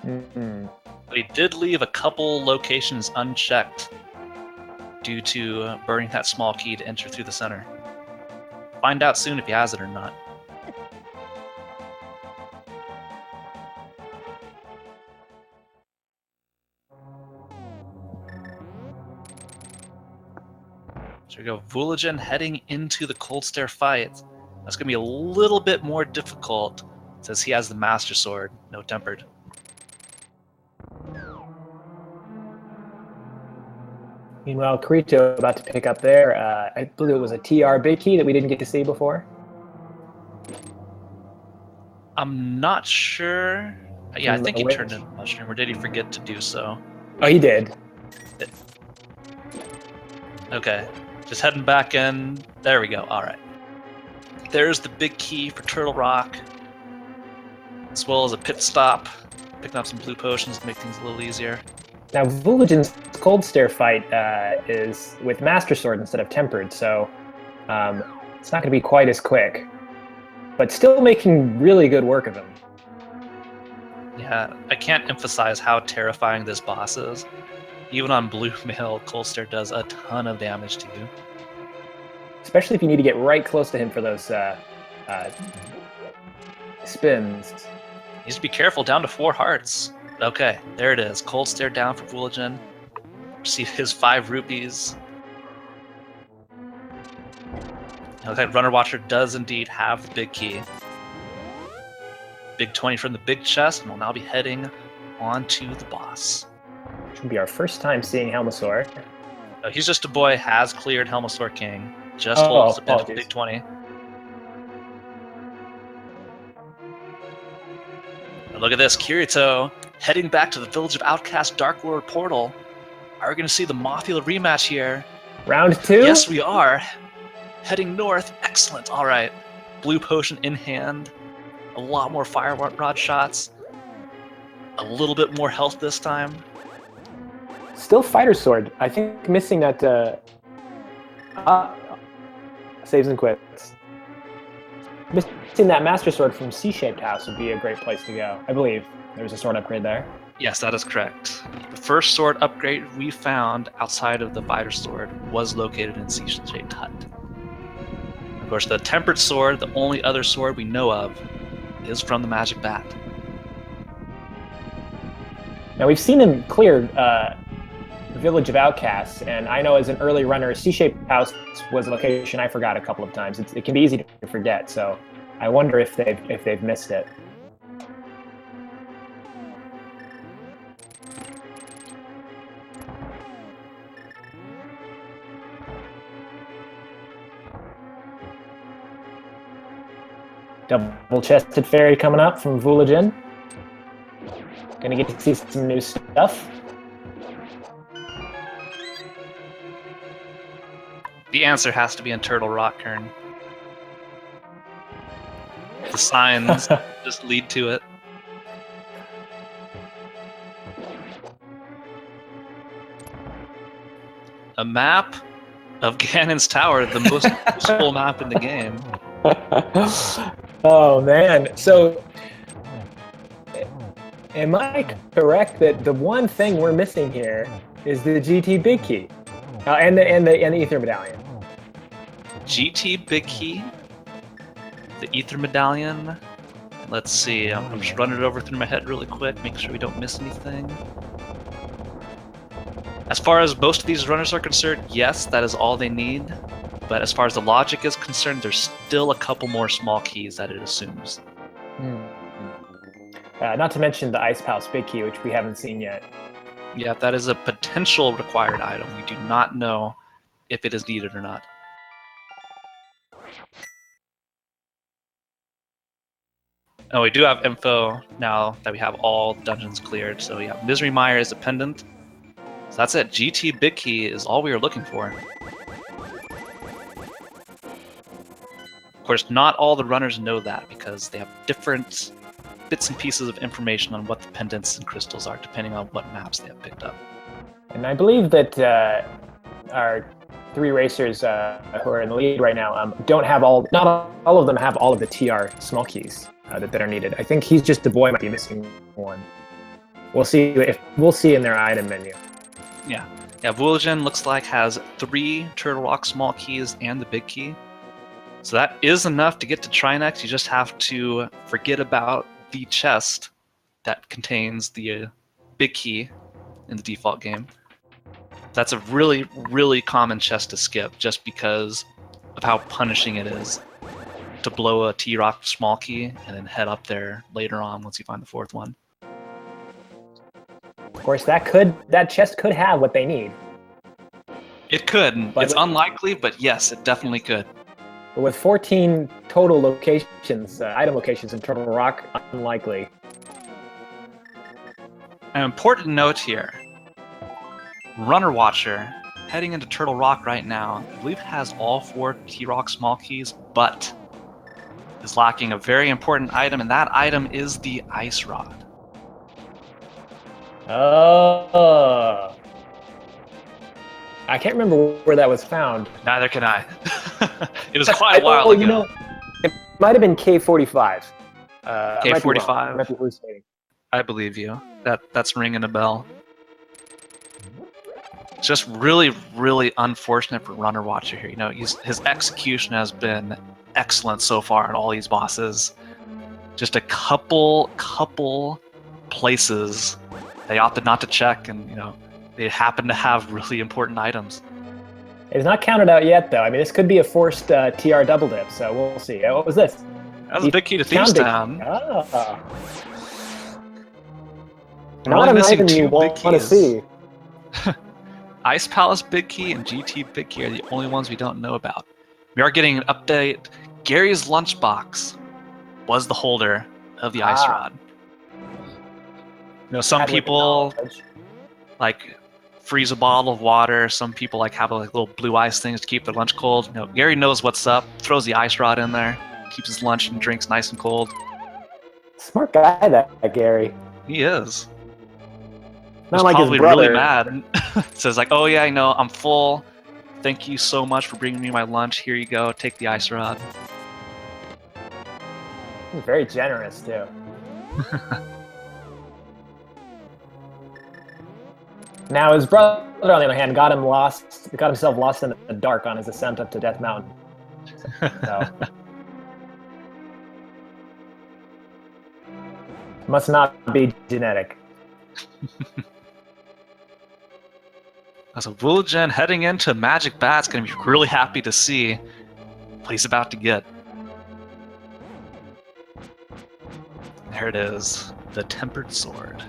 But he did leave a couple locations unchecked due to burning that small key to enter through the center. Find out soon if he has it or not. So we go, Vulajin heading into the Cold Stare fight. That's going to be a little bit more difficult since he has the Master Sword, no tempered. Meanwhile, Kirito about to pick up there. I believe it was a TR big key that we didn't get to see before. I'm not sure. Yeah, I think he turned in Mushroom, or did he forget to do so? Oh, he did. Okay, just heading back in. There we go. All right. There's the big key for Turtle Rock, as well as a pit stop, picking up some blue potions to make things a little easier. Now, Vulajin's Cold Stare fight is with Master Sword instead of tempered, so it's not going to be quite as quick, but still making really good work of him. Yeah, I can't emphasize how terrifying this boss is. Even on blue mail, Cold Stare does a ton of damage to you. Especially if you need to get right close to him for those spins. Needs to be careful, down to 4 hearts. Okay, there it is. Cold Stare down for Vulajin. Receive his 5 rupees. Okay, Runner Watcher does indeed have the big key. Big 20 from the big chest, and we'll now be heading on to the boss. Which will be our first time seeing Helmasaur. Hesjustaboy has cleared Helmasaur King. Just holds the bit of big 20. And look at this, Kirito heading back to the Village of Outcast Dark World portal. Are we going to see the Mothula rematch here? Round 2? Yes, we are. Heading north. Excellent. All right. Blue potion in hand. A lot more fire rod shots. A little bit more health this time. Still Fighter Sword. I think missing that saves and quits. Missing that Master Sword from C-shaped house would be a great place to go. I believe there was a sword upgrade there. Yes, that is correct. The first sword upgrade we found outside of the Fighter Sword was located in C-shaped hut. Of course, the Tempered Sword, the only other sword we know of, is from the Magic Bat. Now we've seen him clear Village of Outcasts, and I know as an early runner, C-shaped house was a location I forgot a couple of times. It can be easy to forget, so I wonder if they've missed it. Double-chested fairy coming up from Vulajin. Gonna get to see some new stuff. The answer has to be in Turtle Rock, Kern. The signs just lead to it. A map of Ganon's Tower, the most useful map in the game. Oh man! So Am I correct that the one thing we're missing here is the GT big key, and the ether medallion? GT big key, the ether medallion. Let's see. I'm just running it over through my head really quick, make sure we don't miss anything. As far as most of these runners are concerned, yes, that is all they need. But as far as the logic is concerned, there's still a couple more small keys that it assumes. Not to mention the Ice Palace big key, which we haven't seen yet. Yeah, that is a potential required item. We do not know if it is needed or not. Oh, we do have info now that we have all dungeons cleared. So yeah, Misery Mire is a pendant. So that's it. GT Big Key is all we are looking for. Of course, not all the runners know that because they have different bits and pieces of information on what the pendants and crystals are, depending on what maps they have picked up. And I believe that our 3 racers who are in the lead right now don't have not all of them have all of the TR small keys that are needed. I think Hesjustaboy might be missing one. We'll see in their item menu. Yeah, Vulajin looks like has 3 Turtle Rock small keys and the big key. So that is enough to get to Trinex. You just have to forget about the chest that contains the big key in the default game. That's a really, really common chest to skip just because of how punishing it is to blow a T-Rock small key and then head up there later on once you find the 4th one. Of course, that chest could have what they need. It could. It's unlikely, but yes, it definitely could. But with 14 total locations, item locations in Turtle Rock, unlikely. An important note here. Runner Watcher, heading into Turtle Rock right now, I believe has all 4 T-Rock small keys, but is lacking a very important item, and that item is the Ice Rod. Oh. I can't remember where that was found. Neither can I. It was quite a while ago. You know, it might have been K45. K45. I might be hallucinating. I believe you. That's ringing a bell. It's just really, really unfortunate for Runner Watcher here. You know, his execution has been excellent so far on all these bosses. Just a couple places they opted not to check, and you know, they happen to have really important items. It's not counted out yet, though. I mean, this could be a forced TR double dip, so we'll see. What was this? That was a big key to Thieves Town. Oh. We're only missing 2 big want to keys. see. Ice Palace Big Key and GT Big Key are the only ones we don't know about. We are getting an update. Gary's lunchbox was the holder of the Ice Rod. You know, some people like freeze a bottle of water. Some people like have like little blue ice things to keep their lunch cold. You know, Gary knows what's up. Throws the Ice Rod in there, keeps his lunch and drinks nice and cold. Smart guy, that Gary. He is. Not He's like probably his brother. really mad and says like, "Oh yeah, I know, I'm full. Thank you so much for bringing me my lunch. Here you go. Take the Ice Rod." He's very generous too. Now his brother, on the other hand, got himself lost in the dark on his ascent up to Death Mountain. So. Must not be genetic. So Vulajin heading into Magic Bat's going to be really happy to see what he's about to get. There it is, the Tempered Sword.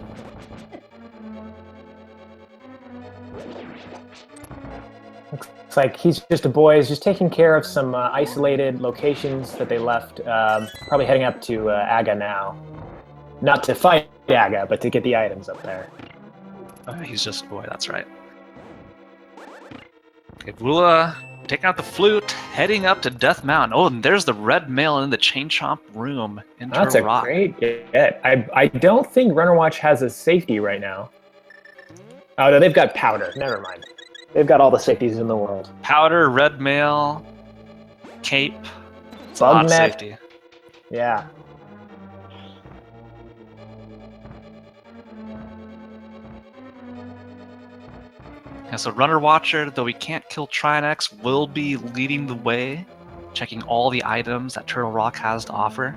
Looks like Hesjustaboy is just taking care of some isolated locations that they left. Probably heading up to Aga now. Not to fight Aga, but to get the items up there. Hesjustaboy, that's right. Okay, Vula taking out the flute, heading up to Death Mountain. Oh, and there's the red mail in the Chain Chomp room in Turtle Rock. That's a great get. I don't think Runner Watch has a safety right now. Oh, no, they've got powder. Never mind. They've got all the safeties in the world. Powder, red mail, cape. It's a lot of safety. Yeah. Yeah, so Runner Watcher, though he can't kill Trinex, will be leading the way, checking all the items that Turtle Rock has to offer.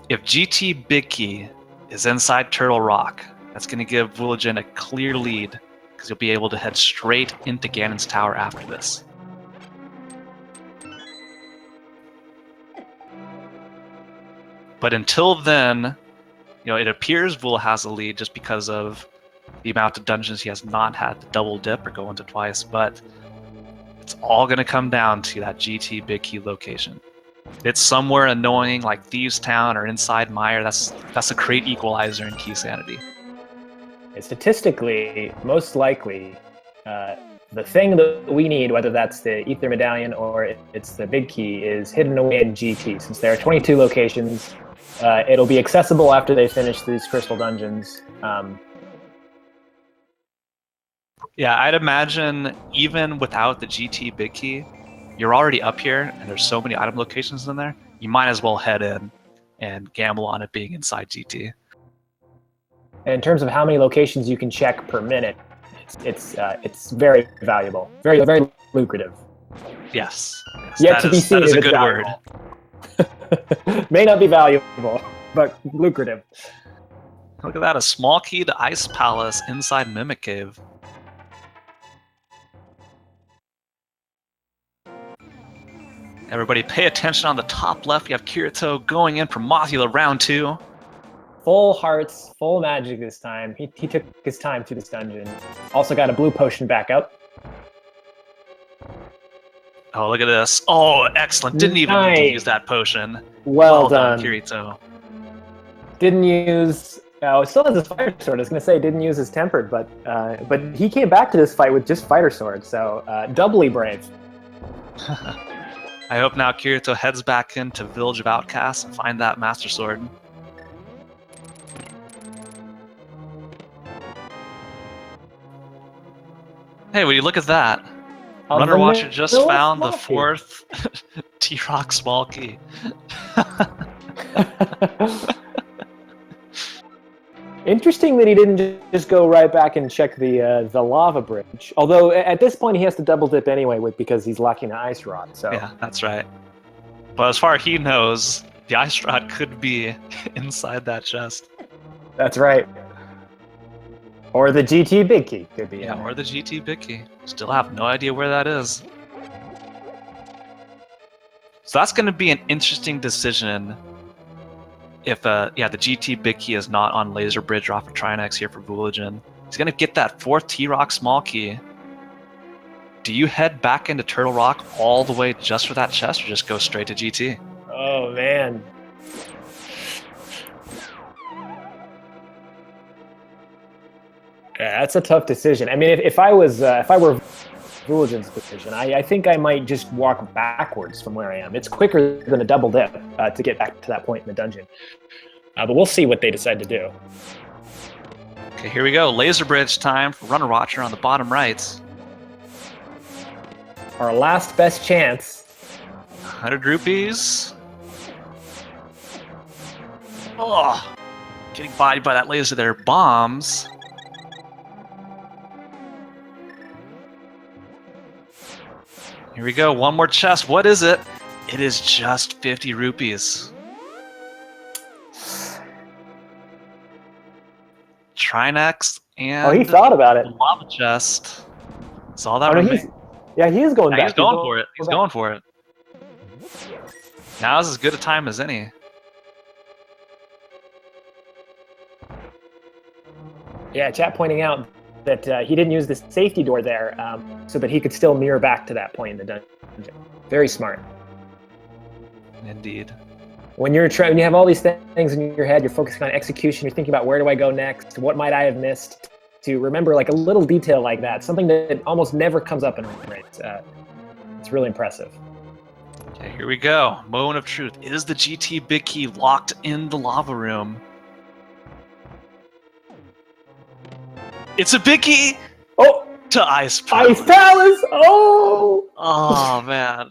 If GT Big Key is inside Turtle Rock, that's going to give Vulajin a clear lead, because you'll be able to head straight into Ganon's Tower after this. But until then, it appears Vul has a lead just because of the amount of dungeons he has not had to double dip or go into twice, but it's all going to come down to that GT Big Key location. It's somewhere annoying like Thieves Town or inside Mire. That's a great equalizer in Keysanity. Statistically, most likely, the thing that we need, whether that's the Ether Medallion or it's the Big Key, is hidden away in GT. Since there are 22 locations, it'll be accessible after they finish these crystal dungeons. Yeah, I'd imagine even without the GT Big Key, you're already up here, and there's so many item locations in there, you might as well head in and gamble on it being inside GT. And in terms of how many locations you can check per minute, it's very valuable, very very lucrative. Yes. Yet to be seen. That is a good word. May not be valuable, but lucrative. Look at that, a small key to Ice Palace inside Mimic Cave. Everybody pay attention on the top left. You have Kirito going in for Mothula round 2. Full hearts, full magic this time. He took his time through this dungeon. Also got a blue potion back up. Oh, look at this. Oh, excellent. Didn't even need to use that potion. Well done, Kirito. Didn't use... Oh, still has his fighter sword. I was going to say didn't use his tempered, but he came back to this fight with just fighter sword, so doubly brave. I hope now Kirito heads back into Village of Outcasts and find that Master Sword. Hey, will you look at that? Runner Watcher just found the 4th T-Rock small key. Interesting that he didn't just go right back and check the lava bridge. Although at this point he has to double dip anyway because he's lacking the ice rod. So yeah, that's right. But as far as he knows, the ice rod could be inside that chest. That's right. Or the GT Big Key could be. Yeah, or the GT Big Key. Still have no idea where that is. So that's going to be an interesting decision if the GT Big Key is not on Laser Bridge off of Trinex here for Vulajin. He's going to get that 4th T-Rock small key. Do you head back into Turtle Rock all the way just for that chest, or just go straight to GT? Oh, man. Yeah, that's a tough decision. I mean, if I were Vulajin's position, I think I might just walk backwards from where I am. It's quicker than a double dip to get back to that point in the dungeon. But we'll see what they decide to do. Okay, here we go. Laser Bridge time for Runner Watcher on the bottom right. Our last best chance. 100 rupees. Oh, getting bodied by that laser there. Bombs. Here we go, one more chest. What is it? It is just 50 rupees. Trinex and he thought about it. The lava chest. That's all that remains. He is going back. He's going for it. He's going for it. Now is as good a time as any. Yeah, chat pointing out that he didn't use the safety door there so that he could still mirror back to that point in the dungeon. Very smart. Indeed. When you have all these things in your head, you're focusing on execution, you're thinking about where do I go next, what might I have missed, to remember like a little detail like that, something that almost never comes up in rates. It's really impressive. Okay, here we go. Moment of truth. Is the GT Big Key locked in the lava room? It's a Big Key! Oh! To Ice Palace! Ice Palace! Oh! Oh, man.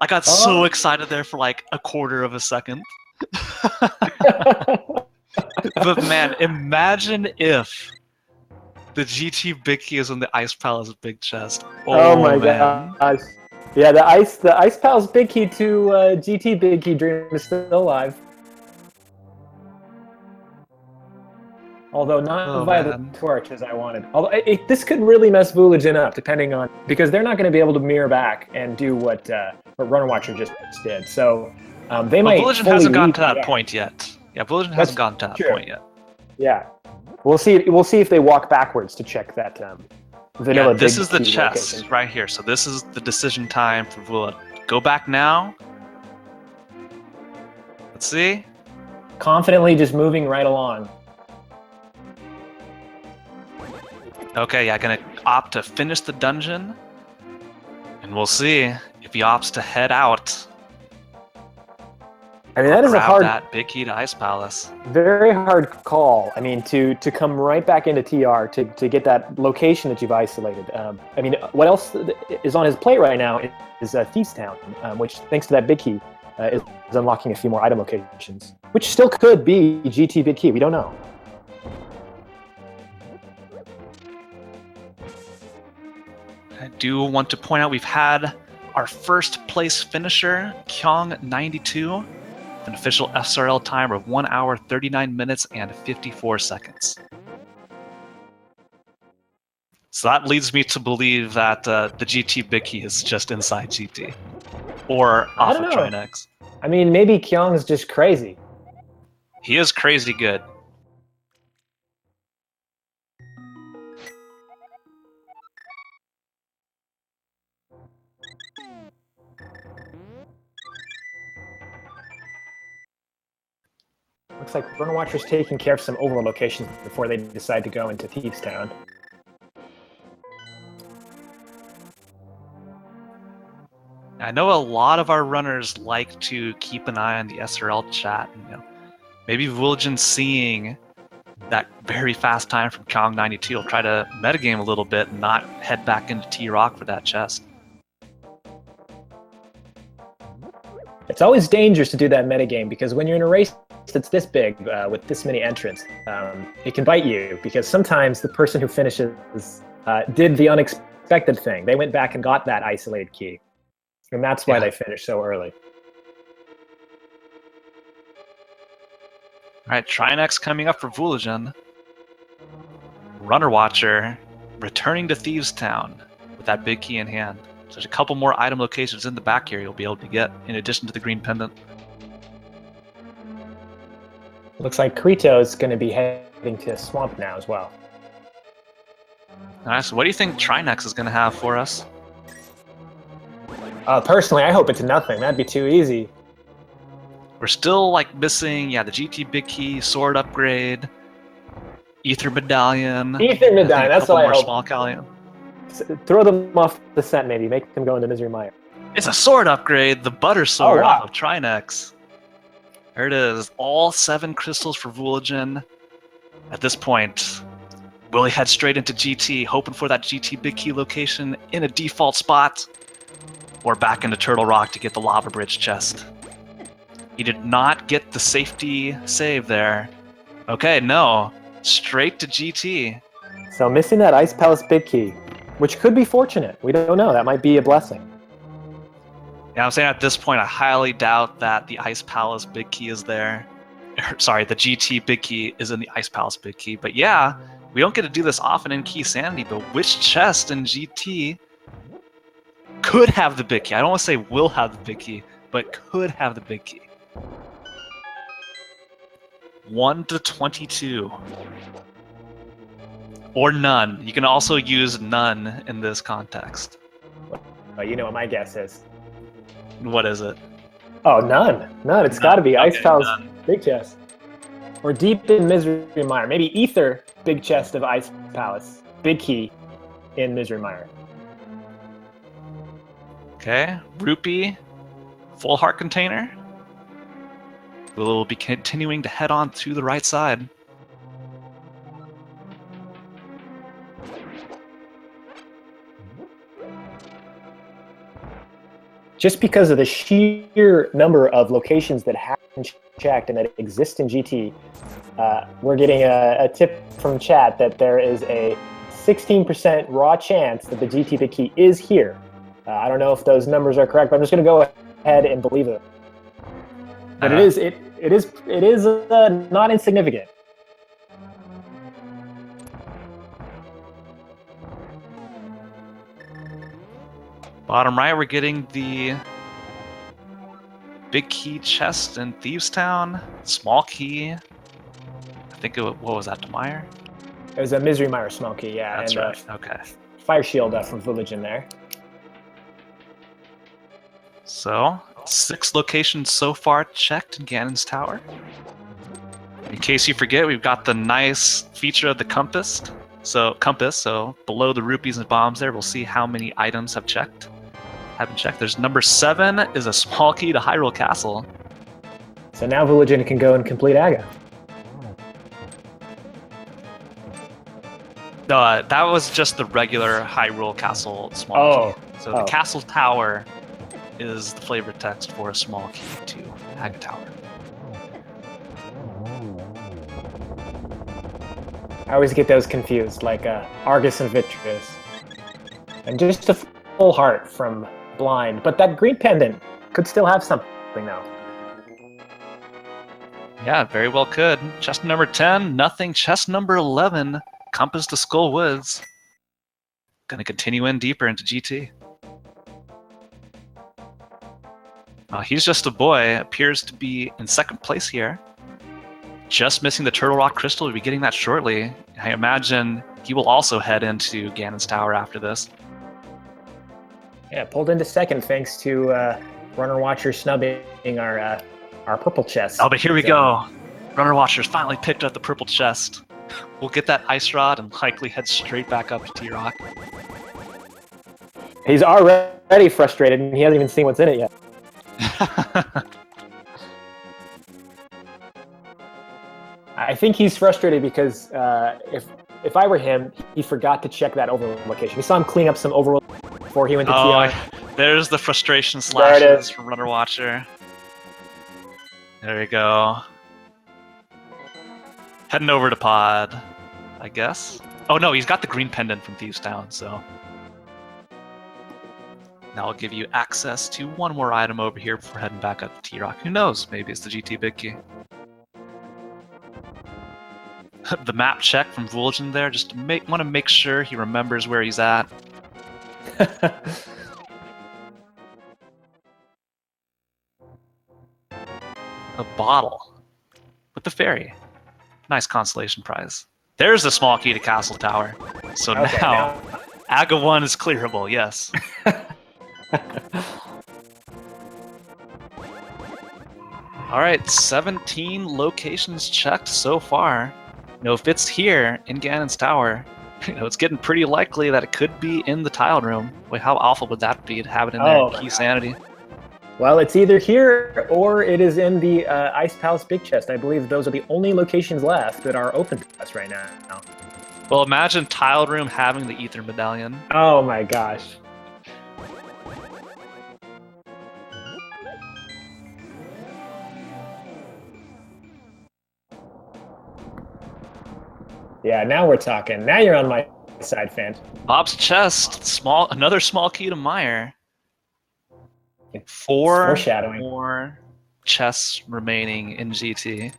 I got so excited there for like a quarter of a second. But man, imagine if The GT Big Key is in the Ice Palace Big Chest. Oh my man. gosh. Yeah, the Ice Palace Big Key to GT Big Key dream is still alive. Although not via the torch as I wanted. Although this could really mess Vulajin up, depending on, because they're not going to be able to mirror back and do what Runner Watcher just did. So they might. Vulajin hasn't gotten to that point yet. Yeah, Vulajin hasn't gotten to that point yet. Yeah, we'll see. We'll see if they walk backwards to check that vanilla. Yeah, this Big is the Key chest location. right here. So this is the decision time for Vula. Go back now. Let's see. Confidently, just moving right along. Okay, yeah, gonna opt to finish the dungeon, and we'll see if he opts to head out. I mean, that is a hard, that Big Key to Ice Palace. very hard call. I mean, to come right back into TR to get that location that you've isolated. I mean, what else is on his plate right now is Thieves Town, which, thanks to that Big Key, is unlocking a few more item locations, which still could be GT Big Key. We don't know. I do want to point out we've had our first place finisher, Kyong92, an official SRL timer of 1 hour, 39 minutes, and 54 seconds. So that leads me to believe that the GT Big Key is just inside GT. Or off of Trinex. I mean, maybe Kyong's just crazy. He is crazy good. Looks like Runner Watcher's taking care of some overload locations before they decide to go into Thieves Town. I know a lot of our runners like to keep an eye on the SRL chat. And, maybe Vulajin seeing that very fast time from Kong92 will try to metagame a little bit and not head back into T-Rock for that chest. It's always dangerous to do that metagame because when you're in a race that's this big with this many entrants, it can bite you because sometimes the person who finishes did the unexpected thing. They went back and got that isolated key, and that's why they finished so early. All right, Trinex coming up for Vulajin. Runner Watcher returning to Thieves Town with that Big Key in hand. So there's a couple more item locations in the back here you'll be able to get in addition to the green pendant. Looks like Kirito is going to be heading to Swamp now as well. All right, so what do you think Trinex is going to have for us? Personally, I hope it's nothing. That'd be too easy. We're still missing, the GT Big Key, sword upgrade, Ether Medallion. Ether Medallion, that's what I hope. Small Callium. Throw them off the set, maybe. Make them go into Misery Mire. It's a sword upgrade, the Butter Sword off of Trinex. There it is, all 7 crystals for Vulajin. At this point, will he head straight into GT, hoping for that GT Big Key location in a default spot? Or back into Turtle Rock to get the Lava Bridge chest? He did not get the safety save there. Okay, no. Straight to GT. So missing that Ice Palace Big Key, which could be fortunate. We don't know. That might be a blessing. Yeah, I'm saying at this point, I highly doubt that the Ice Palace Big Key is there. Sorry, the GT Big Key is in the Ice Palace Big Key. But yeah, we don't get to do this often in Keysanity, but which chest in GT could have the Big Key? I don't want to say will have the Big Key, but could have the Big Key. 1 to 22. Or none. You can also use none in this context. Oh, you know what my guess is. What is it? Oh, none. None. It's got to be Ice Palace none. Big Chest. Or deep in Misery Mire. Maybe Ether Big Chest of Ice Palace. Big Key in Misery Mire. Okay. Rupee. Full Heart Container. We'll be continuing to head on to the right side. Just because of the sheer number of locations that have been checked and that exist in GT, we're getting a tip from chat that there is a 16% raw chance that the GT big key is here. I don't know if those numbers are correct, but I'm just going to go ahead and believe it. But it is not insignificant. Bottom right, we're getting the big key chest in Thieves Town. Small key. I think what was that, Demeyer? It was a Misery Mire small key, yeah. That's and, right. Okay. Fire shield from Vulajin there. So, 6 locations so far checked in Ganon's Tower. In case you forget, we've got the nice feature of the compass. So below the rupees and bombs there, we'll see how many items have been checked. There's number 7 is a small key to Hyrule Castle. So now Vulajin can go and complete Aga. No, that was just the regular Hyrule Castle small key. So the Castle Tower is the flavor text for a small key to Aga Tower. I always get those confused, like Argus and Vitreous. And just a full heart from Blind. But that green pendant could still have something now. Yeah, very well could. Chest number 10, nothing. Chest number 11, Compass to Skull Woods. Gonna continue in deeper into GT. He's just a boy, appears to be in second place here. Just missing the Turtle Rock Crystal. We'll be getting that shortly. I imagine he will also head into Ganon's Tower after this. Yeah, pulled into second thanks to Runner Watcher snubbing our purple chest. Oh, but here we go. Runner Watcher's finally picked up the purple chest. We'll get that Ice Rod and likely head straight back up to T-Rock. He's already frustrated and he hasn't even seen what's in it yet. I think he's frustrated because if I were him, he forgot to check that overworld location. We saw him clean up some overworld before he went to TR. There's the frustration slashes from Runner Watcher. There we go. Heading over to Pod, I guess. Oh no, he's got the green pendant from Thieves Town, so that'll give you access to one more item over here before heading back up to T-Rock. Who knows? Maybe it's the GT Big Key. The map check from Vulajin there, just to want to make sure he remembers where he's at. A bottle with the fairy. Nice consolation prize. There's the small key to Castle Tower. So now Aga 1 is clearable, yes. Alright, 17 locations checked so far. If it's here in Ganon's Tower, it's getting pretty likely that it could be in the tile room. Wait, how awful would that be to have it in there? Keysanity. Well, it's either here or it is in the Ice Palace Big Chest. I believe those are the only locations left that are open to us right now. Well, imagine tile room having the Ether Medallion. Oh my gosh. Yeah, now we're talking. Now you're on my side, fan. Bob's chest, another small key to Meyer. 4 more chests remaining in GT.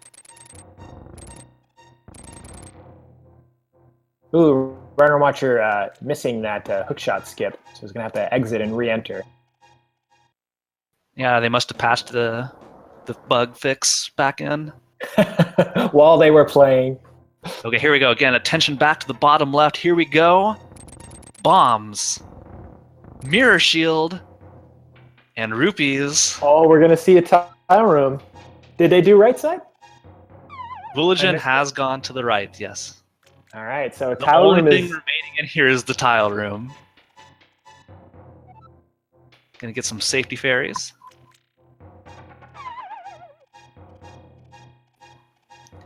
Ooh, Runner Watcher missing that hookshot skip, so he's gonna have to exit and re-enter. Yeah, they must have patched the bug fix back in while they were playing. Okay, here we go again. Attention back to the bottom left. Here we go. Bombs, mirror shield, and rupees. Oh, we're gonna see a tile room. Did they do right side? Vulajin has gone to the right. Yes. All right, so the only thing remaining in here is the tile room. Gonna get some safety fairies.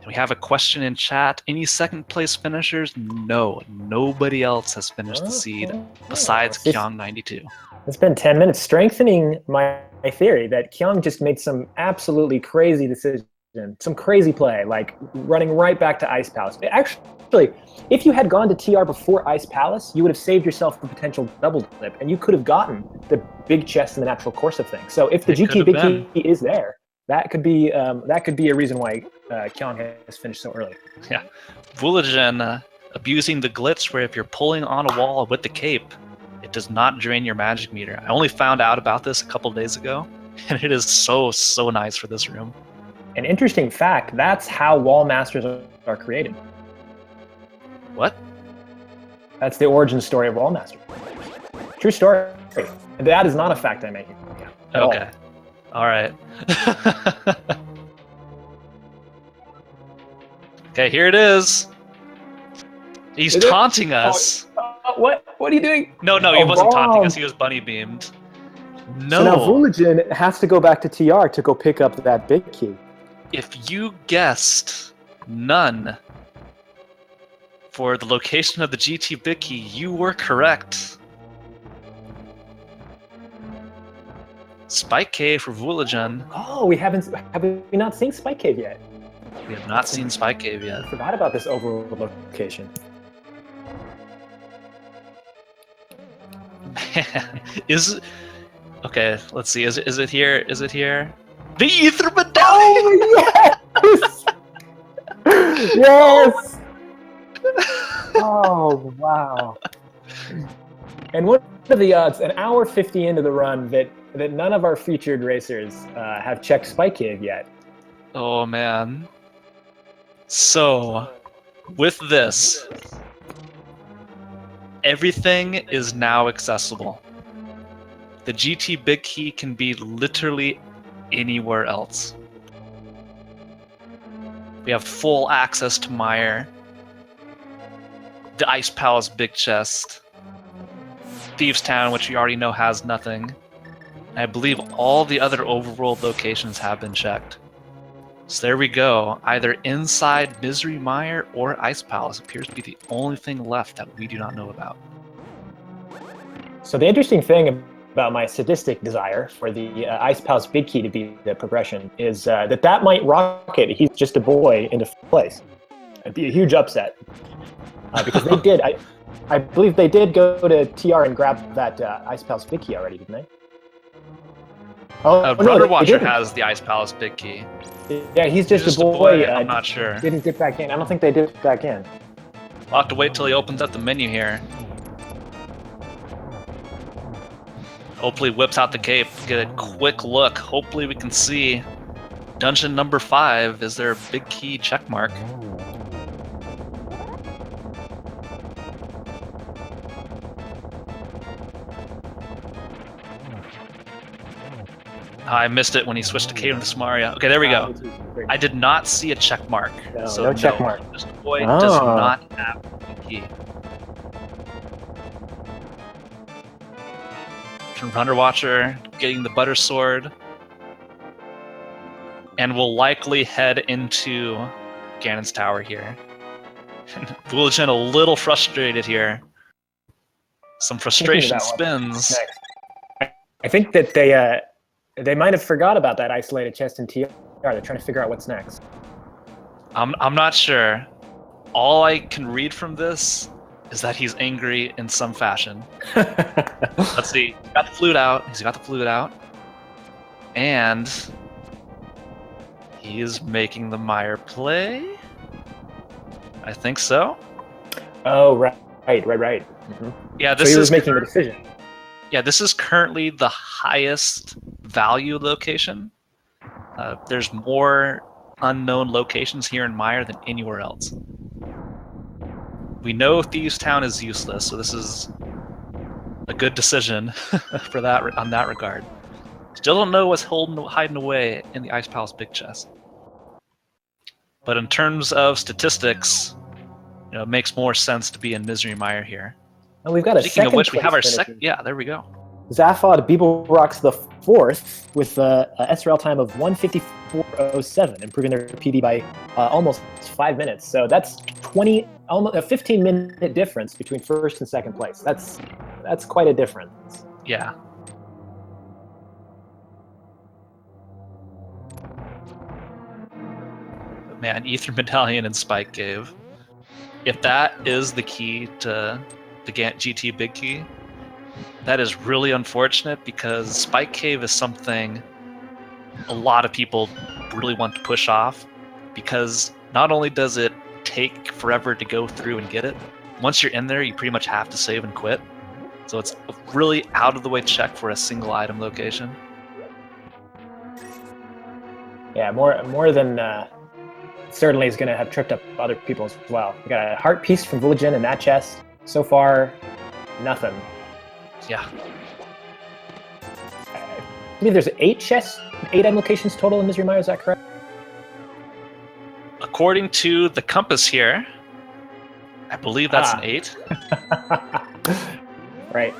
We have a question in chat. Any second place finishers? No, nobody else has finished the seed besides Kyong92. It's been 10 minutes, strengthening my theory that Kyong just made some absolutely crazy decisions. some crazy play, like running right back to Ice Palace. Actually, if you had gone to TR before Ice Palace, you would have saved yourself a potential double dip, and you could have gotten the big chest in the natural course of things. So if the GT big key is there, that could be a reason why Kyon has finished so early. Yeah, Vulajin abusing the glitch where if you're pulling on a wall with the cape, it does not drain your magic meter. I only found out about this a couple days ago, and it is so nice for this room. An interesting fact, that's how wall masters are created. What? That's the origin story of wall master. True story. That is not a fact I'm making. Okay. All right. Okay, here it is. He's taunting us. What are you doing? No, he wasn't taunting us. He was bunny beamed. No. So now Vulajin has to go back to TR to go pick up that big key. If you guessed none for the location of the GT big key, you were correct. Spike Cave for Vulajin. Oh, have we not seen Spike Cave yet? We have not seen Spike Cave yet. I forgot about this overworld location. Okay, let's see. Is it here? Is it here? The Ether Medallion! Oh, yes! Yes! Oh, wow. And what are the odds, an hour 50 into the run, that none of our featured racers have checked Spike Cave yet? Oh, man. So, with this, everything is now accessible. The GT Big Key can be literally anywhere else. We have full access to Mire, the Ice Palace Big Chest, Thieves Town, which we already know has nothing. I believe all the other overworld locations have been checked. So there we go. Either inside Misery Mire or Ice Palace appears to be the only thing left that we do not know about. So the interesting thing about my sadistic desire for the Ice Palace Big Key to be the progression is that might rocket He's Just a Boy into place. It'd be a huge upset. Because they did, I believe they did go to TR and grab that Ice Palace Big Key already, didn't they? Runnerwatcher has the Ice Palace Big Key. Yeah, He's Just a Boy. I'm not sure. Didn't get back in. I don't think they did get back in. We'll have to wait till he opens up the menu here. Hopefully whips out the cape, get a quick look. Hopefully we can see dungeon number 5. Is there a big key check mark? I missed it when he switched to Kate to Samaria. Okay, there we go. I did not see a check mark. No check mark. This boy does not have the key. Runnerwatcher getting the butter sword. And we'll likely head into Ganon's Tower here. Vulajin a little frustrated here. Some frustration spins. I think that they might have forgot about that isolated chest in TR. They're trying to figure out what's next. I'm not sure. All I can read from this is that he's angry in some fashion. Let's see. He's got the flute out. And he is making the Mire play. I think so. Oh, right. Mm-hmm. Yeah, this so he is was making a decision. Yeah, this is currently the highest value location. There's more unknown locations here in Mire than anywhere else. We know Thieves Town is useless, so this is a good decision for that on that regard. Still don't know what's hiding away in the Ice Palace Big Chest. But in terms of statistics, it makes more sense to be in Misery Mire here. And we've got a Speaking of which, we have our second. second. Yeah, there we go. Zaphod Beeble the 4th with a SRL time of 1:54.07, improving their PB by almost 5 minutes. So that's almost a 15-minute difference between first and second place. That's quite a difference. Yeah. Man, Ether Medallion and Spike Cave. If that is the key to the GT Big Key, that is really unfortunate because Spike Cave is something a lot of people really want to push off because not only does it take forever to go through and get it, once you're in there, you pretty much have to save and quit. So it's a really out of the way check for a single item location. Yeah, more than certainly is going to have tripped up other people as well. We got a heart piece from Vulajin in that chest. So far, nothing. Yeah. I believe there's 8 chests, 8 end locations total in Misery Mire, is that correct? According to the compass here, I believe that's an 8. Right.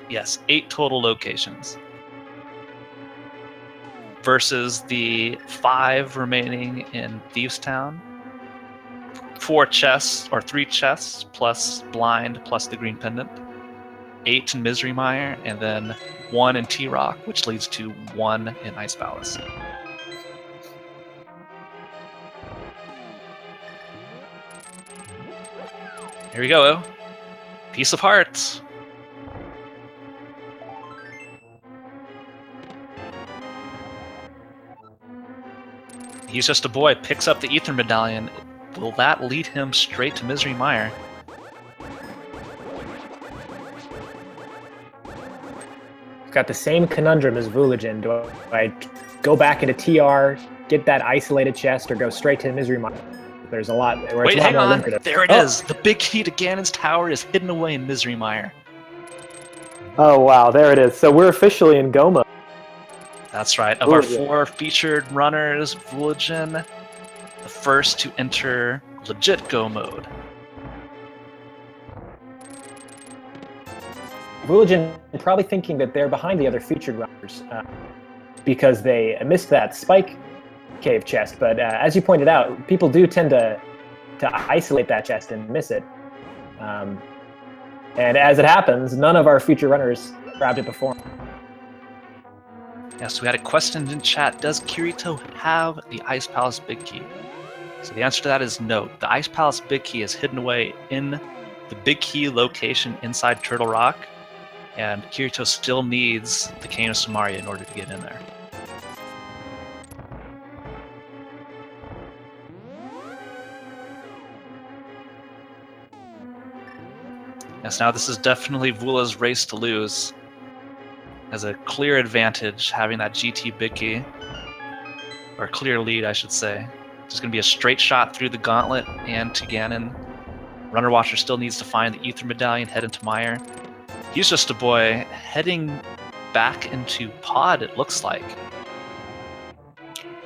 Yes, 8 total locations. Versus the 5 remaining in Thieves Town. 4 chests, or 3 chests, plus Blind, plus the Green Pendant. 8 in Misery Mire, and then 1 in T-Rock, which leads to 1 in Ice Palace. Here we go. Piece of Hearts. He's Just a Boy, picks up the Ether Medallion. Will that lead him straight to Misery Mire? Got the same conundrum as Vulajin. Do I go back into TR, get that isolated chest, or go straight to Misery Mire? There's a lot. Where Wait, it's a lot hang more on. lucrative. There it is. The big key to Ganon's Tower is hidden away in Misery Mire. Oh wow, there it is. So we're officially in Go mode. That's right. Of our 4 featured runners, Vulajin, the first to enter legit Go mode. Vulajin probably thinking that they're behind the other featured runners because they missed that Spike Cave chest. But as you pointed out, people do tend to isolate that chest and miss it. And as it happens, none of our featured runners grabbed it before. Yes, we had a question in chat. Does Kirito have the Ice Palace Big Key? So the answer to that is no. The Ice Palace Big Key is hidden away in the Big Key location inside Turtle Rock, and Kirito still needs the Cane of Samaria in order to get in there. Yes, now this is definitely Vula's race to lose. Has a clear advantage having that GT Big Key. Or a clear lead, I should say. It's going to be a straight shot through the gauntlet and to Ganon. Runner Watcher still needs to find the Ether Medallion, head into Mire. He's Just a Boy heading back into Pod, it looks like.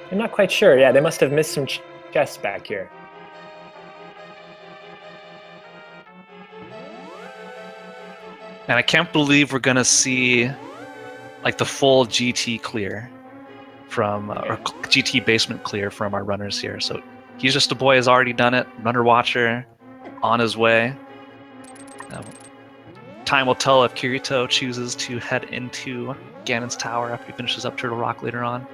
I'm not quite sure. Yeah, they must have missed some chests back here. And I can't believe we're going to see like the full GT clear from, or GT basement clear from our runners here. So He's Just a Boy has already done it. Runner Watcher on his way. Time will tell if Kirito chooses to head into Ganon's Tower after he finishes up Turtle Rock later on.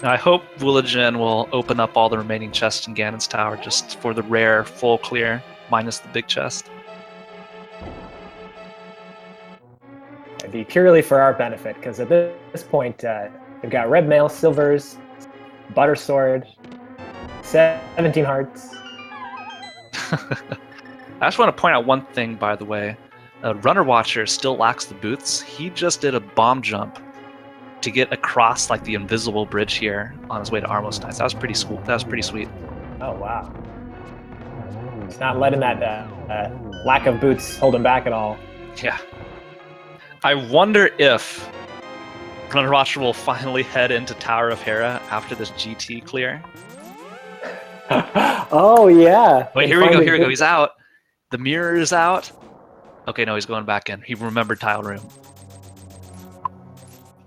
Now, I hope Vulajin will open up all the remaining chests in Ganon's Tower just for the rare full clear, minus the big chest. It'd be purely for our benefit, because at this point, we've got red mail, silvers, butter sword, 17 hearts. I just want to point out one thing, by the way. Runner Watcher still lacks the boots. He just did a bomb jump to get across like the invisible bridge here on his way to Armos Knights. That was pretty cool. That was pretty sweet. Oh wow! He's not letting that lack of boots hold him back at all. Yeah. I wonder if Runner Watcher will finally head into Tower of Hera after this GT clear. Oh yeah. Wait, here we go. Here we go. He's out. The mirror is out. Okay, no, he's going back in. He remembered Tile Room.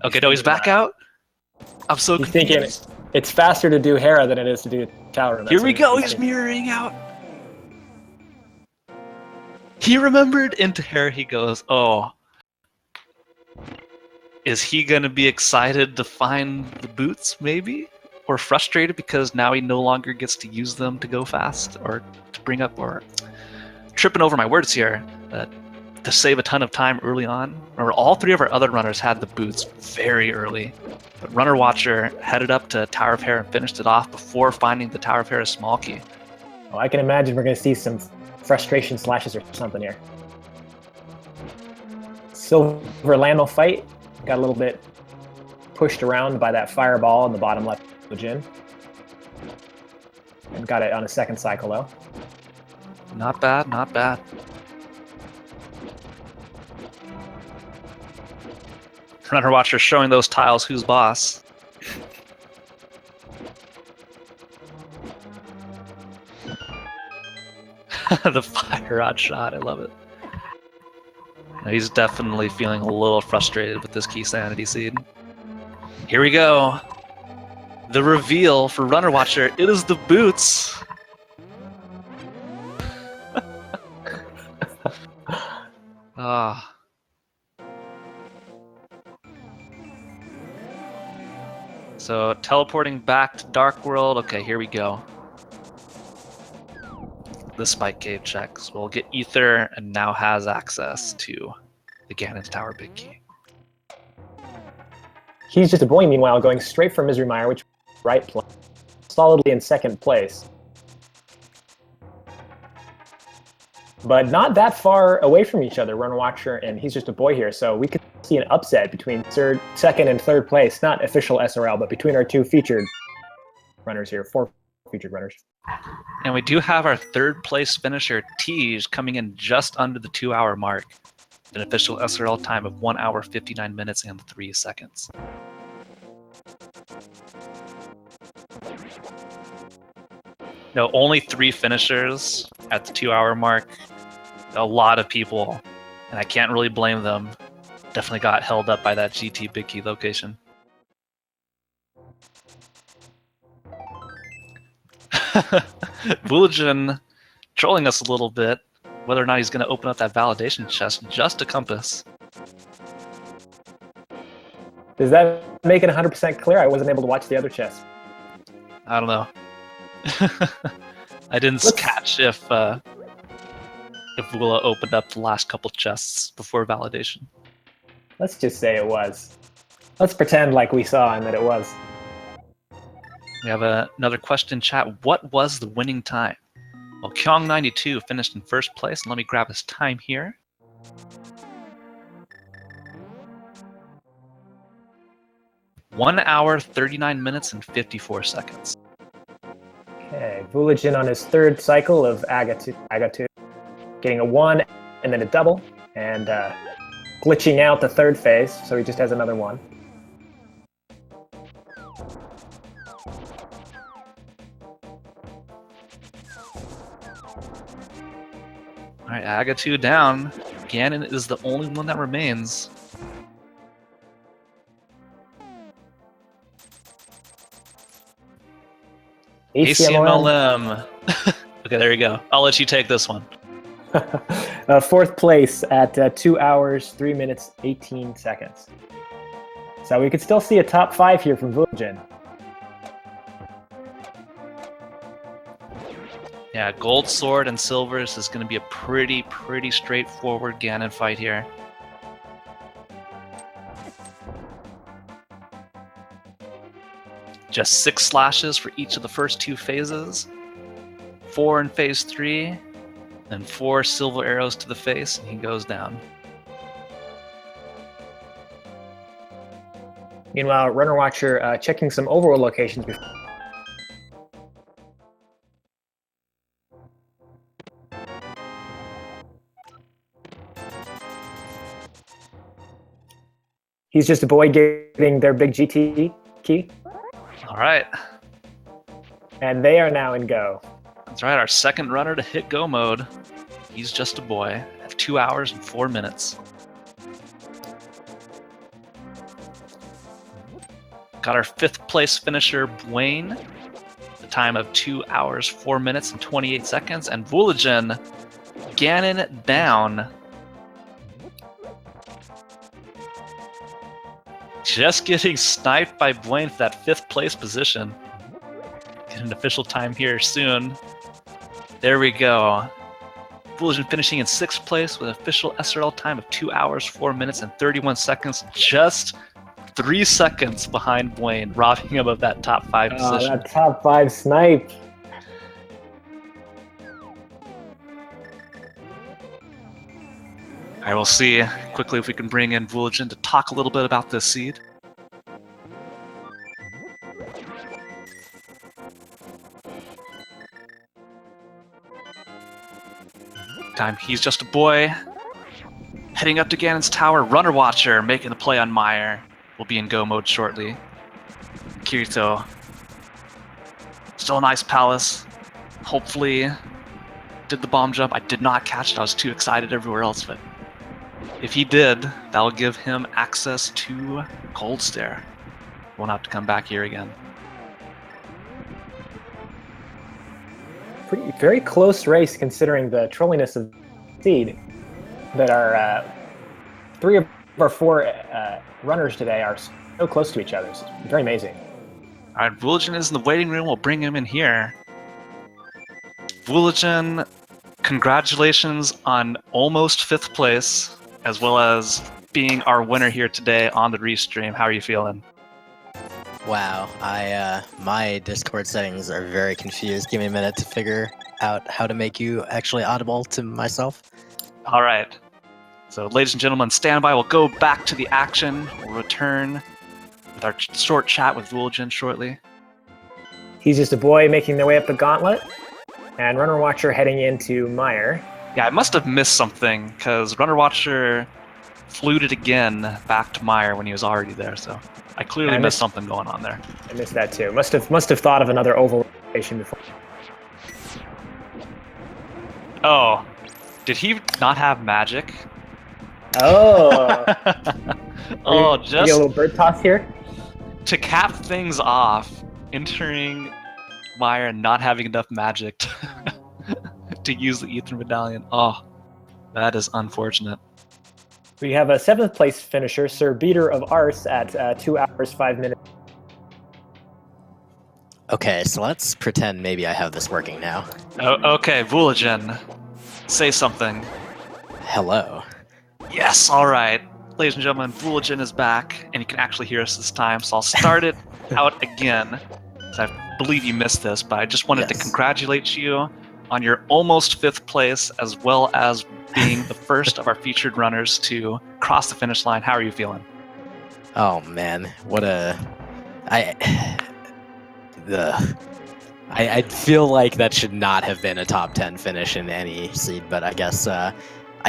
Okay, no, he's back out. I'm so confused. It's faster to do Hera than it is to do Tower Room. Here we go. He's mirroring out. He remembered into Hera. He goes, oh. Is he going to be excited to find the boots, maybe? Or frustrated because now he no longer gets to use them to go fast or to bring up, or tripping over my words here, to save a ton of time early on. Or all three of our other runners had the boots very early. But Runner Watcher headed up to Tower of Hera and finished it off before finding the Tower of Hera small key. Well, I can imagine we're going to see some frustration slashes or something here. Silver Lando fight. Got a little bit pushed around by that fireball in the bottom left of the gym. And got it on a second cycle, though. Not bad, not bad. Runner Watcher showing those tiles who's boss. The fire rod shot, I love it. Now he's definitely feeling a little frustrated with this Keysanity seed. Here we go. The reveal for Runner Watcher. It is the boots. Ah. So teleporting back to Dark World. Okay, here we go. The Spike Cave checks. We'll get Ether and now has access to the Ganon's Tower Big Key. He's just a boy, meanwhile, going straight for Misery Mire, which right place, solidly in second place. But not that far away from each other, Runner Watcher and He's Just a Boy here. So we could see an upset between second and third place. Not official SRL, but between our two featured runners here, 4 featured runners. And we do have our third place finisher, Tej, coming in just under the 2-hour mark. An official SRL time of 1 hour, 59 minutes, and 3 seconds. No, only 3 finishers at the 2-hour mark. A lot of people, and I can't really blame them, definitely got held up by that GT Big Key location. Vulajin trolling us a little bit, whether or not he's going to open up that validation chest just a compass. Does that make it 100% clear? I wasn't able to watch the other chest. I don't know. I didn't catch if Vula opened up the last couple chests before validation. Let's just say it was. Let's pretend like we saw and that it was. We have another question in chat. What was the winning time? Well, Kyong92 finished in first place, and let me grab his time here. One hour, 39 minutes, and 54 seconds. Okay, Vulajin on his third cycle of Agatu, getting a 1 and then a double, and glitching out the third phase, so he just has another 1. Alright, Agatu down. Ganon is the only one that remains. ACMLM. Okay, there you go. I'll let you take this one. Fourth place at 2 hours, 3 minutes, 18 seconds. So we could still see a top 5 here from Vulajin. Yeah, gold sword and silver. This is going to be a pretty straightforward Ganon fight here. Just 6 slashes for each of the first 2 phases. 4 in phase 3, and 4 silver arrows to the face, and he goes down. Meanwhile, Runner Watcher checking some overworld locations before. He's Just a Boy getting their big GT key. All right. And they are now in go. That's right, our second runner to hit go mode. He's Just a Boy at 2 hours and 4 minutes. Got our 5th place finisher, Blaine. The time of 2 hours, 4 minutes, and 28 seconds. And Vulajin, Ganon down. Just getting sniped by Blaine for that 5th place position. Get an official time here soon. There we go. Vulajin finishing in 6th place with an official SRL time of 2 hours, 4 minutes, and 31 seconds. Just 3 seconds behind Blaine, robbing him of that top 5 position. That top 5 snipe. I will see quickly if we can bring in Vulajin to talk a little bit about this seed. Time, he's just a boy. Heading up to Ganon's tower, runnerwatcher making the play on Meyer. Will be in go mode shortly. Kirito. Still a nice palace. Hopefully did the bomb jump. I did not catch it. I was too excited everywhere else, but if he did, that'll give him access to Cold Stare. Won't have to come back here again. Very close race considering the trolliness of the seed. That our 3 of our 4 runners today are so close to each other. It's very amazing. All right, Vulajin is in the waiting room. We'll bring him in here. Vulajin, congratulations on almost 5th place, as well as being our winner here today on the restream. How are you feeling? Wow, my Discord settings are very confused. Give me a minute to figure out how to make you actually audible to myself. All right. So, ladies and gentlemen, stand by. We'll go back to the action. We'll return with our short chat with Vulajin shortly. He's just a boy making their way up the gauntlet, and runnerwatcher heading into Meyer. Yeah, I must have missed something, because runnerwatcher fluted again back to Meyer when he was already there, so I clearly missed something going on there. I missed that too. Must have thought of another oval rotation before. Oh, did he not have magic? Oh. Oh, Maybe just a little bird toss here. to cap things off, entering Meyer and not having enough magic to use the Ether Medallion. Oh, that is unfortunate. We have a 7th place finisher, Sir Beater of Arse, at 2 hours, 5 minutes. Okay, so let's pretend maybe I have this working now. Oh, okay, Vulajin, say something. Hello. Yes, all right. Ladies and gentlemen, Vulajin is back, and you can actually hear us this time, so I'll start it out again. I believe you missed this, but I just wanted to congratulate you on your almost 5th place, as well as being the first of our featured runners to cross the finish line. How are you feeling? Oh man, what a... I feel like that should not have been a top 10 finish in any seed, but I guess I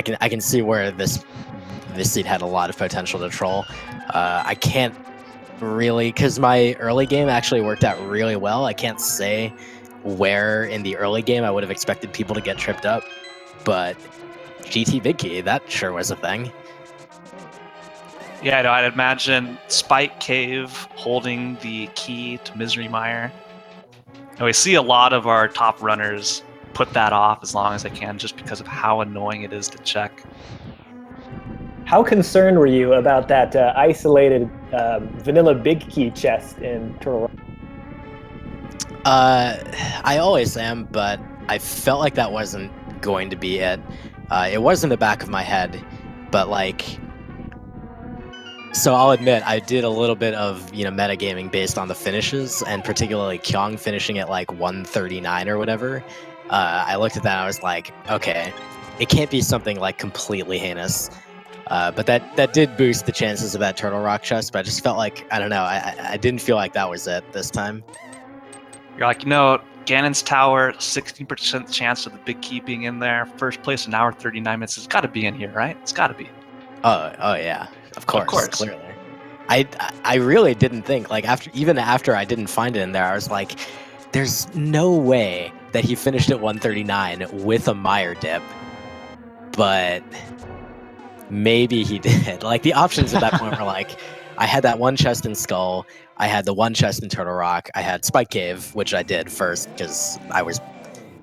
can see where this seed had a lot of potential to troll. I can't really, because my early game actually worked out really well. I can't say where in the early game I would have expected people to get tripped up, but GT Big Key, that sure was a thing. Yeah, no, I'd imagine Spike Cave holding the key to Misery Mire. And we see a lot of our top runners put that off as long as they can, just because of how annoying it is to check. How concerned were you about that isolated vanilla big key chest in Turtle Rock? I always am, but I felt like that wasn't going to be it. It was in the back of my head, but like... So I'll admit, I did a little bit of, metagaming based on the finishes, and particularly Kyong finishing at like 139 or whatever. I looked at that and I was like, okay, it can't be something like completely heinous. But that did boost the chances of that Turtle Rock chest, but I just felt like, I don't know, I didn't feel like that was it this time. You're like, Ganon's Tower, 16% chance of the big key being in there. First place, an hour, 39 minutes. It's got to be in here, right? It's got to be. Oh yeah. Of course, clearly. I really didn't think, like, even after I didn't find it in there, I was like, there's no way that he finished at 139 with a Meyer dip, but maybe he did. Like, the options at that point were like I had that one chest in Skull. I had the one chest in Turtle Rock. I had Spike Cave, which I did first because I was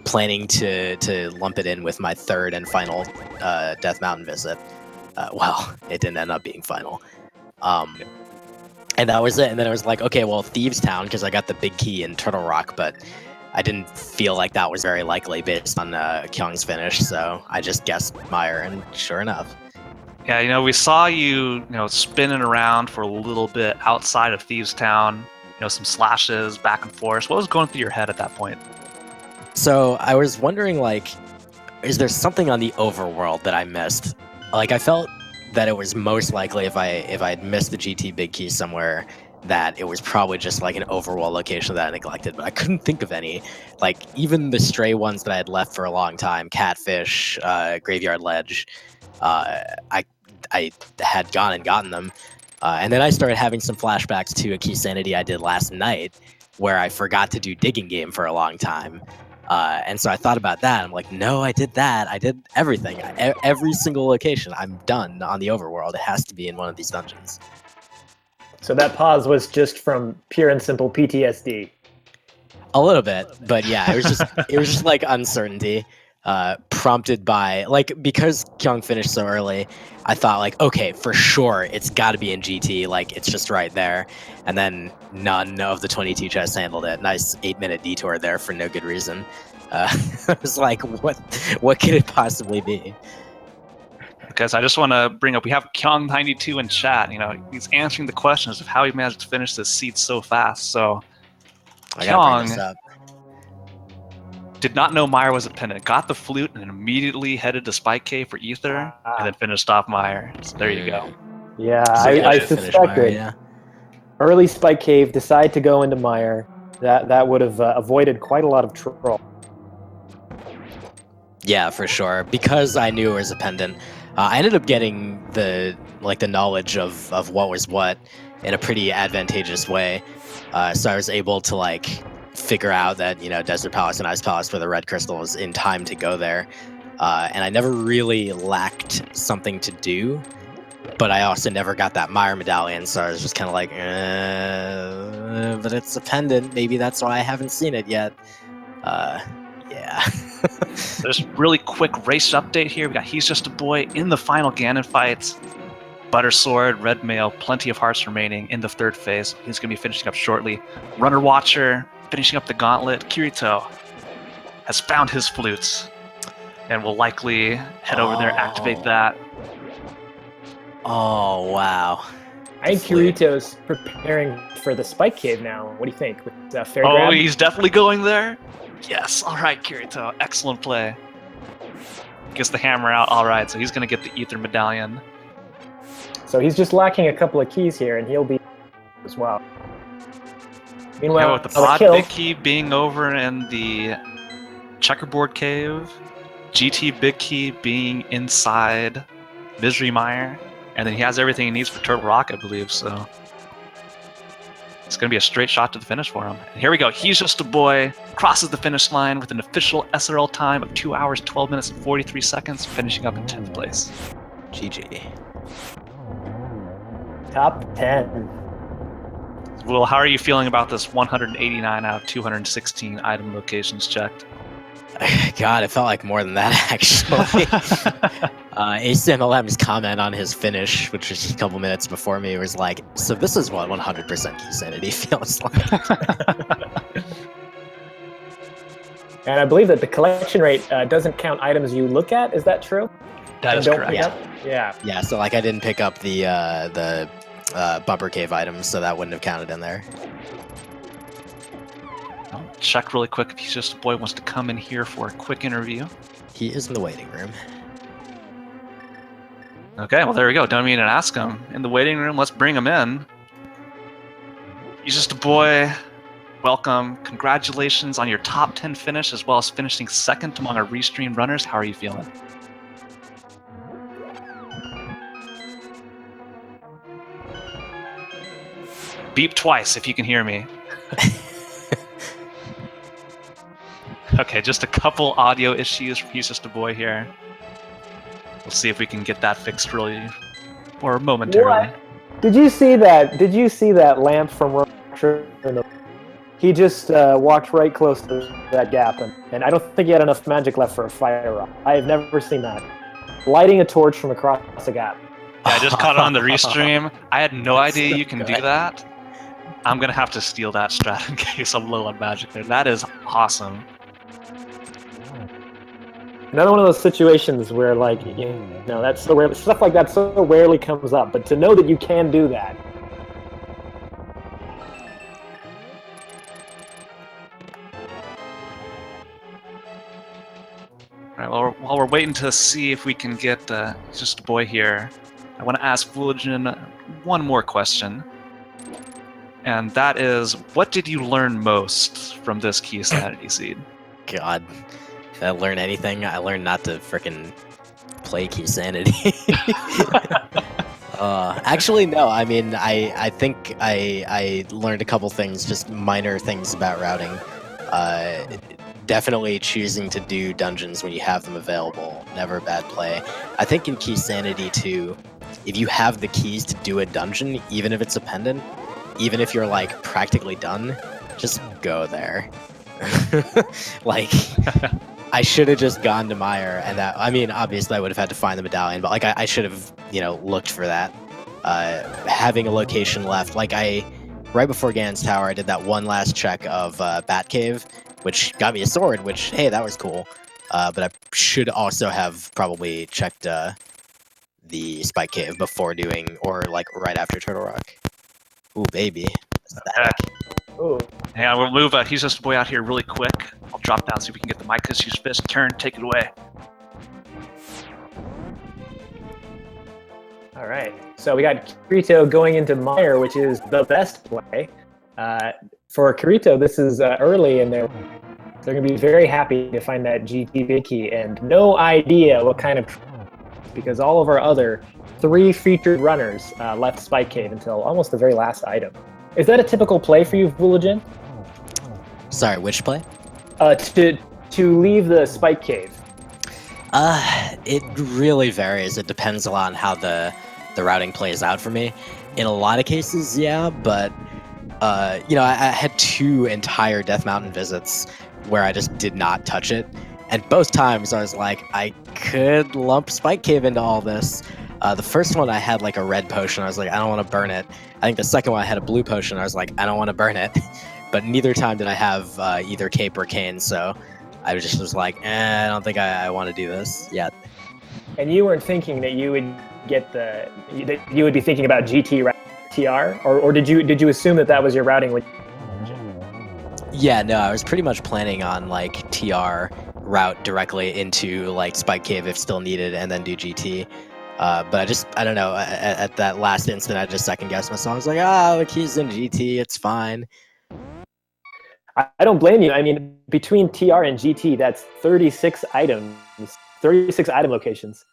planning to lump it in with my third and final Death Mountain visit. Well, it didn't end up being final. And that was it. And then I was like, okay, well, Thieves Town, because I got the big key in Turtle Rock, but I didn't feel like that was very likely based on Kyung's finish, so I just guessed Meyer, and sure enough. Yeah, we saw you, spinning around for a little bit outside of Thieves Town, some slashes back and forth. What was going through your head at that point? So I was wondering, is there something on the overworld that I missed? I felt that it was most likely if I had missed the GT Big Key somewhere, that it was probably just an overworld location that I neglected, but I couldn't think of any. Even the stray ones that I had left for a long time, Catfish, Graveyard Ledge, I had gone and gotten them. And then I started having some flashbacks to a Keysanity I did last night, where I forgot to do Digging Game for a long time. And so I thought about that. I'm like, no, I did that. I did everything. Every single location. I'm done on the overworld. It has to be in one of these dungeons. So that pause was just from pure and simple PTSD. A little bit, but yeah, it was just uncertainty, prompted by because Kyung finished so early. I thought okay, for sure it's got to be in GT. It's just right there. And then none of the 22 chests handled it. Nice 8-minute detour there for no good reason. I was like, what could it possibly be? Because I just want to bring up, we have Kyung92 in chat. He's answering the questions of how he managed to finish this seed so fast. So Kyung did not know Meyer was a pendant, got the flute, and then immediately headed to Spike Cave for Ether, and then finished off Meyer. So there you go. Yeah, I suspected. Yeah. Early Spike Cave, decide to go into Meyer. That would have avoided quite a lot of troll. Yeah, for sure. Because I knew it was a pendant, I ended up getting the knowledge of what was what in a pretty advantageous way. So I was able to figure out that Desert Palace and Ice Palace were the red crystals in time to go there. And I never really lacked something to do, but I also never got that Meyer medallion. So I was just kind of but it's a pendant. Maybe that's why I haven't seen it yet. Yeah. There's a really quick race update here. We got Hesjustaboy in the final Ganon fights. Butter Sword, Red Mail, plenty of hearts remaining in the third phase. He's going to be finishing up shortly. Runner Watcher finishing up the gauntlet. Kirito has found his flutes and will likely head over there, activate that. Oh, wow. I think Kirito's preparing for the Spike Cave now. What do you think? With fair grab? He's definitely going there? Yes. All right, Kirito. Excellent play. Gets the hammer out. All right, so he's going to get the Ether Medallion. So he's just lacking a couple of keys here, and he'll be as well. Meanwhile, with the Pod Big Key being over in the Checkerboard Cave, GT Big Key being inside Misery Mire, and then he has everything he needs for Turtle Rock, I believe, so it's going to be a straight shot to the finish for him. And here we go. Hesjustaboy crosses the finish line with an official SRL time of 2 hours, 12 minutes, and 43 seconds, finishing up in 10th place. GG. Top 10. Well, how are you feeling about this 189 out of 216 item locations checked? God, it felt like more than that, actually. ACMLM's comment on his finish, which was just a couple minutes before me, was like, so this is what 100% Keysanity feels like. And I believe that the collection rate doesn't count items you look at. Is that true? That is correct. Yeah. Yeah, so I didn't pick up the Bumper Cave items, so that wouldn't have counted in there. I'll check really quick if Hesjustaboy wants to come in here for a quick interview. He is in the waiting room. Okay, well there we go. Don't mean to ask him. In the waiting room, let's bring him in. Hesjustaboy, welcome. Congratulations on your top 10 finish, as well as finishing second among our restream runners. How are you feeling? Beep twice if you can hear me. Okay, just a couple audio issues for Hesjustaboy here. We'll see if we can get that fixed really, or momentarily. Did you see that? Did you see that lamp from Russia? He just walked right close to that gap, and I don't think he had enough magic left for a fire rock. I have never seen that. Lighting a torch from across a gap. Yeah, I just caught it on the restream. I had no That's idea so you can do good. that. I'm gonna have to steal that strat in case I'm low on magic there. That is awesome. Another one of those situations where, like, that's so rare. Stuff like that so rarely comes up. But to know that you can do that. All right, well, while we're waiting to see if we can get Hesjustaboy here, I want to ask Vulajin one more question. And that is, what did you learn most from this Keysanity seed? God, if I learn anything, I learned not to frickin' play Keysanity. Actually, no. I mean, I think I learned a couple things, just minor things about routing. Definitely choosing to do dungeons when you have them available. Never a bad play. I think in Keysanity too, if you have the keys to do a dungeon, even if it's a pendant, even if you're like practically done, just go there. Like, I should have just gone to Meyer, and that, I mean, obviously I would have had to find the medallion, but like I should have, looked for that. Having a location left, like right before Ganon's Tower, I did that one last check of Batcave, which got me a sword, which, hey, that was cool. But I should also have probably checked the Spike Cave before doing, or like right after Turtle Rock. Ooh, baby. Ooh. Hey, we'll move Hesjustaboy out here really quick. I'll drop down, see if we can get the mic. Use fist turn, take it away. All right. So we got Kirito going into Meyer, which is the best play. For Kirito, this is early, and they're going to be very happy to find that GT big key, and no idea what kind of, because all of our other 3 featured runners left Spike Cave until almost the very last item. Is that a typical play for you, Vulajin? Sorry, which play? To leave the Spike Cave. It really varies. It depends a lot on how the routing plays out for me. In a lot of cases, yeah, but I had 2 entire Death Mountain visits where I just did not touch it, and both times I was like, I could lump Spike Cave into all this. The first one I had like a red potion. I was like, I don't want to burn it. I think the second one I had a blue potion. I was like, I don't want to burn it. But neither time did I have either cape or cane, so I was like, I don't think I want to do this yet. And you weren't thinking that you would get that you would be thinking about GT TR, or did you assume that was your routing? Yeah, no, I was pretty much planning on like TR route directly into like Spike Cave if still needed, and then do GT. But I don't know, at that last instant, I just second guessed myself. I was like, the key's in GT, it's fine. I don't blame you. I mean, between TR and GT, that's 36 items, 36 item locations.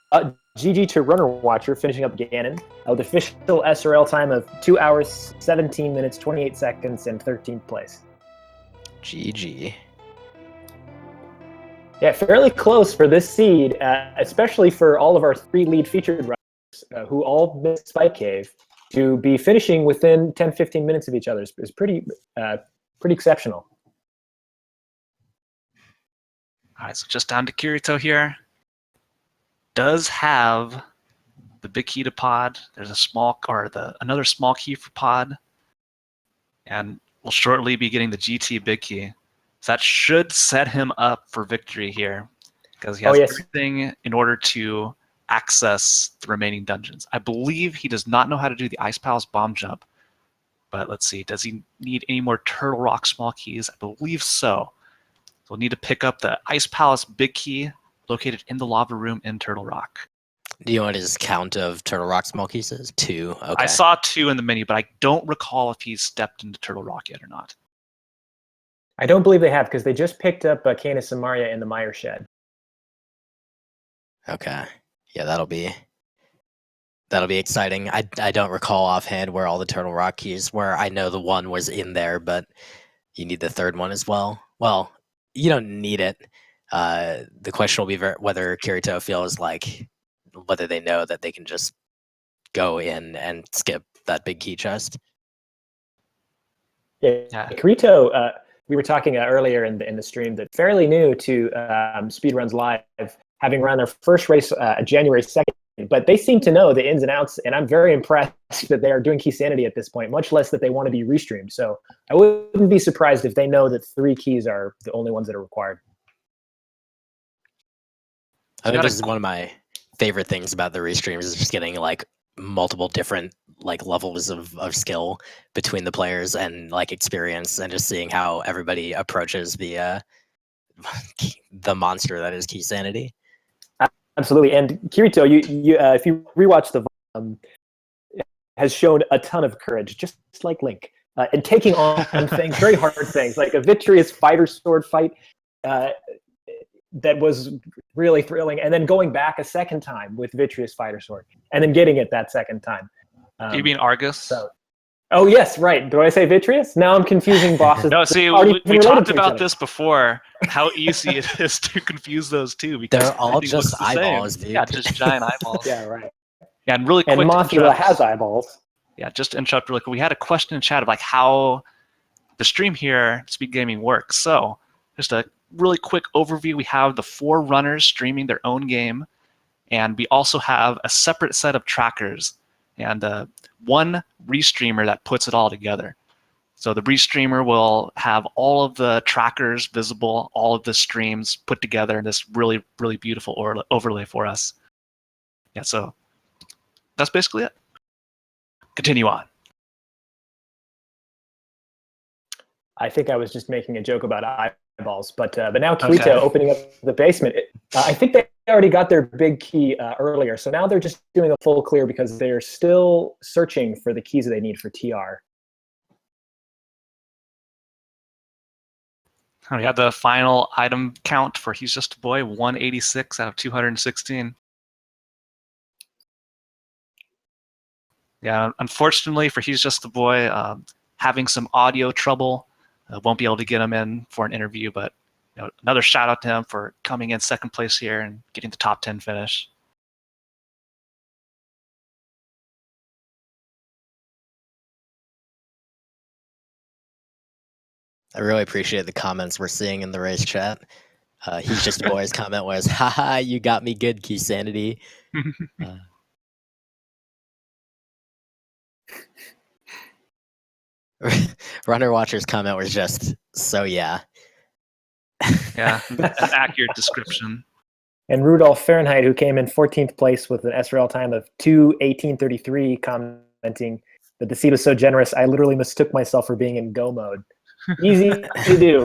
GG to Runner Watcher, finishing up Ganon, with official SRL time of 2 hours, 17 minutes, 28 seconds, and 13th place. GG. Yeah, fairly close for this seed, especially for all of our 3 lead featured runners who all missed Spike Cave. To be finishing within 10-15 minutes of each other is pretty exceptional. All right, so just down to Kirito here. Does have the big key to pod. There's a small, or another small key for pod, and will shortly be getting the GT big key. So that should set him up for victory here, because he has everything in order to access the remaining dungeons. I believe he does not know how to do the Ice Palace bomb jump, but let's see. Does he need any more Turtle Rock small keys? I believe so. So we'll need to pick up the Ice Palace big key located in the lava room in Turtle Rock. Do you know what his count of Turtle Rock small keys is? 2. Okay. I saw 2 in the menu, but I don't recall if he's stepped into Turtle Rock yet or not. I don't believe they have, because they just picked up Canis and Maria in the Meyer shed. Okay. Yeah, that'll be exciting. I don't recall offhand where all the Turtle Rock keys were. I know the one was in there, but you need the third one as well. Well, you don't need it. The question will be whether Kirito feels like, whether they know that they can just go in and skip that big key chest. Yeah. Kirito, we were talking earlier in the stream that fairly new to Speedruns Live, having run their first race January 2nd, but they seem to know the ins and outs, and I'm very impressed that they are doing Keysanity at this point, much less that they want to be restreamed. So I wouldn't be surprised if they know that 3 keys are the only ones that are required. I think this is one of my favorite things about the restreams is just getting like multiple different like levels of skill between the players and like experience, and just seeing how everybody approaches the monster that is Keysanity. Absolutely, and Kirito, you if you rewatch the has shown a ton of courage, just like Link, and taking on things, very hard things, like a vitreous fighter sword fight that was really thrilling, and then going back a second time with vitreous fighter sword, and then getting it that second time. Do you mean Argus? So, oh yes, right. Do I say vitreous? Now I'm confusing bosses. No, see, we talked about this before. How easy it is to confuse those two, because they're all just eyeballs, dude. Yeah, just giant eyeballs. Yeah, right. Yeah, and really quick. And Mothula has eyeballs. Yeah, just to interrupt really quick. We had a question in chat of like how the stream here, Speed Gaming, works. So just a really quick overview. We have the 4 runners streaming their own game, and we also have a separate set of trackers and one restreamer that puts it all together. So the restreamer will have all of the trackers visible, all of the streams put together in this really, really beautiful overlay for us. Yeah, so that's basically it. Continue on. I think I was just making a joke about eyeballs, but now Kirito opening up the basement. I think they already got their big key earlier, so now they're just doing a full clear because they're still searching for the keys that they need for TR. We had the final item count for Hesjustaboy, 186 out of 216. Yeah, unfortunately for Hesjustaboy, having some audio trouble, won't be able to get him in for an interview, but another shout out to him for coming in second place here and getting the top 10 finish. I really appreciate the comments we're seeing in the race chat. Hesjustaboy's comment was, haha, you got me good, Keysanity. Runner Watcher's comment was just, so yeah. Yeah, an accurate description. And Rudolph Fahrenheit, who came in 14th place with an SRL time of 2:18:33, commenting that the seat was so generous, I literally mistook myself for being in go mode. Easy to do.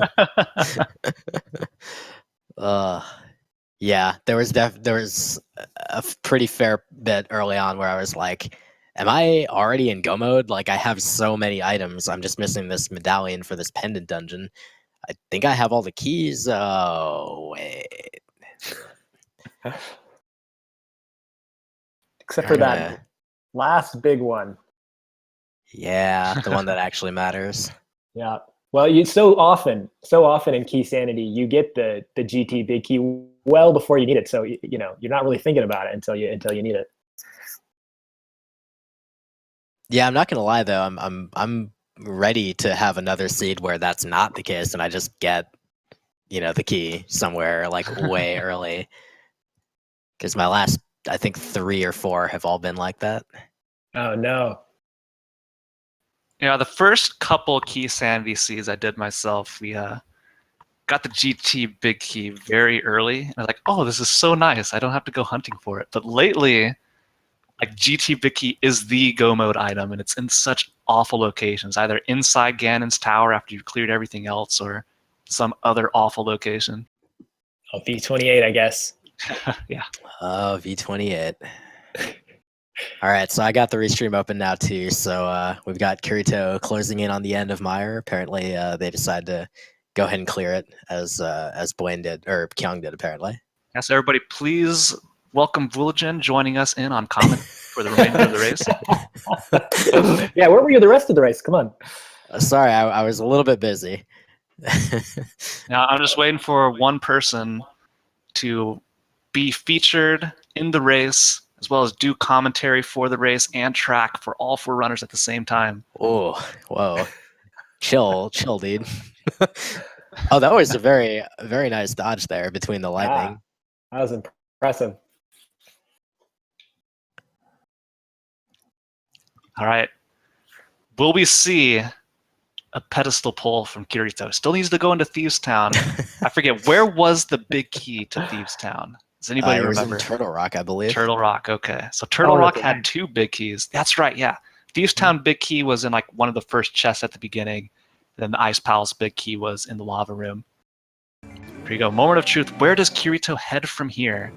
Yeah, there was a pretty fair bit early on where I was like, am I already in go mode? Like, I have so many items. I'm just missing this medallion for this pendant dungeon. I think I have all the keys. Oh, wait. Except for that last big one. Yeah, the one that actually matters. Yeah. Well, so often in Keysanity, you get the GT big key well before you need it. So you're not really thinking about it until you need it. Yeah, I'm not gonna lie though. I'm ready to have another seed where that's not the case, and I just get the key somewhere like way early. Because my last, I think 3 or 4 have all been like that. Oh no. The first couple Keysanity seeds I did myself, we got the GT big key very early. And I was like, oh, this is so nice. I don't have to go hunting for it. But lately, like, GT big key is the go mode item, and it's in such awful locations, either inside Ganon's tower after you've cleared everything else, or some other awful location. Oh, V28, I guess. Yeah. Oh, V28. All right, so I got the restream open now too. So we've got Kirito closing in on the end of Meyer. Apparently, they decided to go ahead and clear it as Blaine did, or Kyung did, apparently. Yes, everybody, please welcome Vulajin joining us in on comment for the remainder of the race. Yeah, where were you the rest of the race? Come on. Sorry, I was a little bit busy. Now I'm just waiting for one person to be featured in the race as well as do commentary for the race and track for all 4 runners at the same time. Oh, whoa. Chill, dude. Oh, that was a very, very nice dodge there between the lightning. That was impressive. All right. Will we see a pedestal pull from Kirito? Still needs to go into Thieves Town. I forget, where was the big key to Thieves Town? Does anybody It was remember? in Turtle Rock, I believe. Turtle Rock, okay. So Turtle Rock had 2 big keys. That's right, yeah. Thieves Town big key was in like one of the first chests at the beginning. Then the Ice Palace big key was in the lava room. Here you go, moment of truth. Where does Kirito head from here?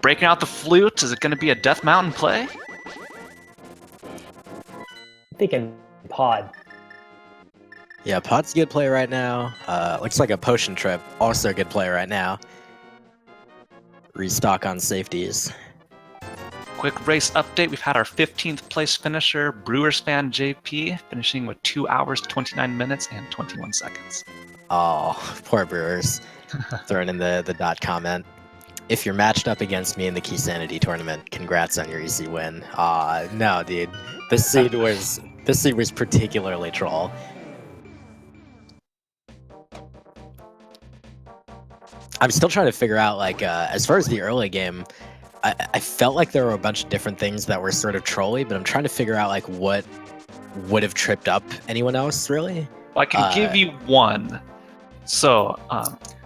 Breaking out the flute, is it going to be a Death Mountain play? I'm thinking pod. Yeah, pod's a good play right now. Looks like a potion trip, also a good play right now. Restock on safeties. Quick race update. We've had our 15th place finisher, Brewers fan JP, finishing with 2 hours, 29 minutes, and 21 seconds. Oh, poor Brewers. Throwing in the dot comment. If you're matched up against me in the Keysanity tournament, congrats on your easy win. No, dude. This seed was particularly troll. I'm still trying to figure out, like, as far as the early game, I felt like there were a bunch of different things that were sort of trolly, but I'm trying to figure out, like, what would have tripped up anyone else, really? Well, I can give you one. So,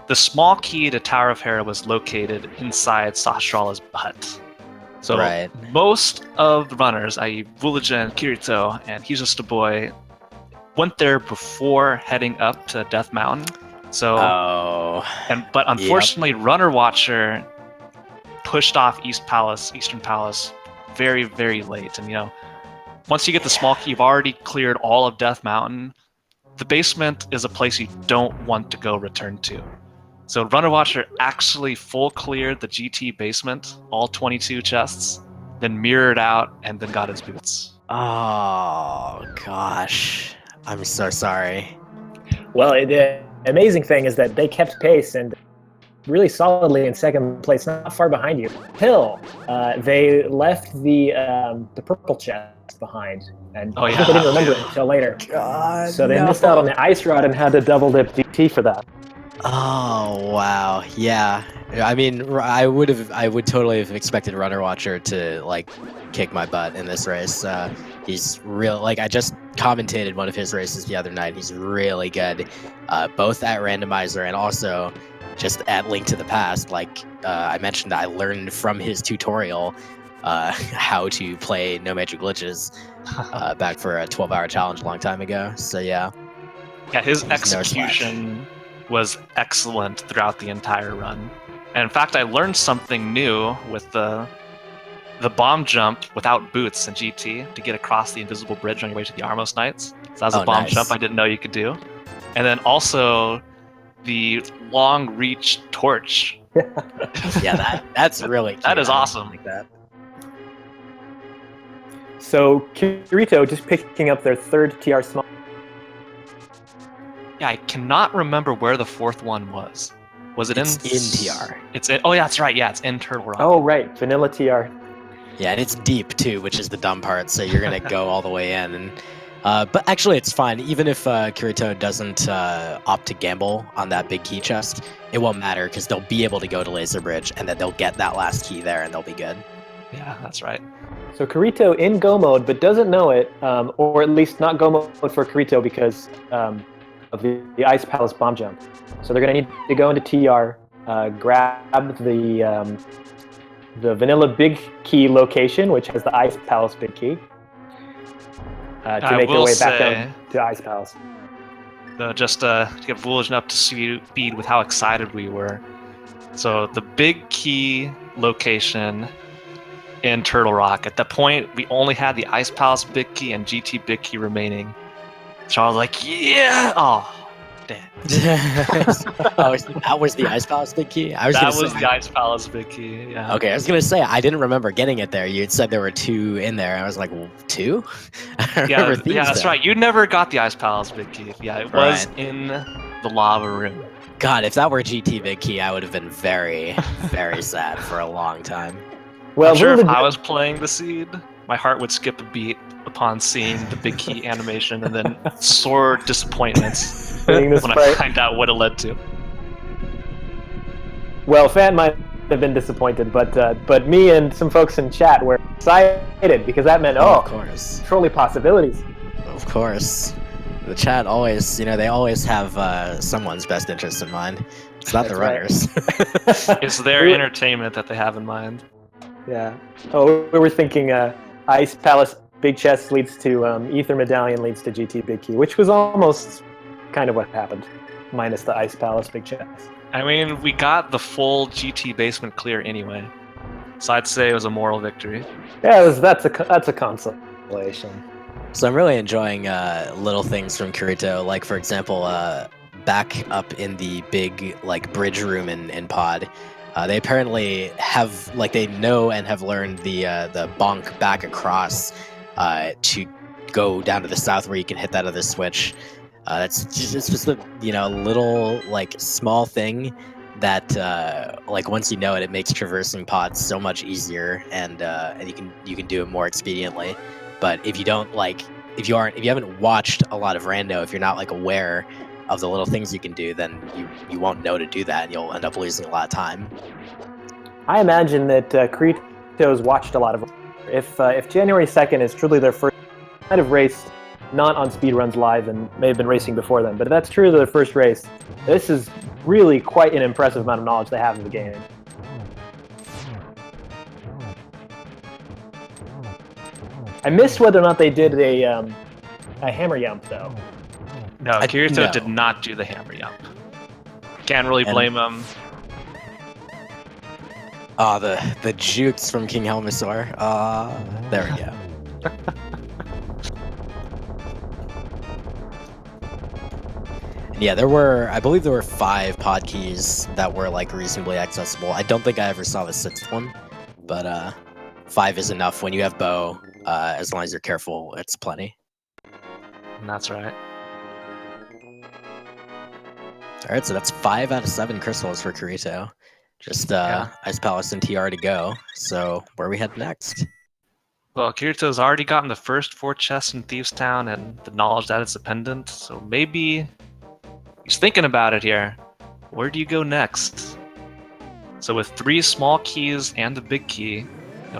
the small key to Tower of Hera was located inside Sastrala's hut. So, Right. most of the runners, i.e. Vulajin, Kirito, and Hesjustaboy, went there before heading up to Death Mountain. So, but unfortunately, runnerwatcher pushed off Eastern Palace very, very late. And once you get the small key, you've already cleared all of Death Mountain. The basement is a place you don't want to go return to. So runnerwatcher actually full cleared the GT basement, all 22 chests, then mirrored out, and then got his boots. Oh, gosh. I'm so sorry. Well, the amazing thing is that they kept pace and really solidly in second place, not far behind you. Hill, they left the purple chest behind, and they didn't remember it until later. God, so they missed out on the ice rod and had to double dip GT for that. Oh wow, yeah. I mean, I would totally have expected runnerwatcher to like kick my butt in this race. He's real. Like I just commentated one of his races the other night. He's really good, both at randomizer and also just at Link to the Past. Like I mentioned, I learned from his tutorial how to play No Major Glitches back for a 12-hour challenge a long time ago. So yeah. Yeah, his execution was excellent throughout the entire run. And in fact, I learned something new with the bomb jump without boots in GT to get across the invisible bridge on your way to the Armos Knights. So that was a bomb jump I didn't know you could do. And then also the long reach torch. Yeah, that's really cute. That is awesome. Like that. So Kirito just picking up their third TR small. Yeah, I cannot remember where the fourth one was. Was it in TR? It's in. Oh yeah, that's right. Yeah, it's in Turtle Rock. Oh right, vanilla TR. Yeah, and it's deep too, which is the dumb part. So you're gonna go all the way in, and but actually it's fine. Even if Kirito doesn't opt to gamble on that big key chest, it won't matter because they'll be able to go to Laser Bridge, and then they'll get that last key there, and they'll be good. Yeah, that's right. So Kirito in go mode, but doesn't know it, or at least not go mode for Kirito because of the Ice Palace bomb jump. So they're going to need to go into TR, grab the vanilla big key location, which has the Ice Palace big key, to make their way back down to Ice Palace. Just to get Vulajin up to speed with how excited we were. So the big key location in Turtle Rock. At that point, we only had the Ice Palace big key and GT big key remaining. So I was like, yeah! Oh, damn. Oh, that was the Ice Palace big key? That was the Ice Palace big key, yeah. Okay, I was going to say, I didn't remember getting it there. You had said there were 2 in there. I was like, well, 2? Yeah, that's right. You never got the Ice Palace big key. Yeah, it was in the lava room. God, if that were GT Big Key, I would have been very, very sad for a long time. Well, I'm sure if Vulajin- I was playing the seed, my heart would skip a beat upon seeing the big key animation and then sore disappointments Seeing this when I sprite. find out what it led to. Well, Fan might have been disappointed, but me and some folks in chat were excited because that meant, Of course. truly possibilities. Of course. The chat always, they always have someone's best interest in mind. It's not the That's runners. It's their We were- entertainment that they have in mind. Yeah. Oh, we were thinking Ice Palace Big Chest leads to Ether Medallion leads to GT Big Key, which was almost kind of what happened, minus the Ice Palace Big Chest. I mean, we got the full GT basement clear anyway, so I'd say it was a moral victory. Yeah, that's a consolation. So I'm really enjoying little things from Kirito, like for example, back up in the big bridge room in Pod. They apparently have they know and have learned the bonk back across to go down to the south where you can hit that other switch. It's just a little small thing that once you know it, it makes traversing pods so much easier, and you can do it more expediently. But if you don't if you haven't watched a lot of rando, if you're not aware of the little things you can do, then you won't know to do that, and you'll end up losing a lot of time. I imagine that Kirito's watched a lot of. If January 2nd is truly their first, might have raced not on speedruns live and may have been racing before then, but if that's true their first race, this is really quite an impressive amount of knowledge they have of the game. I missed whether or not they did a hammer jump though. No, Kirito did not do the hammer jump. Can't really blame him. The jukes from King Helmasaur. There we go. Yeah, I believe there were 5 pod keys that were reasonably accessible. I don't think I ever saw the 6th one, but 5 is enough when you have bow. As long as you're careful, it's plenty. That's right. All right, so that's 5 out of 7 crystals for Kirito. Just Ice Palace and TR to go. So where we head next? Well, Kirito's already gotten the first 4 chests in Thieves Town and the knowledge that it's a pendant, so maybe he's thinking about it here. Where do you go next? So with 3 small keys and the big key,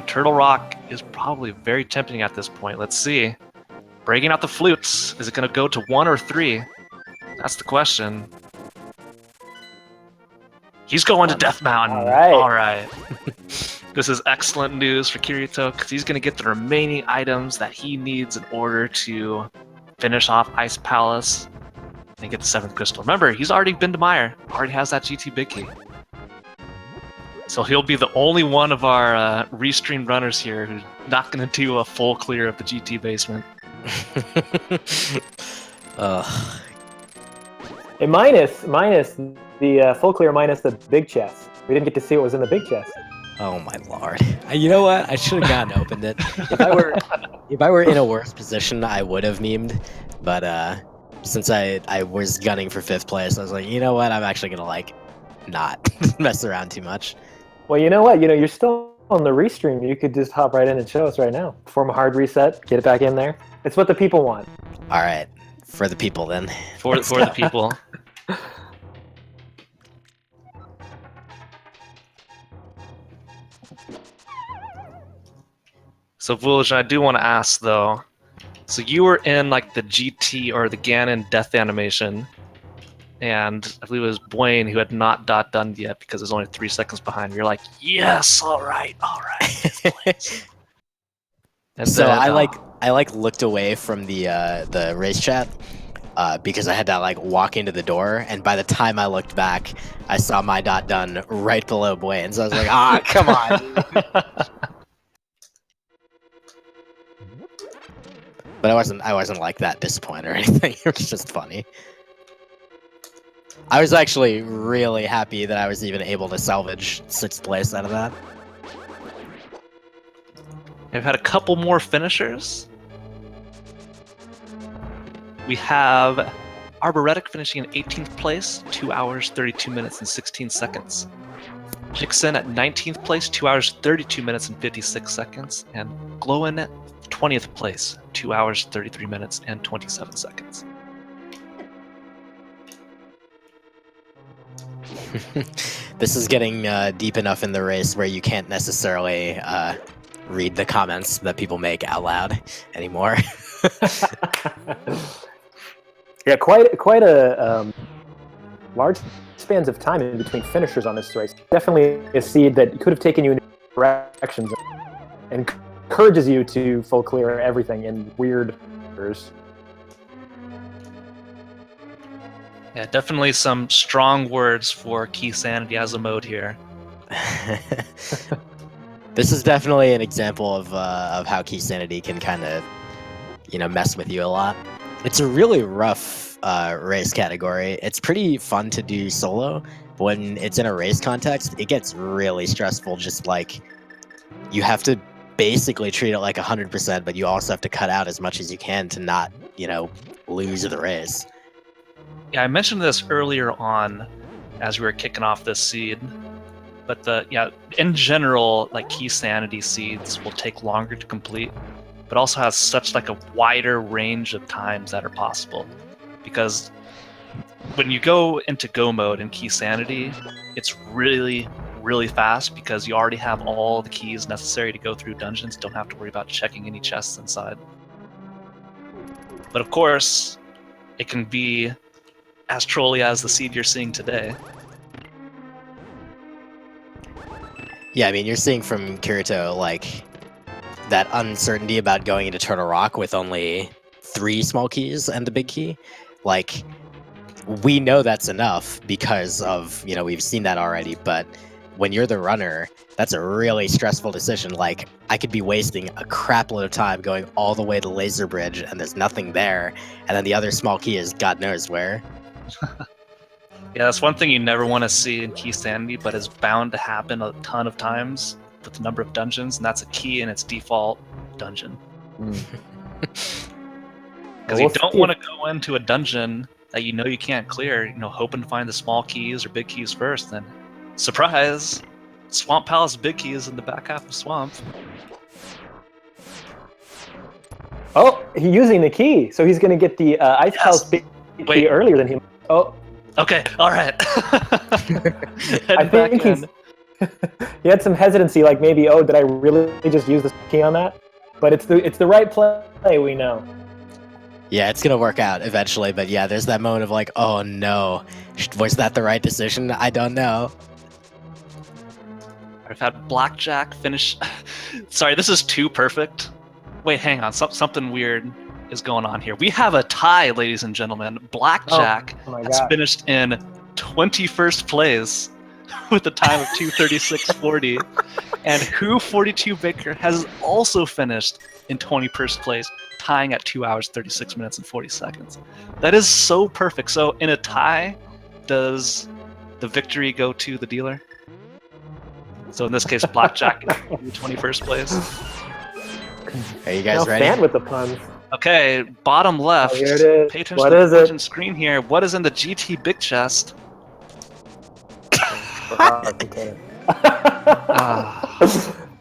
Turtle Rock is probably very tempting at this point. Let's see. Breaking out the flutes. Is it going to go to 1 or 3? That's the question. He's going to Death Mountain. All right. This is excellent news for Kirito because he's going to get the remaining items that he needs in order to finish off Ice Palace and get the 7th crystal. Remember, he's already been to Meyer. Already has that GT Big Key. So he'll be the only one of our restreamed runners here who's not going to do a full clear of the GT basement. And minus the full clear minus the big chest. We didn't get to see what was in the big chest. Oh my lord! You know what? I should have gone and opened it. If I were in a worse position, I would have memed. But since I was gunning for 5th place, I was like, you know what? I'm actually gonna not mess around too much. Well, you know what? You're still on the restream. You could just hop right in and show us right now. Perform a hard reset. Get it back in there. It's what the people want. All right, for the people then. For the people. So Vulajin, I do want to ask though. So you were in the GT or the Ganon death animation, and I believe it was Bwayne who had not done yet because it was only 3 seconds behind. You're like, yes, all right. And so then, I looked away from the race chat because I had to walk into the door, and by the time I looked back, I saw my dot done right below Bwayne. So I was like, come on. But I wasn't that disappointed or anything. It was just funny. I was actually really happy that I was even able to salvage 6th place out of that. We've had a couple more finishers. We have Arboretic finishing in 18th place, 2 hours, 32 minutes, and 16 seconds. Jixen at 19th place, 2 hours, 32 minutes, and 56 seconds. And Glowin at 20th place, 2 hours, 33 minutes, and 27 seconds. This is getting deep enough in the race where you can't necessarily read the comments that people make out loud anymore. Yeah, quite a large spans of time in between finishers on this race. Definitely a seed that could have taken you in directions and encourages you to full clear everything in weird orders. Yeah, definitely some strong words for Keysanity as a mode here. This is definitely an example of how Keysanity can kind of, mess with you a lot. It's a really rough race category. It's pretty fun to do solo, but when it's in a race context, it gets really stressful. Just like you have to basically treat it like 100%, but you also have to cut out as much as you can to not, lose the race. Yeah, I mentioned this earlier on as we were kicking off this seed, but in general, like Keysanity seeds will take longer to complete, but also has such like a wider range of times that are possible. Because when you go into go mode in Keysanity, it's really, really fast because you already have all the keys necessary to go through dungeons, don't have to worry about checking any chests inside. But of course, it can be as trolly as the seed you're seeing today. Yeah, I mean, you're seeing from Kirito, like, that uncertainty about going into Turtle Rock with only 3 small keys and the big key. Like, we know that's enough because of, we've seen that already, but when you're the runner, that's a really stressful decision. Like, I could be wasting a crap load of time going all the way to Laser Bridge and there's nothing there, and then the other small key is God knows where. Yeah, that's one thing you never want to see in Keysanity, but is bound to happen a ton of times with the number of dungeons, and that's a key in its default dungeon. Because you don't want to go into a dungeon that you know you can't clear, hoping to find the small keys or big keys first, then surprise! Swamp Palace big key is in the back half of Swamp. Oh, he's using the key, so he's going to get the Ice Palace big key earlier than him. Oh. Okay, all right. I think he had some hesitancy, like maybe, did I really just use this key on that? But it's the right play, we know. Yeah, it's gonna work out eventually, but yeah, there's that moment of like, oh no, was that the right decision? I don't know. I've had Blackjack finish. Sorry, this is too perfect. Wait, hang on, something weird is going on here. We have a tie, ladies and gentlemen. Blackjack has finished in 21st place with a time of 2:36.40, and Who 42 Baker has also finished in 21st place, tying at 2 hours 36 minutes and 40 seconds. That is so perfect. So in a tie, does the victory go to the dealer? So in this case, Blackjack in 21st place. Are you guys ready? Fan with the puns. Okay, bottom left. Here it is. Pay attention What to is the it? screen here. What is in the GT big chest?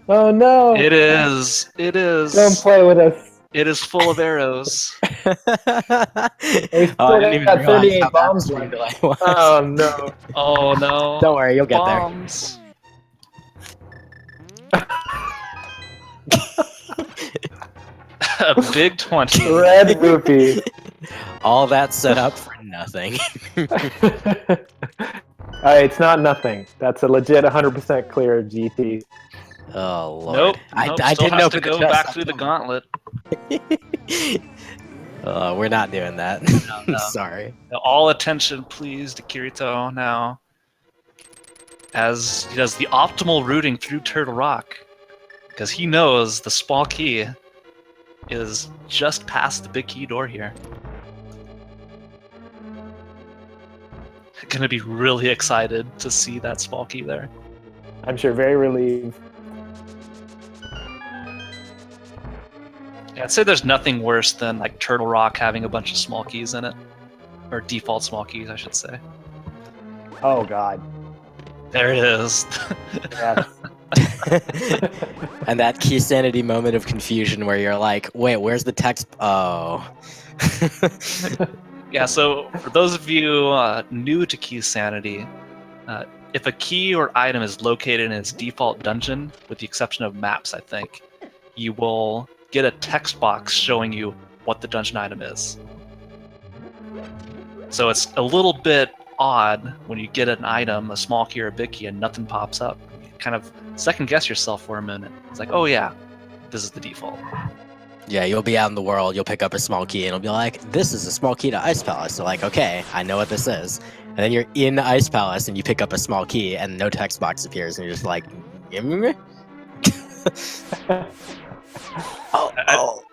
Oh no! It is. Don't play with us. It is full of arrows. I didn't even got realize 38 how bombs bad left. delay was. Oh no! Oh no! Don't worry, you'll get there. Bombs. A big 20. Red rupee. All that set up for nothing. It's not nothing. That's a legit 100% clear GT. Oh lord. Nope. I still didn't has to open go the chest. back through the gauntlet. We're not doing that. No. Sorry. All attention, please, to Kirito now, as he does the optimal routing through Turtle Rock, because he knows the small key is just past the big key door here. Gonna be really excited to see that small key there. I'm sure very relieved. Yeah, I'd say there's nothing worse than like Turtle Rock having a bunch of small keys in it. or default small keys, I should say. Oh God. There it is. Yes. And that Keysanity moment of confusion where you're like, wait, where's the text? Oh. Yeah, so for those of you new to Keysanity, if a key or item is located in its default dungeon, with the exception of maps, I think, you will get a text box showing you what the dungeon item is. So it's a little bit odd when you get an item, a small key or a big key, and nothing pops up. You kind of second guess yourself for a minute. It's like, oh yeah, this is the default. Yeah, you'll be out in the world, you'll pick up a small key, and it'll be like, this is a small key to Ice Palace. So like, okay, I know what this is. And then you're in Ice Palace, and you pick up a small key, and no text box appears, and you're just like, oh.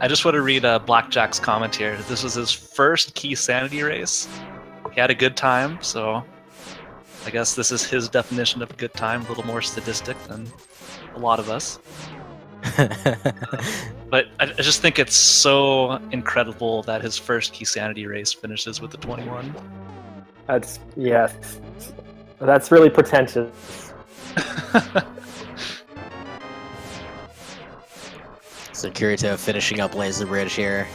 I just want to read Blackjack's comment here. This was his first Keysanity race. He had a good time, so I guess this is his definition of a good time, a little more sadistic than a lot of us. But I just think it's so incredible that his first Keysanity race finishes with the 21. That's yes. That's really pretentious. So Kirito finishing up Laser Bridge here.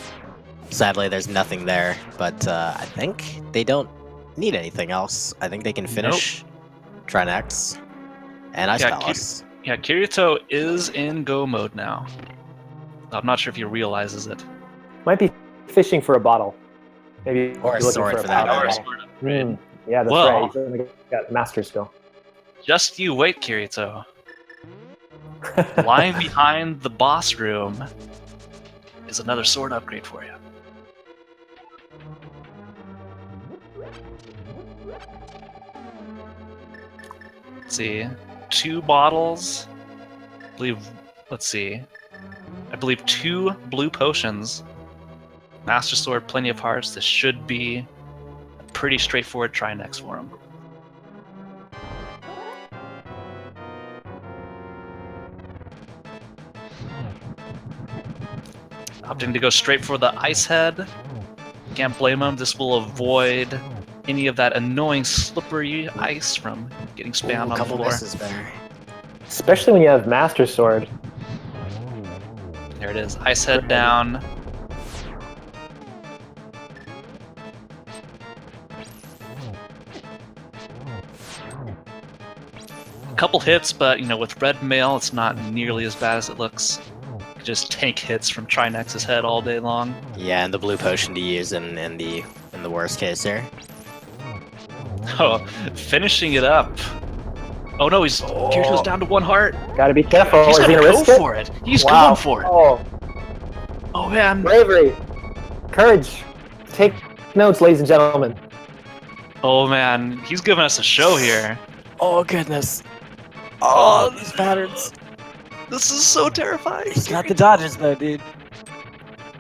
Sadly, there's nothing there, but I think they don't need anything else. I think they can finish Trinex and Ice Palace. Yeah, Kirito is in go mode now. I'm not sure if he realizes it. Might be fishing for a bottle. Maybe Or a looking sword for that powder matter. bottle. Yeah, that's Well, right. He's only got master skill. Just you wait, Kirito. Lying behind the boss room is another sword upgrade for you. Let's see. 2 bottles. I believe 2 blue potions. Master Sword, plenty of hearts. This should be a pretty straightforward try next for him. Opting to go straight for the ice head. Can't blame him. This will avoid any of that annoying slippery ice from getting spammed on the floor. Misses there. Especially when you have master sword. There it is. Ice head down. A couple hits, but with red mail, it's not nearly as bad as it looks. Just tank hits from Trinex's head all day long. Yeah, and the blue potion to use in the worst case here. Oh, finishing it up. Oh no, Kirito's down to 1 heart. Gotta be careful. He's Is he gonna gonna go risk it? for it. He's Wow. going for it. Oh man. Bravery. Courage. Take notes, ladies and gentlemen. Oh man, he's giving us a show here. Oh goodness. Oh, these patterns. This is so terrifying. He's got the dodges though, dude.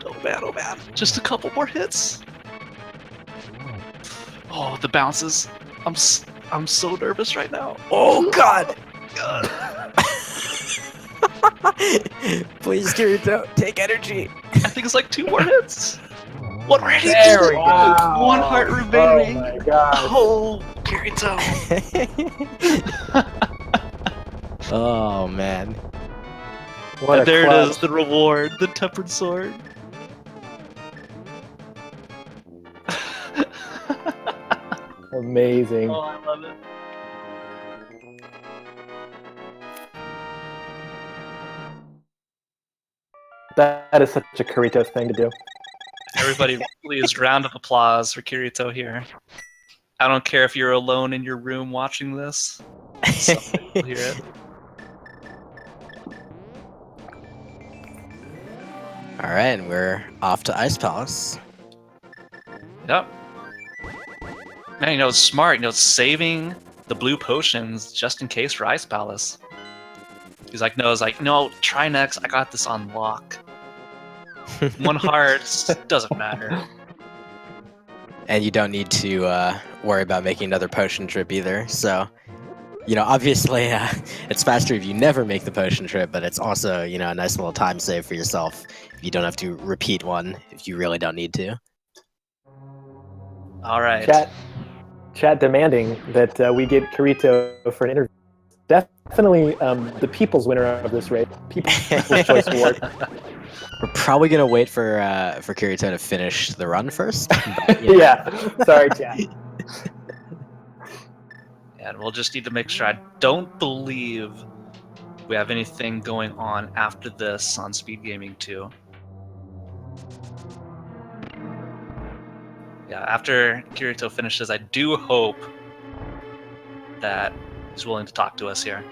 Oh man. Just a couple more hits. Oh, the bounces. I'm so nervous right now. Oh god. Please, Kirito, take energy. I think it's like 2 more hits. 1 more hit. There we go. 1 heart remaining. Oh my god. Oh, Kirito. Oh man. What a There it clutch. is, the reward, the tempered sword. Amazing. Oh, I love it. That is such a Kirito thing to do. Everybody, please, round of applause for Kirito here. I don't care if you're alone in your room watching this. Somebody will hear it. All right, and we're off to Ice Palace. Yep. Man, it's smart. Saving the blue potions just in case for Ice Palace. He's like, no, try next. I got this on lock. 1 heart doesn't matter. And you don't need to worry about making another potion trip either. So, obviously, it's faster if you never make the potion trip, but it's also, a nice little time save for yourself if you don't have to repeat one if you really don't need to. All right. Chat demanding that we get Kirito for an interview. Definitely the people's winner of this race. People's Choice Award. We're probably gonna wait for Kirito to finish the run first. But, Yeah. Sorry, chat. And we'll just need to make sure. I don't believe we have anything going on after this on Speed Gaming 2. Yeah, after Kirito finishes, I do hope that he's willing to talk to us here.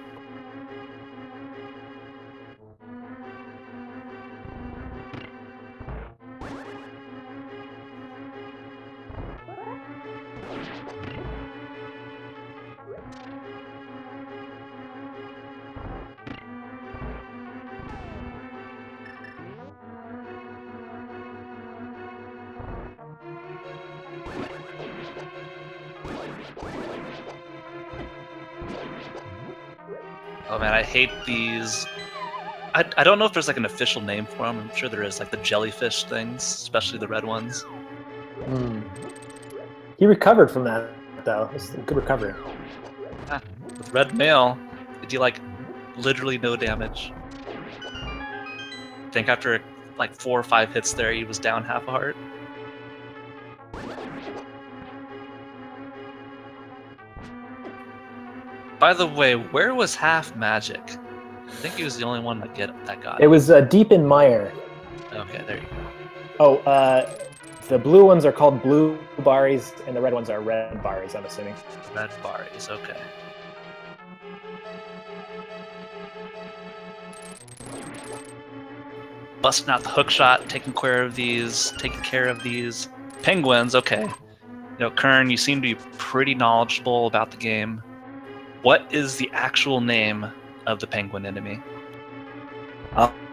Oh man, I hate these. I don't know if there's like an official name for them. I'm sure there is, like the jellyfish things, especially the red ones. He recovered from that, though. It's a good recovery. Yeah, with red mail, it do like literally no damage. I think after like 4 or 5 hits there, he was down half a heart. By the way, where was Half Magic? I think he was the only one that got It was deep in mire. Okay, there you go. Oh, the blue ones are called blue baris, and the red ones are red baris, I'm assuming. Red baris, okay. Busting out the hook shot, taking care of these penguins. Okay. You know, Kern, you seem to be pretty knowledgeable about the game. What is the actual name of the penguin enemy?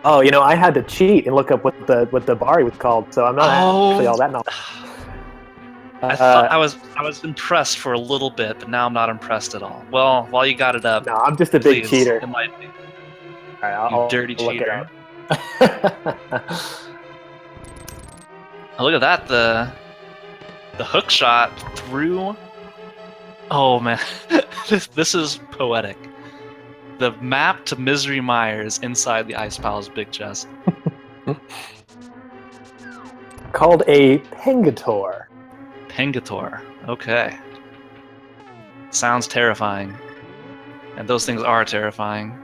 Oh, you know, I had to cheat and look up what the bari was called, so I'm not actually all that knowledgeable. I thought I was impressed for a little bit, but now I'm not impressed at all. Well, while you got it up, No, I'm just a big please, cheater. enlighten me. All right, I'll dirty look it cheater. up. Oh, look at that, the hook shot through. Oh man, this is poetic. The map to Misery Myers inside the ice pile's big chest. Called a pengator. Pengator. Okay. Sounds terrifying. And those things are terrifying.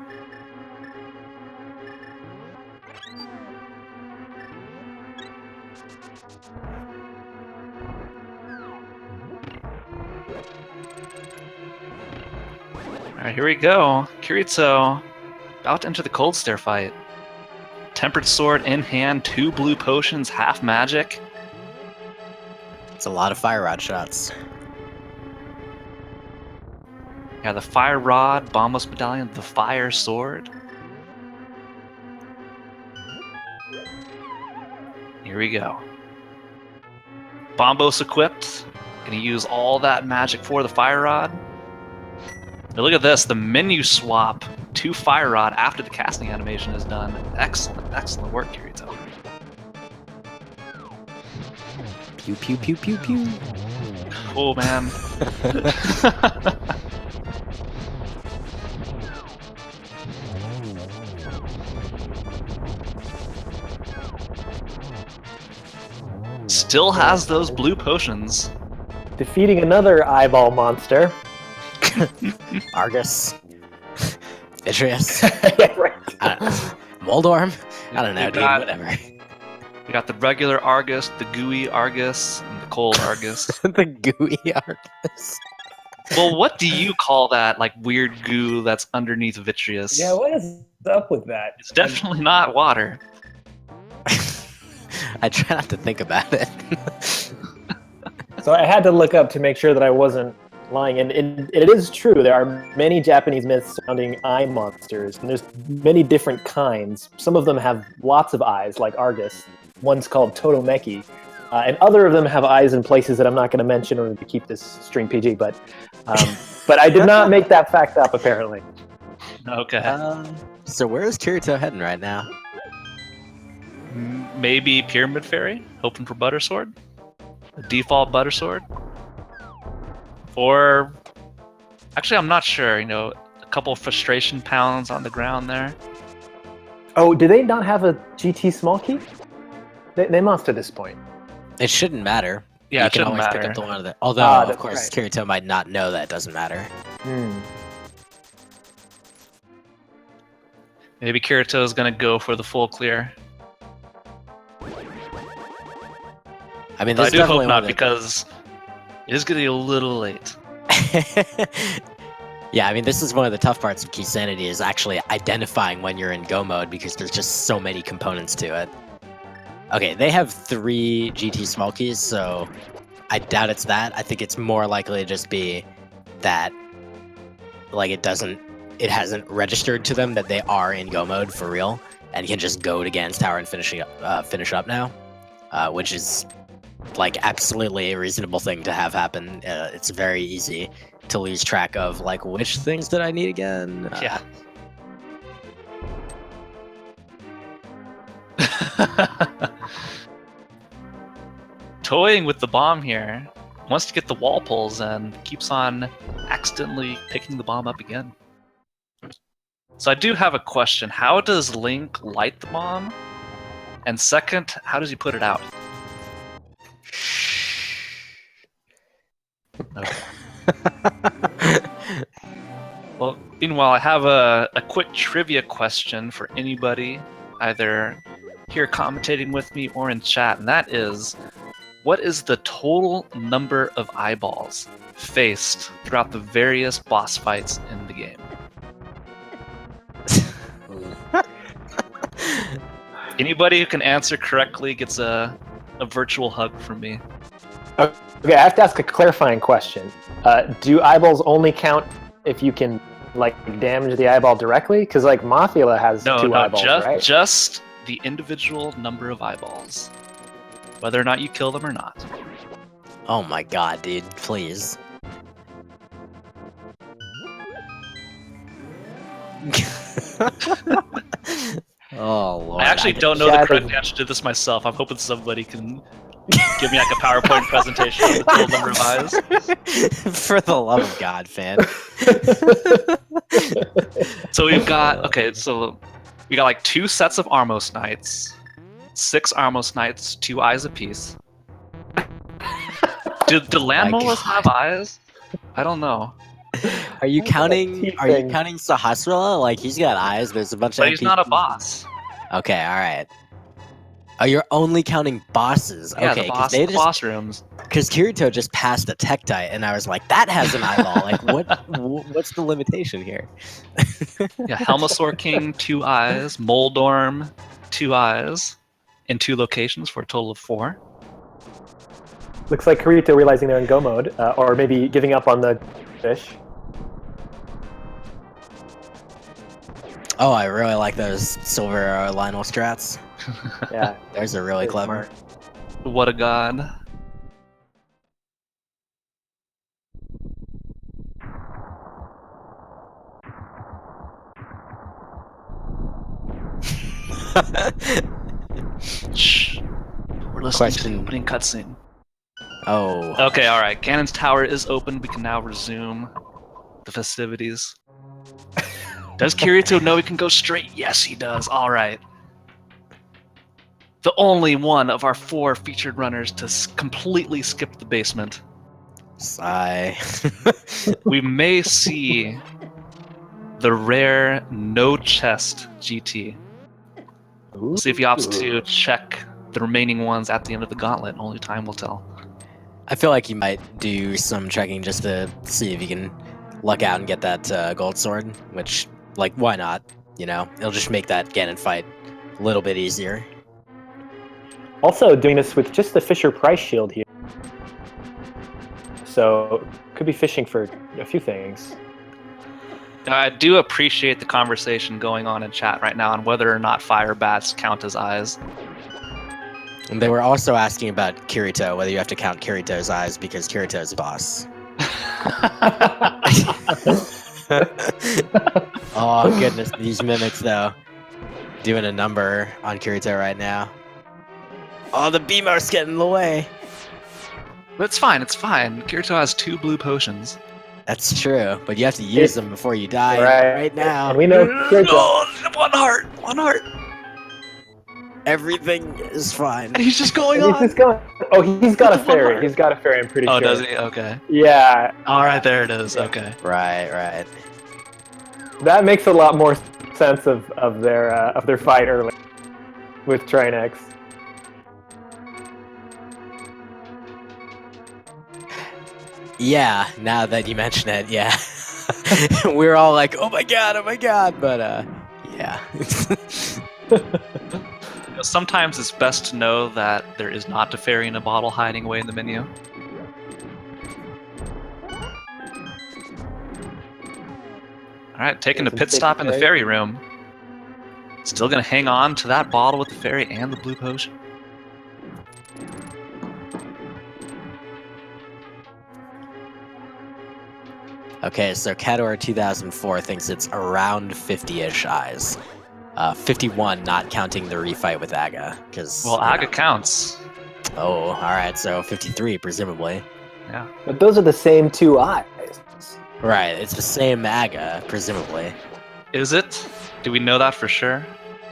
Alright, here we go. Kirito about to enter the cold stare fight. Tempered sword in hand, 2 blue potions, half magic. It's a lot of fire rod shots. Yeah, the fire rod, Bombos medallion, the fire sword. Here we go. Bombos equipped. Gonna use all that magic for the fire rod. But look at this, the menu swap to fire rod after the casting animation is done. Excellent, excellent work, Kirito. Pew pew pew pew pew. Oh man. Still has those blue potions. Defeating another eyeball monster. Argus. Vitreous. Yeah, right. I don't know. Moldorm? I don't know, You dude. got- Whatever. We got the regular Argus, the gooey Argus, and the cold Argus. The gooey Argus. Well, what do you call that, like, weird goo that's underneath Vitreous? Yeah, what is up with that? It's definitely not water. I try not to think about it. So I had to look up to make sure that I wasn't lying, and it is true. There are many Japanese myths surrounding eye monsters, and there's many different kinds. Some of them have lots of eyes, like Argus. One's called Totomeki, and other of them have eyes in places that I'm not going to mention in order to keep this stream PG. But I did not make that fact up, apparently. Okay. So where is Kirito heading right now? Maybe Pyramid Fairy, hoping for Butter Sword. The default Butter Sword. Or actually, I'm not sure. A couple of frustration pounds on the ground there. Oh, do they not have a GT small key? They must at this point. It shouldn't matter. Yeah, You it can shouldn't always pick matter. up the one of the. Although, of that's course, right. Kirito might not know that it doesn't matter. Maybe Kirito is gonna go for the full clear. I mean, But I this do is hope definitely not one of the- because it is getting a little late. Yeah, I mean, this is one of the tough parts of Keysanity is actually identifying when you're in go mode because there's just so many components to it. Okay, they have 3 GT small keys, so I doubt it's that. I think it's more likely to just be that, like, it hasn't registered to them that they are in go mode for real and can just go to Gan's Tower and finish up now, which is like absolutely a reasonable thing to have happen. It's very easy to lose track of like which things did I need again. Yeah. Toying with the bomb here. Wants to get the wall pulls and keeps on accidentally picking the bomb up again. So I do have a question. How does Link light the bomb? And second, how does he put it out? Okay. Well, meanwhile, I have a quick trivia question for anybody, either here commentating with me or in chat, and that is, what is the total number of eyeballs faced throughout the various boss fights in the game? Anybody who can answer correctly gets a virtual hug from me. Okay, I have to ask a clarifying question. Do eyeballs only count if you can like damage the eyeball directly? Because like Mothula has 2 eyeballs, right? Just the individual number of eyeballs, whether or not you kill them or not. Oh my god, dude, please. Oh lord. I actually don't know the correct answer to this myself. I'm hoping somebody can give me like a PowerPoint presentation of the total number of eyes. For the love of God, fan. So we got like 2 sets of Armos Knights, 6 Armos Knights, 2 eyes apiece. Do Landmolars have eyes? I don't know. Are you counting Sahasrara? Like he's got eyes, there's a bunch of But he's not a boss. Okay, alright. Oh, you're only counting bosses. Yeah, okay, the boss rooms. Because Kirito just passed a Tektite, and I was like, that has an eyeball. Like, what's the limitation here? Yeah, Helmasaur King, 2 eyes. Moldorm, 2 eyes. In 2 locations for a total of 4. Looks like Kirito realizing they're in go mode, or maybe giving up on the fish. Oh, I really like those silver Lionel strats. Yeah, Those are really clever. What a god. Shh. We're listening to the opening cutscene. Oh. Okay, alright. Ganon's Tower is open. We can now resume the festivities. Does Kirito know he can go straight? Yes, he does. Alright. The only one of our 4 featured runners to completely skip the basement. Sigh. We may see the rare no chest GT. We'll see if he opts to check the remaining ones at the end of the gauntlet. Only time will tell. I feel like you might do some checking just to see if you can luck out and get that gold sword, which, like, why not? You know, it'll just make that Ganon fight a little bit easier. Also doing this with just the Fisher Price shield here. So, could be fishing for a few things. I do appreciate the conversation going on in chat right now on whether or not fire bats count as eyes. And they were also asking about Kirito, whether you have to count Kirito's eyes because Kirito's boss. Oh goodness, these mimics though. Doing a number on Kirito right now. Oh, the Beamorph's getting in the way. But it's fine, it's fine. Kirito has 2 blue potions. That's true, but you have to use them before you die right now. And we know Kirito. No, 1 heart, 1 heart. Everything is fine. And he's just going He's on. just going. Oh, he's got a One fairy. heart. He's got a fairy. I'm pretty sure. Oh, does he? Okay. Yeah, All right, there it is. Okay. Right. that makes a lot more sense of their fight early with Trinex. Yeah, now that you mention it, yeah. We're all like, oh my god, but yeah. Sometimes it's best to know that there is not a fairy in a bottle hiding away in the menu. Alright, taking a pit stop in the fairy room. Still gonna hang on to that bottle with the fairy and the blue potion. Okay, so Cador 2004 thinks it's around 50-ish eyes. 51, not counting the refight with Aga, because... Well, Aga counts. Oh, alright, so 53, presumably. Yeah. But those are the same 2 eyes. Right, it's the same Aga, presumably. Is it? Do we know that for sure?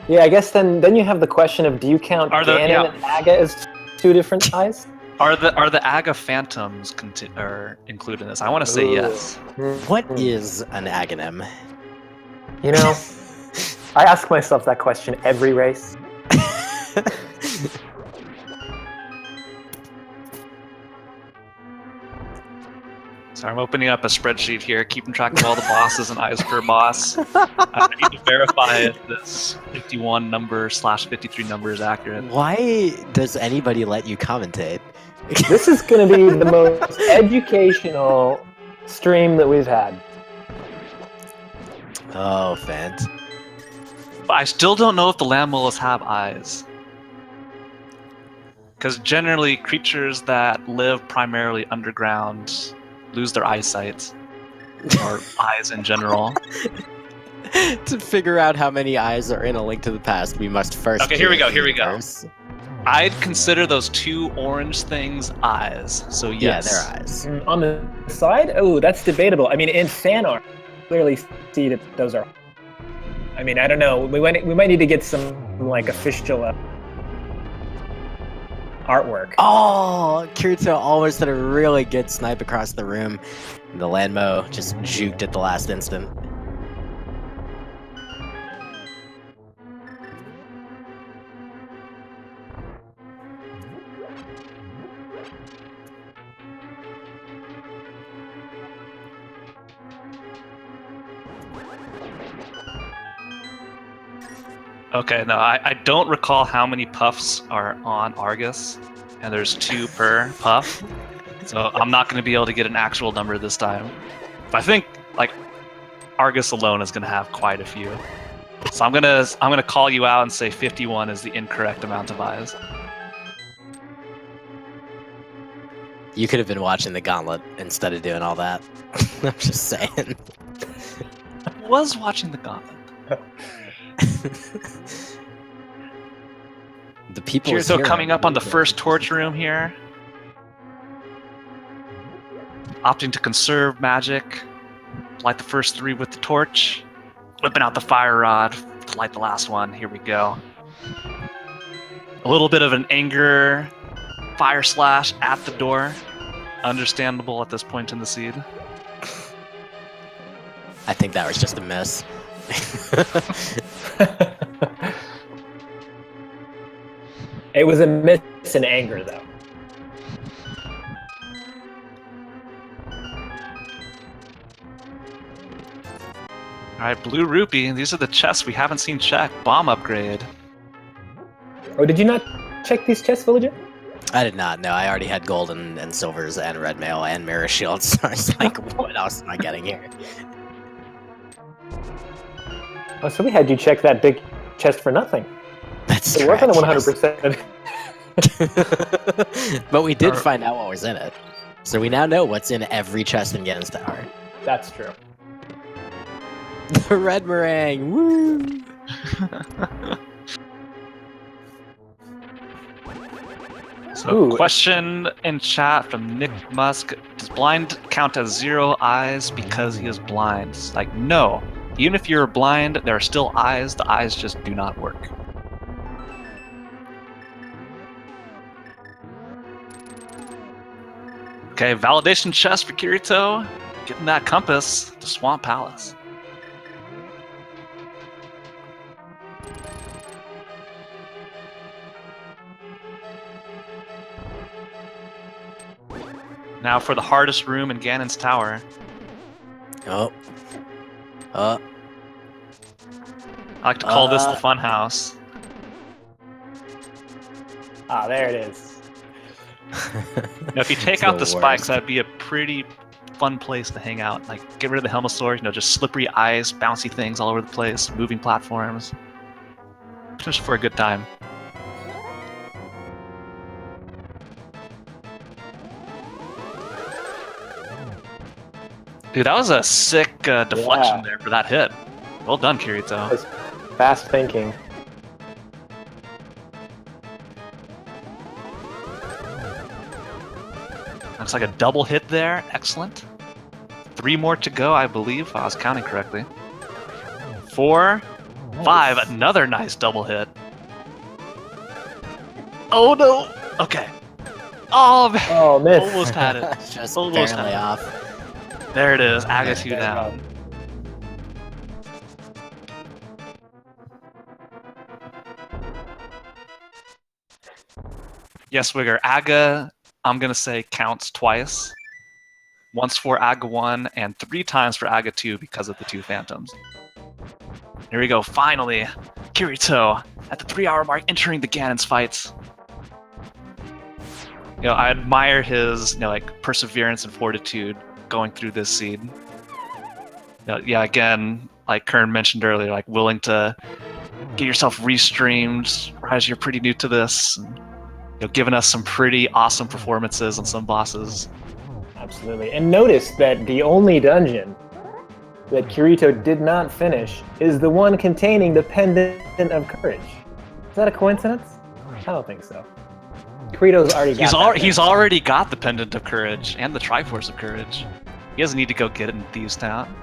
Yeah, I guess then you have the question of, do you count Ganon and Aga as 2 different eyes? Are the Aga phantoms are included in this? I want to say yes. What is an Aghanim? You know, I ask myself that question every race. So I'm opening up a spreadsheet here, keeping track of all the bosses and eyes per boss. I need to verify if this 51 number / 53 number is accurate. Why does anybody let you commentate? This is going to be the most educational stream that we've had. Oh, Fant. But I still don't know if the Lamulus have eyes. Because generally, creatures that live primarily underground lose their eyesight. Or eyes in general. To figure out how many eyes are in A Link to the Past, we must first... Okay, here we go. I'd consider those 2 orange things eyes, so yes. Yeah, they're eyes. On the side? Oh, that's debatable. I mean, in fan art, clearly see that those are... I mean, I don't know. We might need to get some, like, official artwork. Oh, Kirito almost had a really good snipe across the room. The Landmo just juked at the last instant. Okay, no, I don't recall how many puffs are on Argus, and there's 2 per puff, so I'm not going to be able to get an actual number this time. But I think, like, Argus alone is going to have quite a few. So I'm gonna call you out and say 51 is the incorrect amount of eyes. You could have been watching the Gauntlet instead of doing all that. I'm just saying. I was watching the Gauntlet. The people Kirito coming up on the first torch room here. Opting to conserve magic. Light the first 3 with the torch. Whipping out the fire rod to light the last one. Here we go. A little bit of an anger fire slash at the door. Understandable at this point in the seed. I think that was just a miss. It was a miss in anger, though. Alright, blue rupee. These are the chests we haven't seen check. Bomb upgrade. Oh, did you not check these chests, Villager? I did not know. I already had gold and silvers and red mail and mirror shields. So I was like, what else am I getting here? Oh, so we had you check that big chest for nothing. That's So correct, we're on yes. the 100%. But we did find out what was in it. So we now know what's in every chest in Ganon's Tower. That's true. The red meringue, woo! So So, Ooh. question in chat from Nick Musk: does blind count as 0 eyes because he is blind? It's like, no. Even if you're blind, there are still eyes. The eyes just do not work. Okay, validation chest for Kirito. Getting that compass to Swamp Palace. Now for the hardest room in Ganon's tower. Oh. I like to call this the fun house. Ah, there it is. Now, if you take It's out the the spikes, worst. that'd be a pretty fun place to hang out. Like, get rid of the Helmosaurs, just slippery eyes, bouncy things all over the place, moving platforms. Just for a good time. Dude, that was a sick deflection there for that hit. Well done, Kirito. That was fast thinking. Looks like a double hit there. Excellent. 3 more to go, I believe, if I was counting correctly. 4, 5, another nice double hit. Oh no! Okay. Oh, man. Oh, miss. Almost had it. Just Almost barely had it. off. There it is. Aga 2 There you down. Yes, Wigger. Aga, I'm going to say, counts twice. Once for Aga 1 and 3 times for Aga 2 because of the 2 phantoms. Here we go. Finally, Kirito at the 3-hour mark entering the Ganon's fights. I admire his, perseverance and fortitude going through this seed. Yeah, again, like Kern mentioned earlier, willing to get yourself restreamed. Rise, you're pretty new to this. And, giving us some pretty awesome performances on some bosses. Absolutely. And notice that the only dungeon that Kirito did not finish is the one containing the Pendant of Courage. Is that a coincidence? I don't think so. Kirito's already got He's already got the Pendant of Courage and the Triforce of Courage. He doesn't need to go get it in Thieves' Town.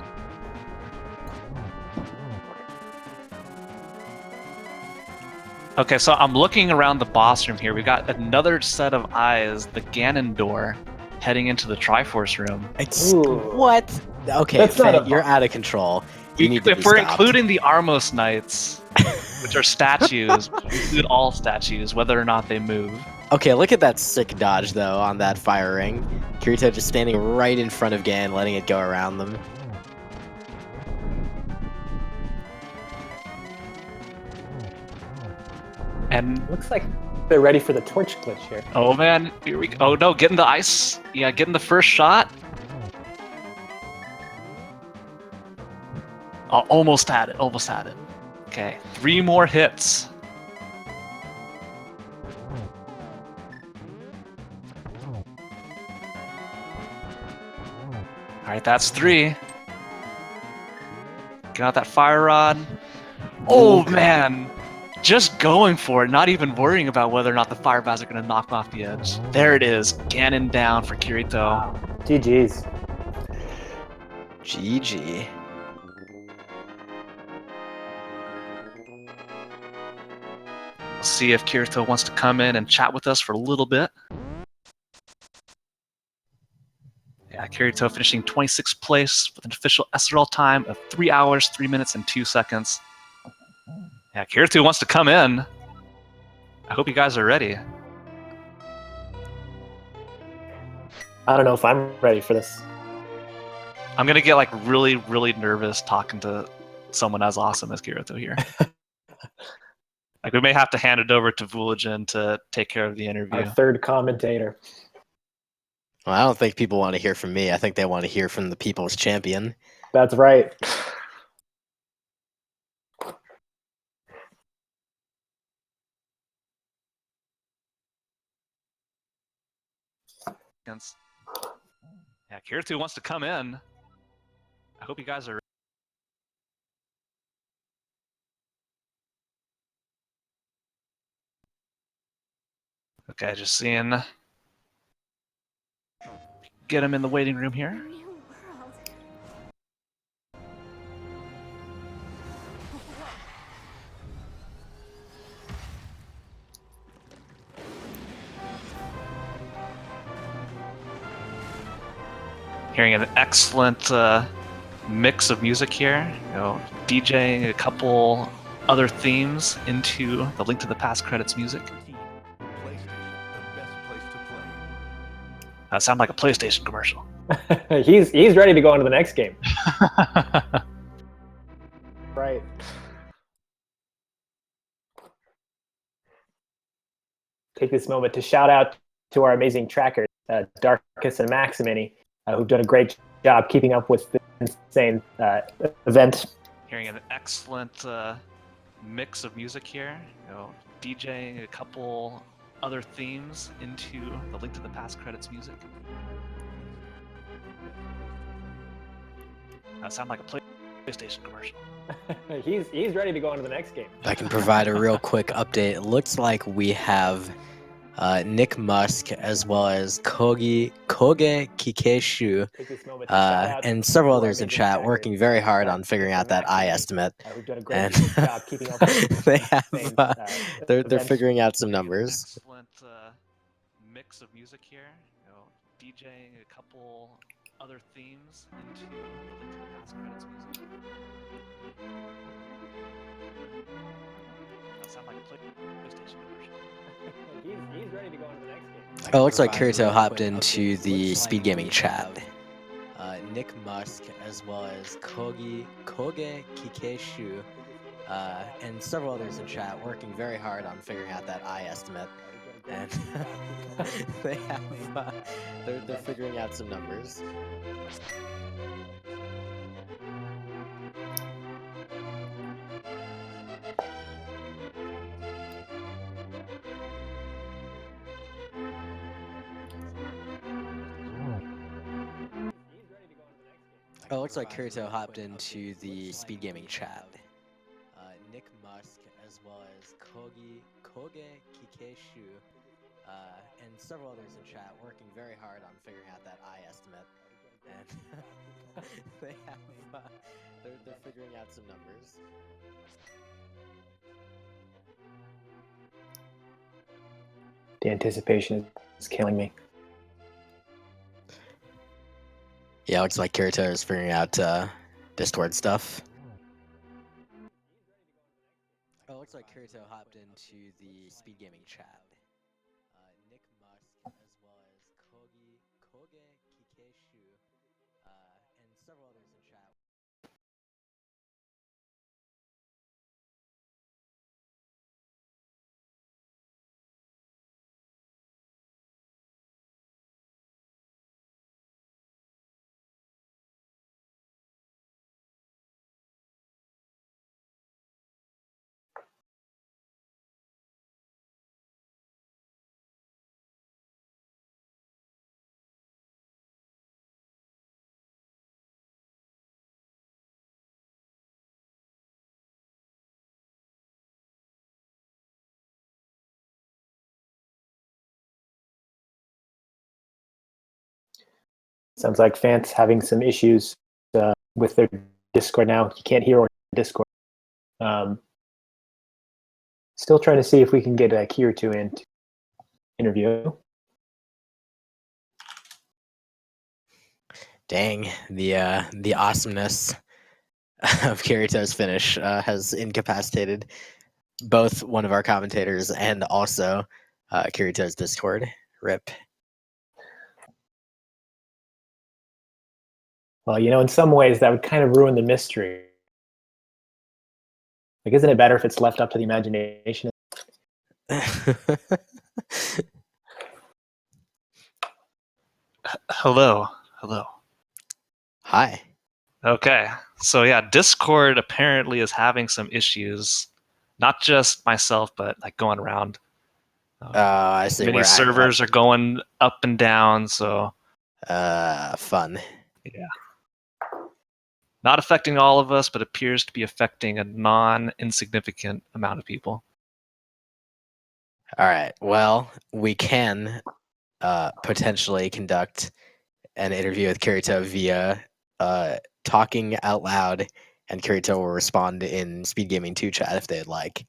Okay, so I'm looking around the boss room here. We've got another set of eyes, the Ganon door, heading into the Triforce room. What? Okay, That's not you're out of control. You need to If be we're stopped. including the Armos Knights, which are statues, we include all statues, whether or not they move. Okay, look at that sick dodge, though, on that fire ring. Kirito just standing right in front of Gan, letting it go around them. And Looks like they're ready for the torch glitch here. oh man, here we go. Oh no, getting the ice. Yeah, getting the first shot. Oh, almost had it. Almost had it. Okay, 3 more hits. All right, that's 3. Get out that fire rod. Oh man, just going for it, not even worrying about whether or not the fire bats are going to knock him off the edge. There it is, Ganon down for Kirito. Wow. GG's. GG. We'll see if Kirito wants to come in and chat with us for a little bit. Yeah, Kirito finishing 26th place with an official SRL time of 3 hours, 3 minutes, and 2 seconds. Yeah, Kirito wants to come in. I hope you guys are ready. I don't know if I'm ready for this. I'm gonna get really, really nervous talking to someone as awesome as Kirito here. We may have to hand it over to Vulajin to take care of the interview. Our third commentator. Well, I don't think people want to hear from me. I think they want to hear from the people's champion. That's right. Yeah, Kirito wants to come in. I hope you guys are. Okay, just seeing. Get him in the waiting room here. New world. Hearing an excellent mix of music here. You know, DJing a couple other themes into the Link to the Past credits music. Sound like a PlayStation commercial. He's ready to go on to the next game. Right. Take this moment to shout out to our amazing trackers, Darkus and Maximini, who've done a great job keeping up with this insane event. Hearing an excellent mix of music here. You know, DJing a couple other themes into the Link to the Past credits music. Sound like a PlayStation commercial. He's ready to go on to the next game. If I can provide a real quick update, it looks like we have Nick Musk as well as Koge Kikeshu Take this moment to shout out and several to our others in amazing chat trackers, working very hard on figuring out that I Maximini, estimate. who've done a great And job keeping up with they this have insane they're event. figuring out some numbers. Excellent mix of music here. You know, DJing a couple other themes into the Link to the Past credits music. Sound like a PlayStation commercial. He's ready to go on to the next game. Oh, it looks like Kirito hopped into the speed gaming chat. Nick Musk as well as Koge Kikeshu and several others in chat working very hard on figuring out that I estimate. And they have they're figuring out some numbers. Oh, it looks like Kirito hopped into the speed gaming chat. Nick Musk as well as Koge Kikeshu and several others in chat working very hard on figuring out that I estimate. And they have they're figuring out some numbers. The anticipation is killing me. Yeah, looks like Kirito is figuring out Discord stuff. Oh, looks like Kirito hopped into the speed gaming chat. Nick Musk as well as Koge Kikeshu and several others in chat. Sounds like Fant's having some issues with their Discord now. You can't hear on Discord. Still trying to see if we can get Kirito in to interview. Dang, the awesomeness of Kirito's finish has incapacitated both one of our commentators and also Kirito's Discord. RIP. Well, you know, in some ways that would kind of ruin the mystery. Like, isn't it better if it's left up to the imagination? Hello. Hi. Okay, so yeah, Discord apparently is having some issues. Not just myself, but like going around. I see. Many servers are going up and down, so fun. yeah. Not affecting all of us, but appears to be affecting a non-insignificant amount of people. All right. Well, we can potentially conduct an interview with Kirito via talking out loud, and Kirito will respond in Speed Gaming 2 chat if they'd like.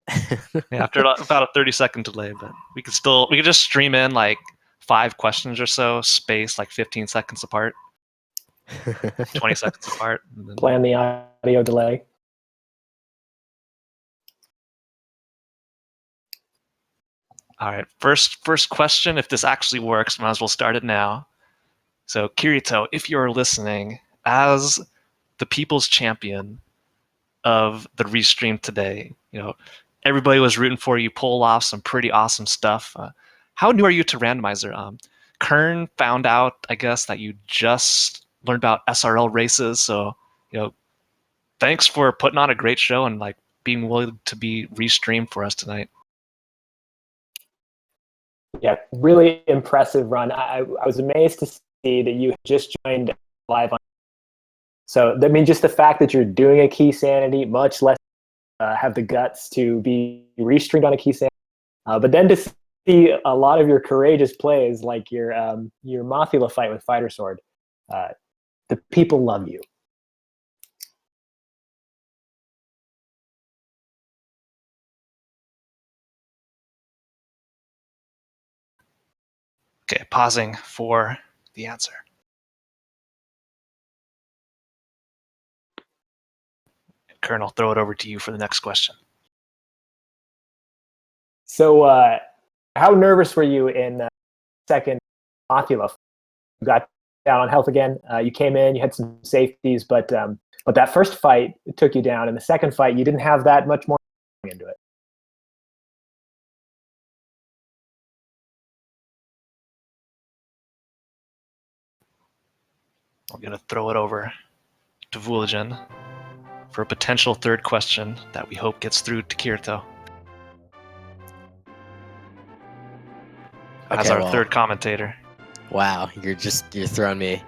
Yeah, after about a 30-second delay, but we could just stream in like 5 questions or so, spaced like 15 seconds apart, 20 seconds apart. And then... Plan the audio delay. All right, first question. If this actually works, might as well start it now. So Kirito, if you're listening, as the people's champion of the restream today, everybody was rooting for you, pull off some pretty awesome stuff. How new are you to Randomizer? Kern found out, I guess, that you just learned about SRL races. So, thanks for putting on a great show and like being willing to be restreamed for us tonight. Yeah, really impressive run. I was amazed to see that you just joined live on. So, I mean, just the fact that you're doing a Keysanity, much less have the guts to be restreamed on a Keysanity, but then to see a lot of your courageous plays, like your Mothula fight with Fighter Sword, the people love you. Okay, pausing for the answer. Kern, I'll throw it over to you for the next question. So, how nervous were you in second Mothula? You got down on health again. You came in, you had some safeties, but that first fight took you down. In the second fight, you didn't have that much more into it. I'm going to throw it over to Vulajin for a potential third question that we hope gets through to Kirito. As our third commentator. Wow, you're throwing me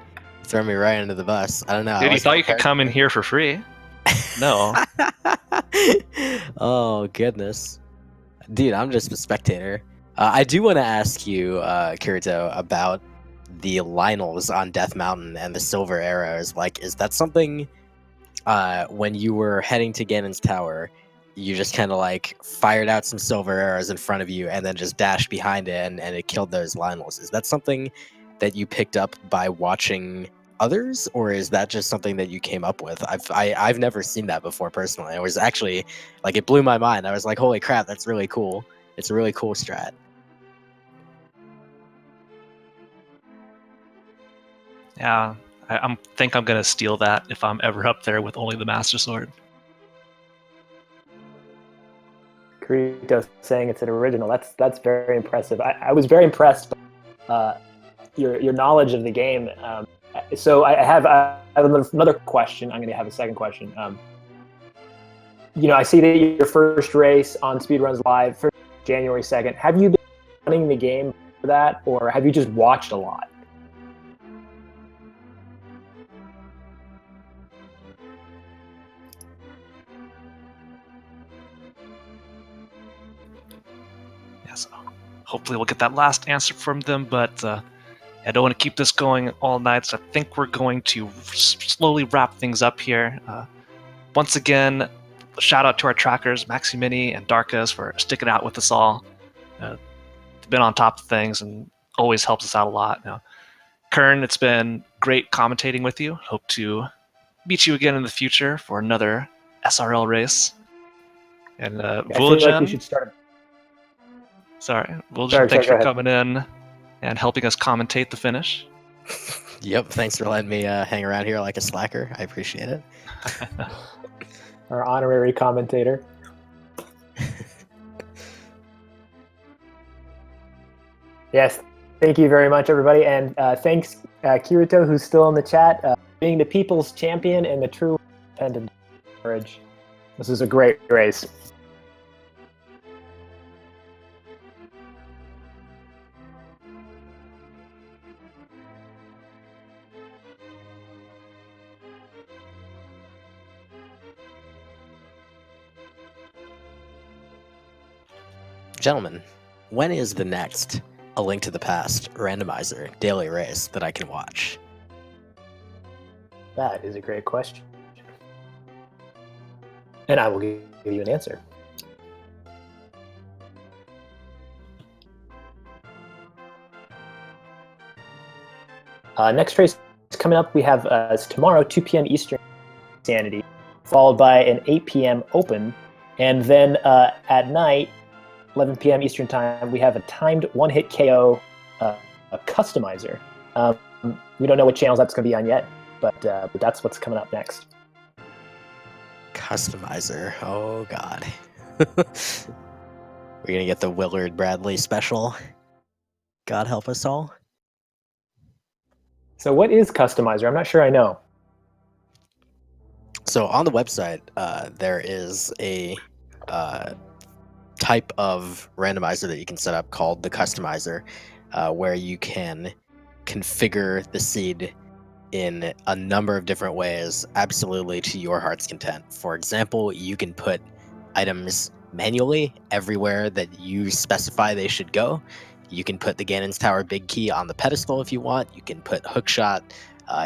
right under the bus. I don't know. Dude, you thought you could come in here for free? No. Oh goodness, dude, I'm just a spectator. I do want to ask you, Kirito, about the Lionels on Death Mountain and the silver arrows. Like, is that something when you were heading to Ganon's tower, you just kind of like fired out some silver arrows in front of you and then just dashed behind it and it killed those Lionels? Is that something that you picked up by watching others, or is that just something that you came up with? I've never seen that before personally. It was actually like, it blew my mind. I was like, holy crap, that's really cool. It's a really cool strat. Yeah, I think I'm gonna steal that if I'm ever up there with only the Master Sword. Kirito saying it's an original. That's very impressive. I was very impressed by your knowledge of the game. So I have another question. I'm going to have a second question. I see that your first race on Speedruns Live for January 2nd. Have you been running the game for that, or have you just watched a lot? Yeah, so hopefully we'll get that last answer from them, but I don't want to keep this going all night, so I think we're going to slowly wrap things up here. Once again, shout out to our trackers, Maxi Mini and Darkas, for sticking out with us all. They've been on top of things and always helps us out a lot. Now, Kern, it's been great commentating with you. Hope to meet you again in the future for another SRL race. And I feel like we should start. Vulajin, thanks for coming in and helping us commentate the finish. Yep, thanks for letting me hang around here like a slacker. I appreciate it. Our honorary commentator. Yes, thank you very much, everybody. And thanks, Kirito, who's still in the chat, being the people's champion and the true independent courage. This is a great race. Gentlemen, when is the next A Link to the Past randomizer daily race that I can watch? That is a great question. And I will give you an answer. Next race coming up, we have tomorrow, 2 p.m. Eastern, Keysanity, followed by an 8 p.m. Open. And then at night, 11 p.m. Eastern Time, we have a timed one-hit KO a customizer. We don't know what channels that's going to be on yet, but that's what's coming up next. Customizer. Oh, God. We're going to get the Willard Bradley special. God help us all. So what is customizer? I'm not sure I know. So on the website, there is a type of randomizer that you can set up called the customizer, where you can configure the seed in a number of different ways, absolutely to your heart's content. For example, you can put items manually everywhere that you specify they should go. You can put the Ganon's Tower Big Key on the pedestal if you want. You can put Hookshot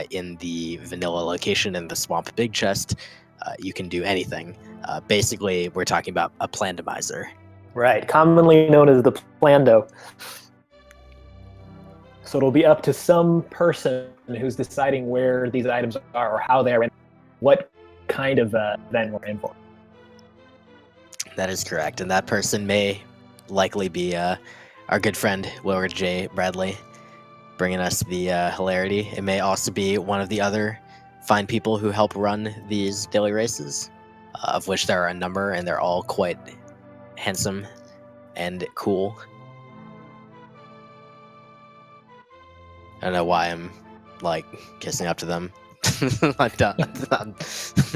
in the vanilla location in the Swamp Big Chest. You can do anything. Basically, we're talking about a plandomizer. Right, commonly known as the Plando. So it'll be up to some person who's deciding where these items are or how they're in, what kind of event we're in for. That is correct, and that person may likely be our good friend Willard J. Bradley, bringing us the hilarity. It may also be one of the other fine people who help run these daily races, of which there are a number, and they're all quite handsome and cool. I don't know why I'm like kissing up to them.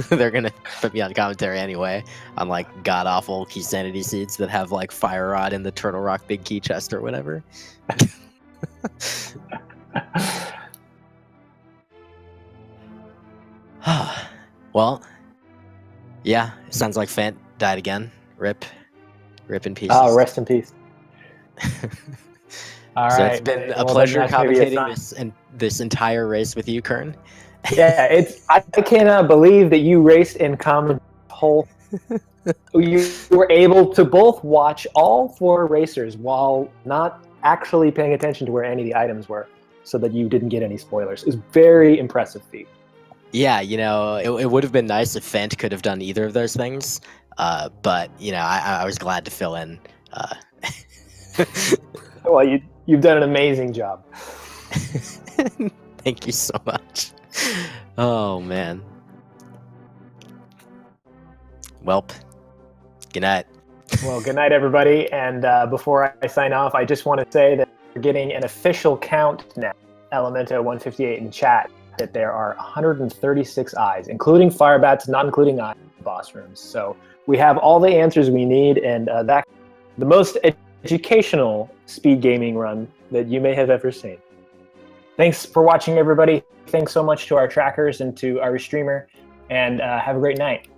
They're gonna put me on commentary anyway on like god awful Keysanity seeds that have like Fire Rod in the Turtle Rock Big Key chest or whatever. Well, yeah, it sounds like Fant died again. Rip in pieces. Oh, rest in peace. All So right. it's been a Well, pleasure then that's maybe a commentating this entire race with you, Kern. Yeah, I cannot believe that you raced in common whole. You were able to both watch all 4 racers while not actually paying attention to where any of the items were, so that you didn't get any spoilers. It's very impressive feat. Yeah, you know, it would have been nice if Fant could have done either of those things, but you know, I was glad to fill in. Well, you've done an amazing job. Thank you so much. Oh man. Welp. Good night. Well, good night, everybody. And before I sign off, I just want to say that we're getting an official count now, Elemento158 in chat, that there are 136 eyes, including firebats, not including eyes in the boss rooms. So we have all the answers we need, and that's the most educational speed gaming run that you may have ever seen. Thanks for watching, everybody. Thanks so much to our trackers and to our streamer, and have a great night.